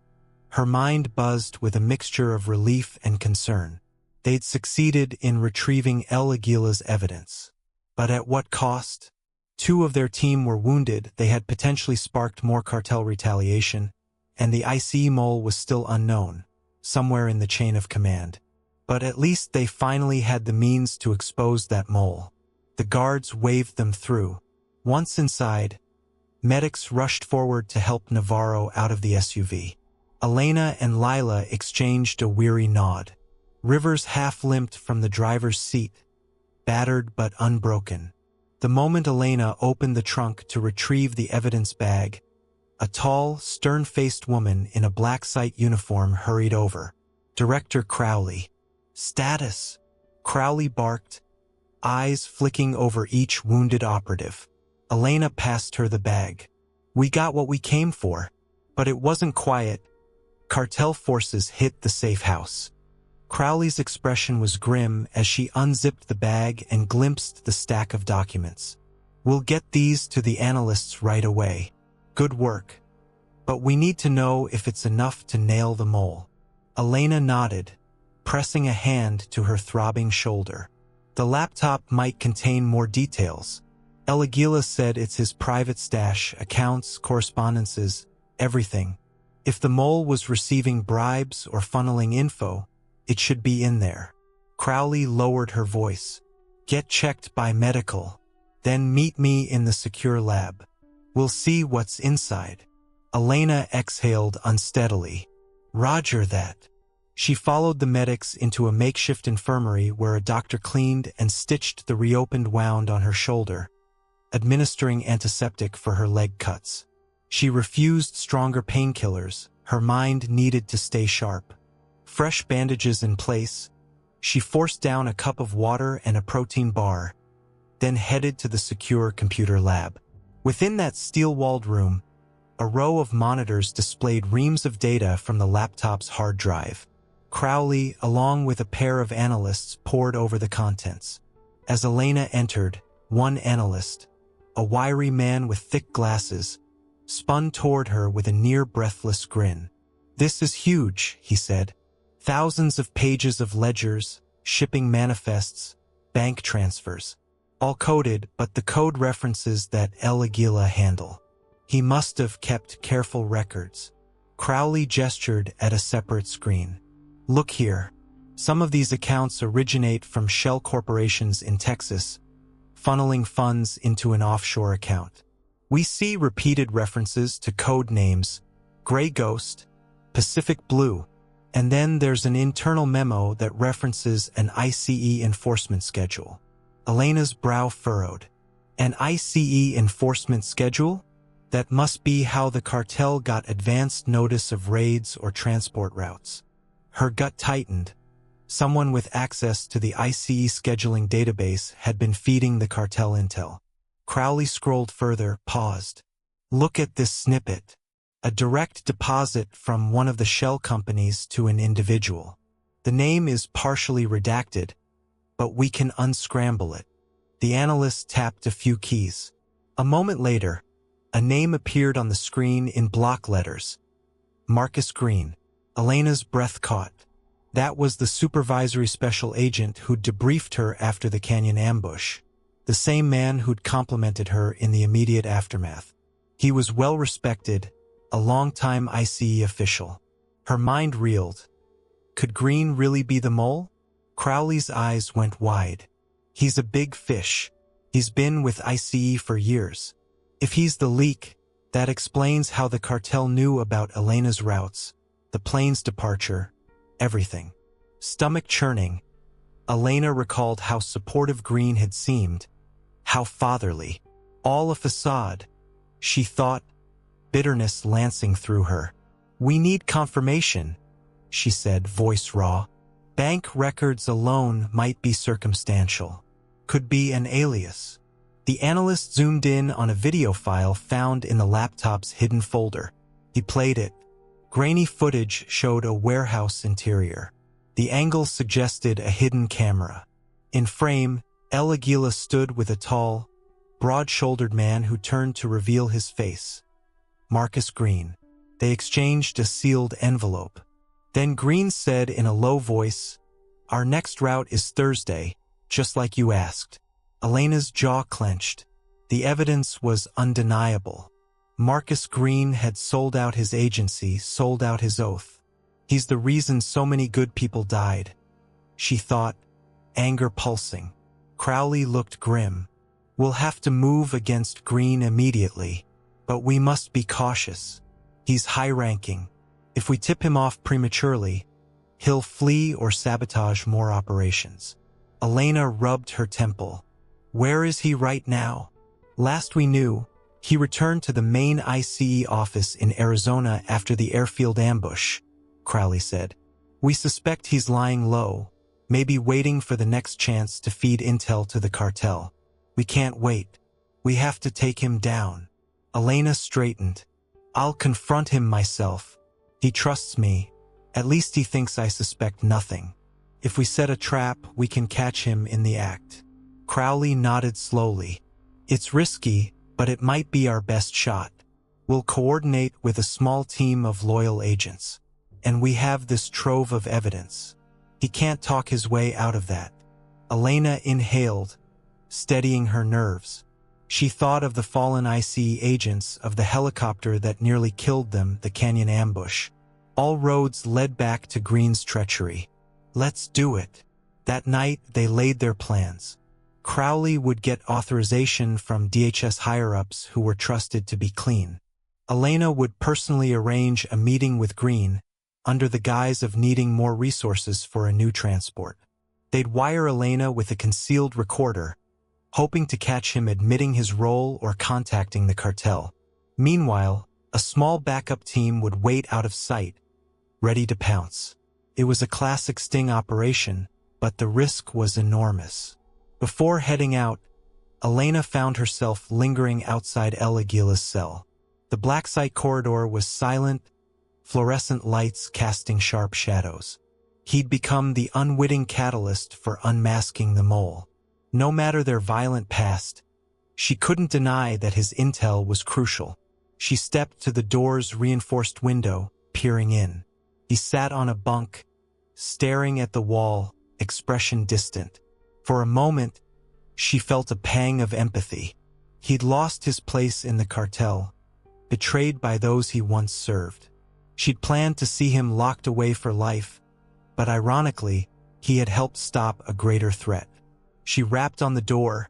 her mind buzzed with a mixture of relief and concern. They'd succeeded in retrieving El Águila's evidence. But at what cost? 2 of their team were wounded. They had potentially sparked more cartel retaliation, and the ICE mole was still unknown, somewhere in the chain of command. But at least they finally had the means to expose that mole. The guards waved them through. Once inside, medics rushed forward to help Navarro out of the SUV. Elena and Lila exchanged a weary nod. Rivers half-limped from the driver's seat, battered but unbroken. The moment Elena opened the trunk to retrieve the evidence bag, a tall, stern-faced woman in a black site uniform hurried over. "Director Crowley." "Status?" Crowley barked, eyes flicking over each wounded operative. Elena passed her the bag. "We got what we came for." But it wasn't quiet. Cartel forces hit the safe house. Crowley's expression was grim as she unzipped the bag and glimpsed the stack of documents. "We'll get these to the analysts right away. Good work. But we need to know if it's enough to nail the mole." Elena nodded, pressing a hand to her throbbing shoulder. "The laptop might contain more details. El Águila said it's his private stash, accounts, correspondences, everything. If the mole was receiving bribes or funneling info, it should be in there. Crowley lowered her voice. Get checked by medical. Then meet me in the secure lab. We'll see what's inside. Elena exhaled unsteadily. Roger that. She followed the medics into a makeshift infirmary where a doctor cleaned and stitched the reopened wound on her shoulder, administering antiseptic for her leg cuts. She refused stronger painkillers. Her mind needed to stay sharp. Fresh bandages in place, she forced down a cup of water and a protein bar, then headed to the secure computer lab. Within that steel-walled room, a row of monitors displayed reams of data from the laptop's hard drive. Crowley, along with a pair of analysts, pored over the contents. As Elena entered, one analyst, a wiry man with thick glasses, spun toward her with a near-breathless grin. This is huge, he said. Thousands of pages of ledgers, shipping manifests, bank transfers. All coded, but the code references that Águila handle. He must have kept careful records. Crowley gestured at a separate screen. Look here. Some of these accounts originate from shell corporations in Texas, funneling funds into an offshore account. We see repeated references to code names, Gray Ghost, Pacific Blue, and then there's an internal memo that references an ICE enforcement schedule. Elena's brow furrowed. An ICE enforcement schedule? That must be how the cartel got advanced notice of raids or transport routes. Her gut tightened. Someone with access to the ICE scheduling database had been feeding the cartel intel. Crowley scrolled further, paused. Look at this snippet. A direct deposit from one of the shell companies to an individual. The name is partially redacted, but we can unscramble it. The analyst tapped a few keys. A moment later, a name appeared on the screen in block letters. Marcus Green. Elena's breath caught. That was the supervisory special agent who'd debriefed her after the canyon ambush. The same man who'd complimented her in the immediate aftermath. He was well-respected, a long-time ICE official. Her mind reeled. Could Green really be the mole? Crowley's eyes went wide. He's a big fish. He's been with ICE for years. If he's the leak, that explains how the cartel knew about Elena's routes, the plane's departure, everything. Stomach churning, Elena recalled how supportive Green had seemed, how fatherly. All a facade, she thought, bitterness lancing through her. We need confirmation, she said, voice raw. Bank records alone might be circumstantial. Could be an alias. The analyst zoomed in on a video file found in the laptop's hidden folder. He played it. Grainy footage showed a warehouse interior. The angle suggested a hidden camera. In frame, Águila stood with a tall, broad-shouldered man who turned to reveal his face. Marcus Green. They exchanged a sealed envelope. Then Green said in a low voice, "Our next route is Thursday, just like you asked." Elena's jaw clenched. The evidence was undeniable. Marcus Green had sold out his agency, sold out his oath. He's the reason so many good people died. She thought, anger pulsing. Crowley looked grim. We'll have to move against Green immediately, but we must be cautious. He's high-ranking. If we tip him off prematurely, he'll flee or sabotage more operations. Elena rubbed her temple. Where is he right now? Last we knew, he returned to the main ICE office in Arizona after the airfield ambush, Crowley said. We suspect he's lying low, maybe waiting for the next chance to feed intel to the cartel. We can't wait. We have to take him down. Elena straightened. I'll confront him myself. He trusts me. At least he thinks I suspect nothing. If we set a trap, we can catch him in the act. Crowley nodded slowly. It's risky, but it might be our best shot. We'll coordinate with a small team of loyal agents. And we have this trove of evidence. He can't talk his way out of that. Elena inhaled, steadying her nerves. She thought of the fallen ICE agents, of the helicopter that nearly killed them, the canyon ambush. All roads led back to Green's treachery. Let's do it. That night, they laid their plans. Crowley would get authorization from DHS higher-ups who were trusted to be clean. Elena would personally arrange a meeting with Green, under the guise of needing more resources for a new transport. They'd wire Elena with a concealed recorder, hoping to catch him admitting his role or contacting the cartel. Meanwhile, a small backup team would wait out of sight, ready to pounce. It was a classic sting operation, but the risk was enormous. Before heading out, Elena found herself lingering outside Águila's cell. The black site corridor was silent, fluorescent lights casting sharp shadows. He'd become the unwitting catalyst for unmasking the mole. No matter their violent past, she couldn't deny that his intel was crucial. She stepped to the door's reinforced window, peering in. He sat on a bunk, staring at the wall, expression distant. For a moment, she felt a pang of empathy. He'd lost his place in the cartel, betrayed by those he once served. She'd planned to see him locked away for life, but ironically, he had helped stop a greater threat. She rapped on the door,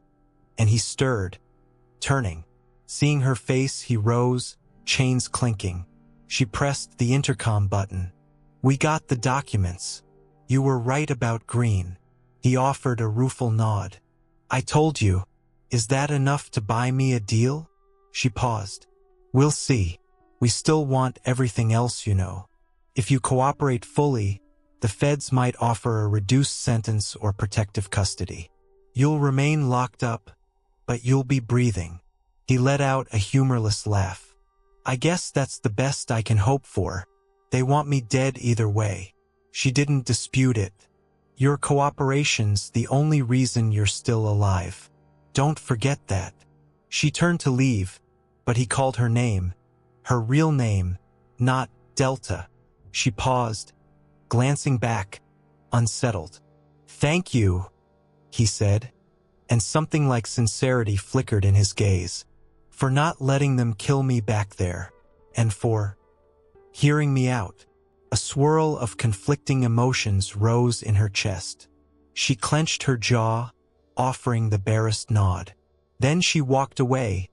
and he stirred, turning. Seeing her face, he rose, chains clinking. She pressed the intercom button. "We got the documents. You were right about Green." He offered a rueful nod. "I told you. Is that enough to buy me a deal?" She paused. "We'll see. We still want everything else, you know. If you cooperate fully, the feds might offer a reduced sentence or protective custody. You'll remain locked up, but you'll be breathing." He let out a humorless laugh. "I guess that's the best I can hope for. They want me dead either way." She didn't dispute it. "Your cooperation's the only reason you're still alive. Don't forget that." She turned to leave, but he called her name. Her real name, not Delta. She paused, glancing back, unsettled. "Thank you," he said, and something like sincerity flickered in his gaze. "For not letting them kill me back there, and for hearing me out." A swirl of conflicting emotions rose in her chest. She clenched her jaw, offering the barest nod. Then she walked away,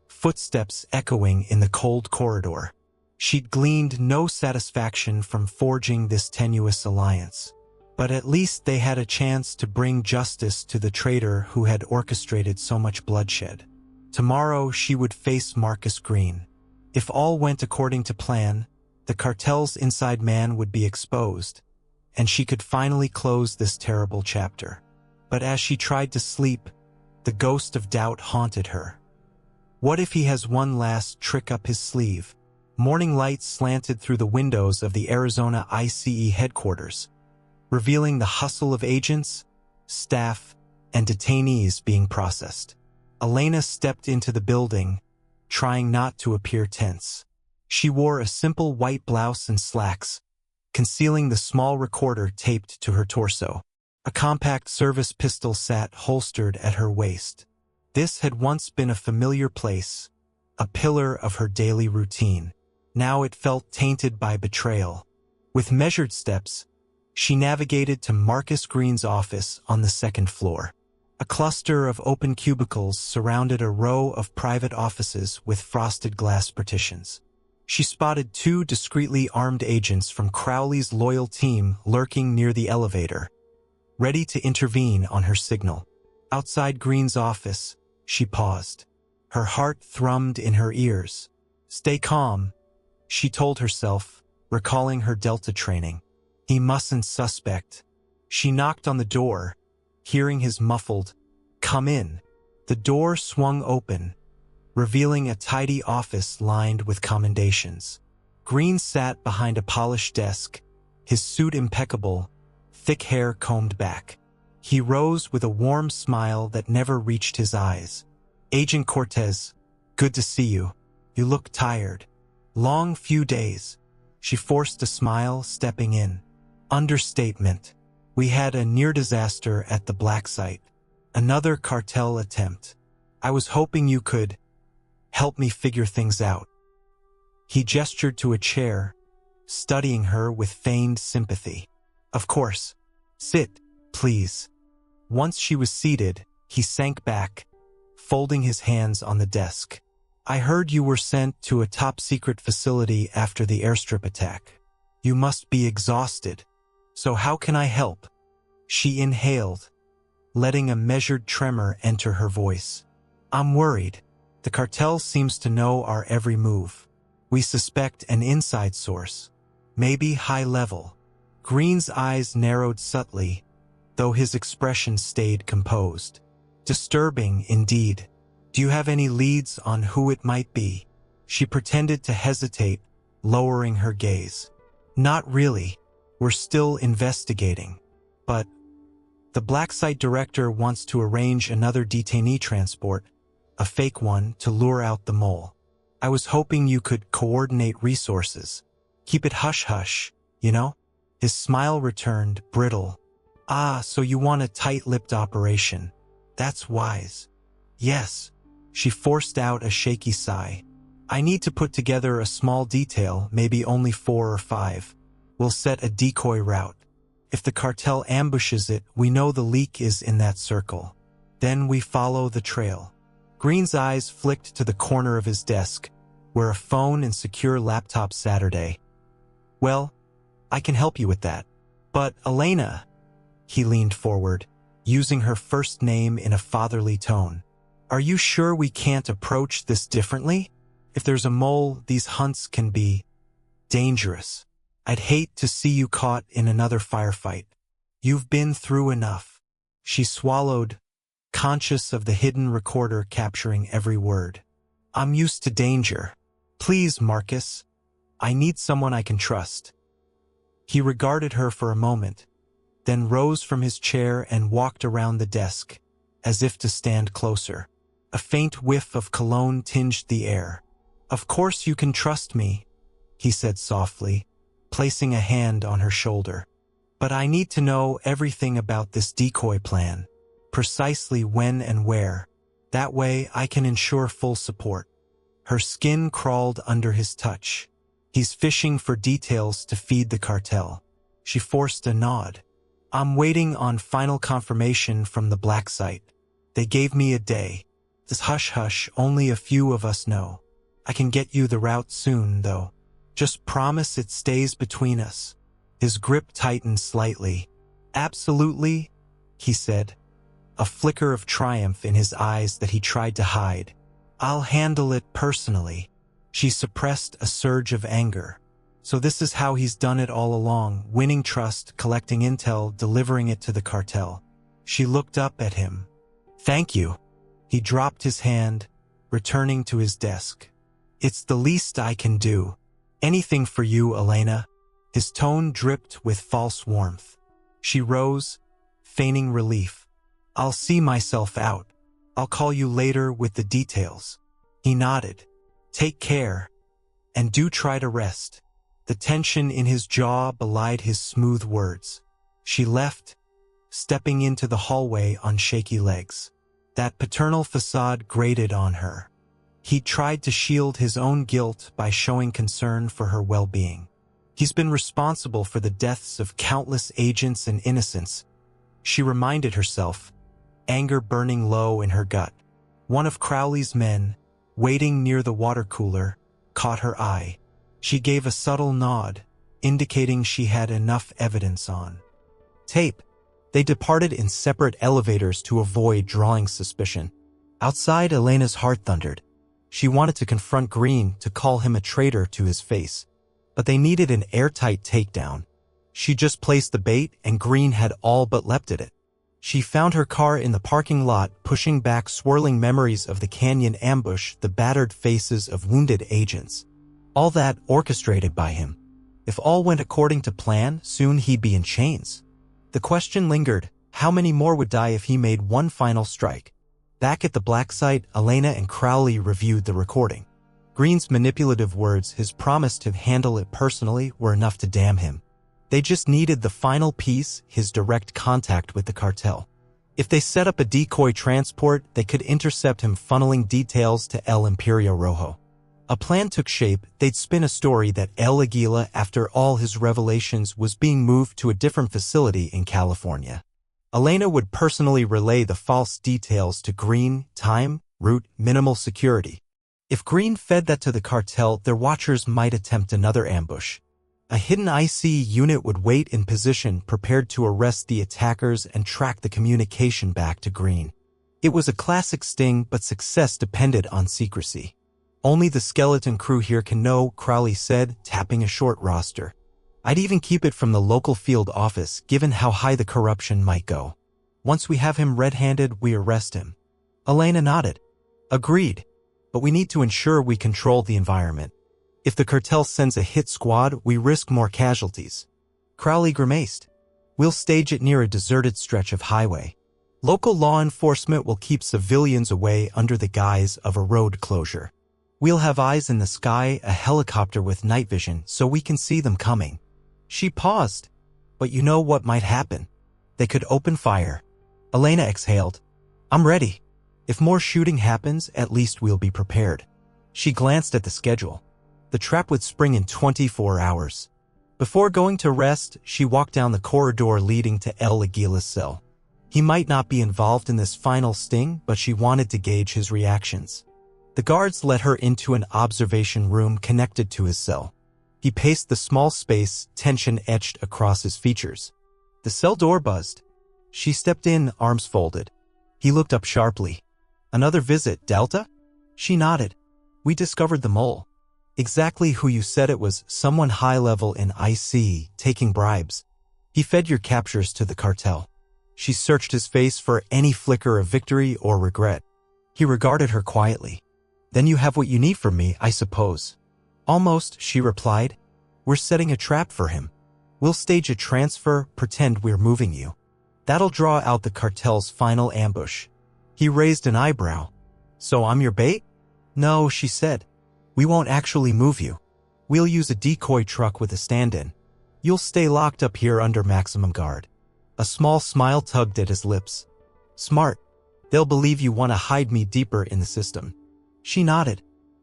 footsteps echoing in the cold corridor. She'd gleaned no satisfaction from forging this tenuous alliance, but at least they had a chance to bring justice to the traitor who had orchestrated so much bloodshed. Tomorrow she would face Marcus Green. If all went according to plan, the cartel's inside man would be exposed, and she could finally close this terrible chapter. But as she tried to sleep, the ghost of doubt haunted her. What if he has one last trick up his sleeve? Morning light slanted through the windows of the Arizona ICE headquarters, revealing the hustle of agents, staff, and detainees being processed. Elena stepped into the building, trying not to appear tense. She wore a simple white blouse and slacks, concealing the small recorder taped to her torso. A compact service pistol sat holstered at her waist. This had once been a familiar place, a pillar of her daily routine. Now it felt tainted by betrayal. With measured steps, she navigated to Marcus Green's office on the second floor. A cluster of open cubicles surrounded a row of private offices with frosted glass partitions. She spotted two discreetly armed agents from Crowley's loyal team lurking near the elevator, ready to intervene on her signal. Outside Green's office, she paused. Her heart thrummed in her ears. "Stay calm," she told herself, recalling her Delta training. He mustn't suspect. She knocked on the door, hearing his muffled, "Come in." The door swung open, revealing a tidy office lined with commendations. Green sat behind a polished desk, his suit impeccable, thick hair combed back. He rose with a warm smile that never reached his eyes. "Agent Cortez, good to see you. You look tired." "Long few days." She forced a smile, stepping in. "Understatement. We had a near disaster at the black site. Another cartel attempt." I was hoping you could help me figure things out. He gestured to a chair, studying her with feigned sympathy. Of course. Sit, please. Once she was seated, he sank back, folding his hands on the desk. I heard you were sent to a top-secret facility after the airstrip attack. You must be exhausted. So how can I help? She inhaled, letting a measured tremor enter her voice. I'm worried. The cartel seems to know our every move. We suspect an inside source, maybe high level. Green's eyes narrowed subtly, though his expression stayed composed. Disturbing, indeed. Do you have any leads on who it might be? She pretended to hesitate, lowering her gaze. Not really. We're still investigating. But the Black Site director wants to arrange another detainee transport, a fake one, to lure out the mole. I was hoping you could coordinate resources. Keep it hush-hush, you know? His smile returned, brittle. Ah, so you want a tight-lipped operation. That's wise. Yes. She forced out a shaky sigh. I need to put together a small detail, maybe only 4 or 5. We'll set a decoy route. If the cartel ambushes it, we know the leak is in that circle. Then we follow the trail. Green's eyes flicked to the corner of his desk, where a phone and secure laptop Saturday. Well, I can help you with that. But, Elena, he leaned forward, using her first name in a fatherly tone. Are you sure we can't approach this differently? If there's a mole, these hunts can be dangerous. I'd hate to see you caught in another firefight. You've been through enough. She swallowed, conscious of the hidden recorder capturing every word. I'm used to danger. Please, Marcus. I need someone I can trust. He regarded her for a moment, then rose from his chair and walked around the desk, as if to stand closer. A faint whiff of cologne tinged the air. Of course you can trust me, he said softly, placing a hand on her shoulder. But I need to know everything about this decoy plan, precisely when and where. That way I can ensure full support. Her skin crawled under his touch. He's fishing for details to feed the cartel. She forced a nod. I'm waiting on final confirmation from the Black Site. They gave me a day. This hush-hush only a few of us know. I can get you the route soon, though. Just promise it stays between us. His grip tightened slightly. Absolutely, he said, a flicker of triumph in his eyes that he tried to hide. I'll handle it personally. She suppressed a surge of anger. So this is how he's done it all along, winning trust, collecting intel, delivering it to the cartel. She looked up at him. Thank you. He dropped his hand, returning to his desk. It's the least I can do. Anything for you, Elena. His tone dripped with false warmth. She rose, feigning relief. I'll see myself out. I'll call you later with the details. He nodded. Take care. And do try to rest. The tension in his jaw belied his smooth words. She left, stepping into the hallway on shaky legs. That paternal facade grated on her. He tried to shield his own guilt by showing concern for her well-being. He's been responsible for the deaths of countless agents and innocents. She reminded herself, anger burning low in her gut. One of Crowley's men, waiting near the water cooler, caught her eye. She gave a subtle nod, indicating she had enough evidence on tape. They departed in separate elevators to avoid drawing suspicion. Outside, Elena's heart thundered. She wanted to confront Green, to call him a traitor to his face. But they needed an airtight takedown. She just placed the bait, and Green had all but leapt at it. She found her car in the parking lot, pushing back swirling memories of the canyon ambush, the battered faces of wounded agents. All that orchestrated by him. If all went according to plan, soon he'd be in chains. The question lingered, how many more would die if he made one final strike? Back at the Black Site, Elena and Crowley reviewed the recording. Green's manipulative words, his promise to handle it personally, were enough to damn him. They just needed the final piece, his direct contact with the cartel. If they set up a decoy transport, they could intercept him funneling details to El Imperio Rojo. A plan took shape. They'd spin a story that El Águila, after all his revelations, was being moved to a different facility in California. Elena would personally relay the false details to Green: time, route, minimal security. If Green fed that to the cartel, their watchers might attempt another ambush. A hidden IC unit would wait in position, prepared to arrest the attackers and track the communication back to Green. It was a classic sting, but success depended on secrecy. Only the skeleton crew here can know, Crowley said, tapping a short roster. I'd even keep it from the local field office, given how high the corruption might go. Once we have him red-handed, we arrest him. Elena nodded. Agreed. But we need to ensure we control the environment. If the cartel sends a hit squad, we risk more casualties. Crowley grimaced. We'll stage it near a deserted stretch of highway. Local law enforcement will keep civilians away under the guise of a road closure. We'll have eyes in the sky, a helicopter with night vision, so we can see them coming. She paused. But you know what might happen? They could open fire. Elena exhaled. I'm ready. If more shooting happens, at least we'll be prepared. She glanced at the schedule. The trap would spring in 24 hours. Before going to rest, she walked down the corridor leading to El Águila's cell. He might not be involved in this final sting, but she wanted to gauge his reactions. The guards let her into an observation room connected to his cell. He paced the small space, tension etched across his features. The cell door buzzed. She stepped in, arms folded. He looked up sharply. Another visit, Delta? She nodded. We discovered the mole. Exactly who you said it was, someone high-level in IC, taking bribes. He fed your captures to the cartel. She searched his face for any flicker of victory or regret. He regarded her quietly. Then you have what you need from me, I suppose. Almost, she replied. We're setting a trap for him. We'll stage a transfer, pretend we're moving you. That'll draw out the cartel's final ambush. He raised an eyebrow. So I'm your bait? No, she said. We won't actually move you. We'll use a decoy truck with a stand-in. You'll stay locked up here under maximum guard. A small smile tugged at his lips. Smart. They'll believe you want to hide me deeper in the system. She nodded.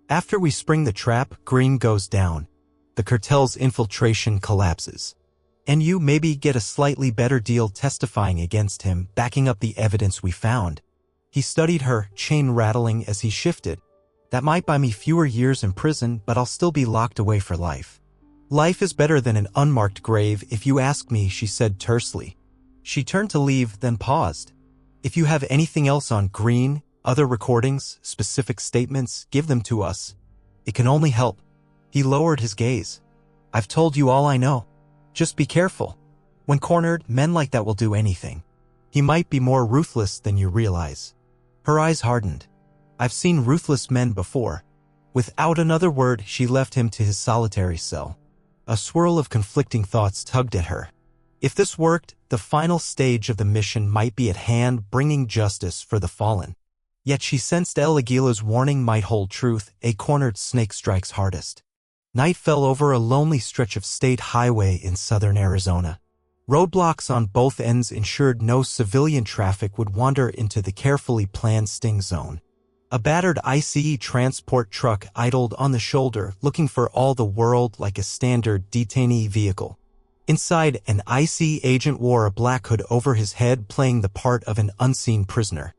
After we spring the trap, Green goes down. The cartel's infiltration collapses. And you maybe get a slightly better deal testifying against him, backing up the evidence we found. He studied her, chain rattling as he shifted. That might buy me fewer years in prison, but I'll still be locked away for life. Life is better than an unmarked grave, if you ask me, she said tersely. She turned to leave, then paused. If you have anything else on Green, other recordings, specific statements, give them to us. It can only help. He lowered his gaze. I've told you all I know. Just be careful. When cornered, men like that will do anything. He might be more ruthless than you realize. Her eyes hardened. I've seen ruthless men before. Without another word, she left him to his solitary cell. A swirl of conflicting thoughts tugged at her. If this worked, the final stage of the mission might be at hand, bringing justice for the fallen. Yet she sensed El Águila's warning might hold truth, a cornered snake strikes hardest. Night fell over a lonely stretch of state highway in southern Arizona. Roadblocks on both ends ensured no civilian traffic would wander into the carefully planned sting zone. A battered ICE transport truck idled on the shoulder, looking for all the world like a standard detainee vehicle. Inside, an IC agent wore a black hood over his head, playing the part of an unseen prisoner.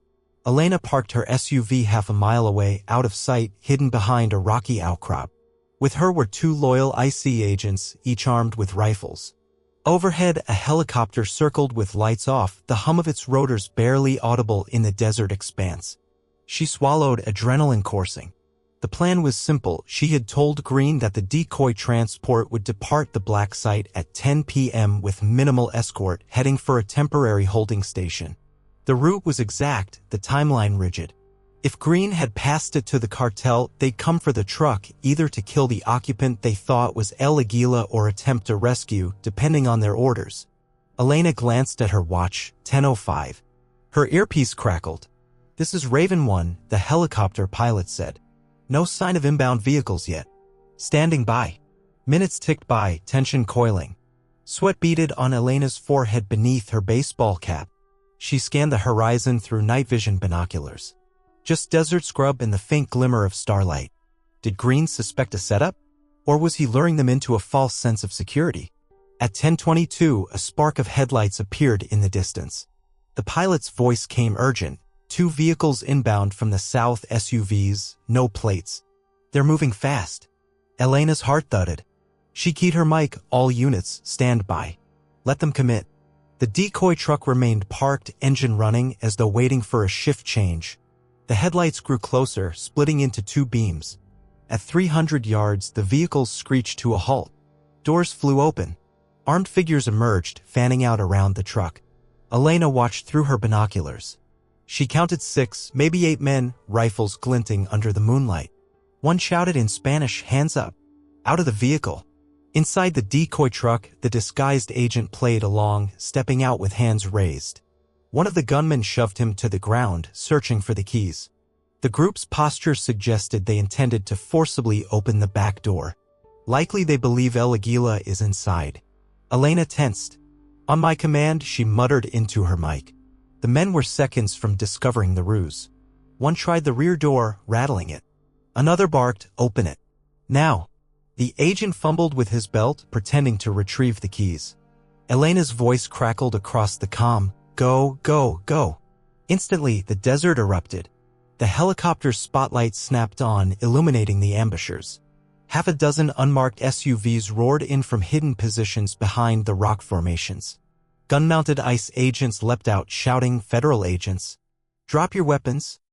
Elena parked her SUV half a mile away, out of sight, hidden behind a rocky outcrop. With her were two loyal IC agents, each armed with rifles. Overhead, a helicopter circled with lights off, the hum of its rotors barely audible in the desert expanse. She swallowed, adrenaline coursing. The plan was simple. She had told Green that the decoy transport would depart the black site at 10 p.m. with minimal escort, heading for a temporary holding station. The route was exact, the timeline rigid. If Green had passed it to the cartel, they'd come for the truck, either to kill the occupant they thought was El Águila or attempt a rescue, depending on their orders. Elena glanced at her watch, 10:05. Her earpiece crackled. This is Raven 1, the helicopter pilot said. No sign of inbound vehicles yet. Standing by. Minutes ticked by, tension coiling. Sweat beaded on Elena's forehead beneath her baseball cap. She scanned the horizon through night vision binoculars. Just desert scrub and the faint glimmer of starlight. Did Green suspect a setup? Or was he luring them into a false sense of security? At 10:22, a spark of headlights appeared in the distance. The pilot's voice came urgent. 2 vehicles inbound from the south, SUVs, no plates. They're moving fast. Elena's heart thudded. She keyed her mic, all units, stand by. Let them commit. The decoy truck remained parked, engine running, as though waiting for a shift change. The headlights grew closer, splitting into 2 beams. At 300 yards, the vehicles screeched to a halt. Doors flew open. Armed figures emerged, fanning out around the truck. Elena watched through her binoculars. She counted 6, maybe 8 men, rifles glinting under the moonlight. One shouted in Spanish, "Hands up!" Out of the vehicle. Inside the decoy truck, the disguised agent played along, stepping out with hands raised. One of the gunmen shoved him to the ground, searching for the keys. The group's posture suggested they intended to forcibly open the back door. Likely they believe El Águila is inside. Elena tensed. On my command, she muttered into her mic. The men were seconds from discovering the ruse. One tried the rear door, rattling it. Another barked, "Open it." Now. The agent fumbled with his belt, pretending to retrieve the keys. Elena's voice crackled across the comm. "Go, go, go." Instantly, the desert erupted. The helicopter's spotlight snapped on, illuminating the ambushers. Half a dozen unmarked SUVs roared in from hidden positions behind the rock formations. Gun-mounted ICE agents leapt out, shouting, "Federal agents, drop your weapons."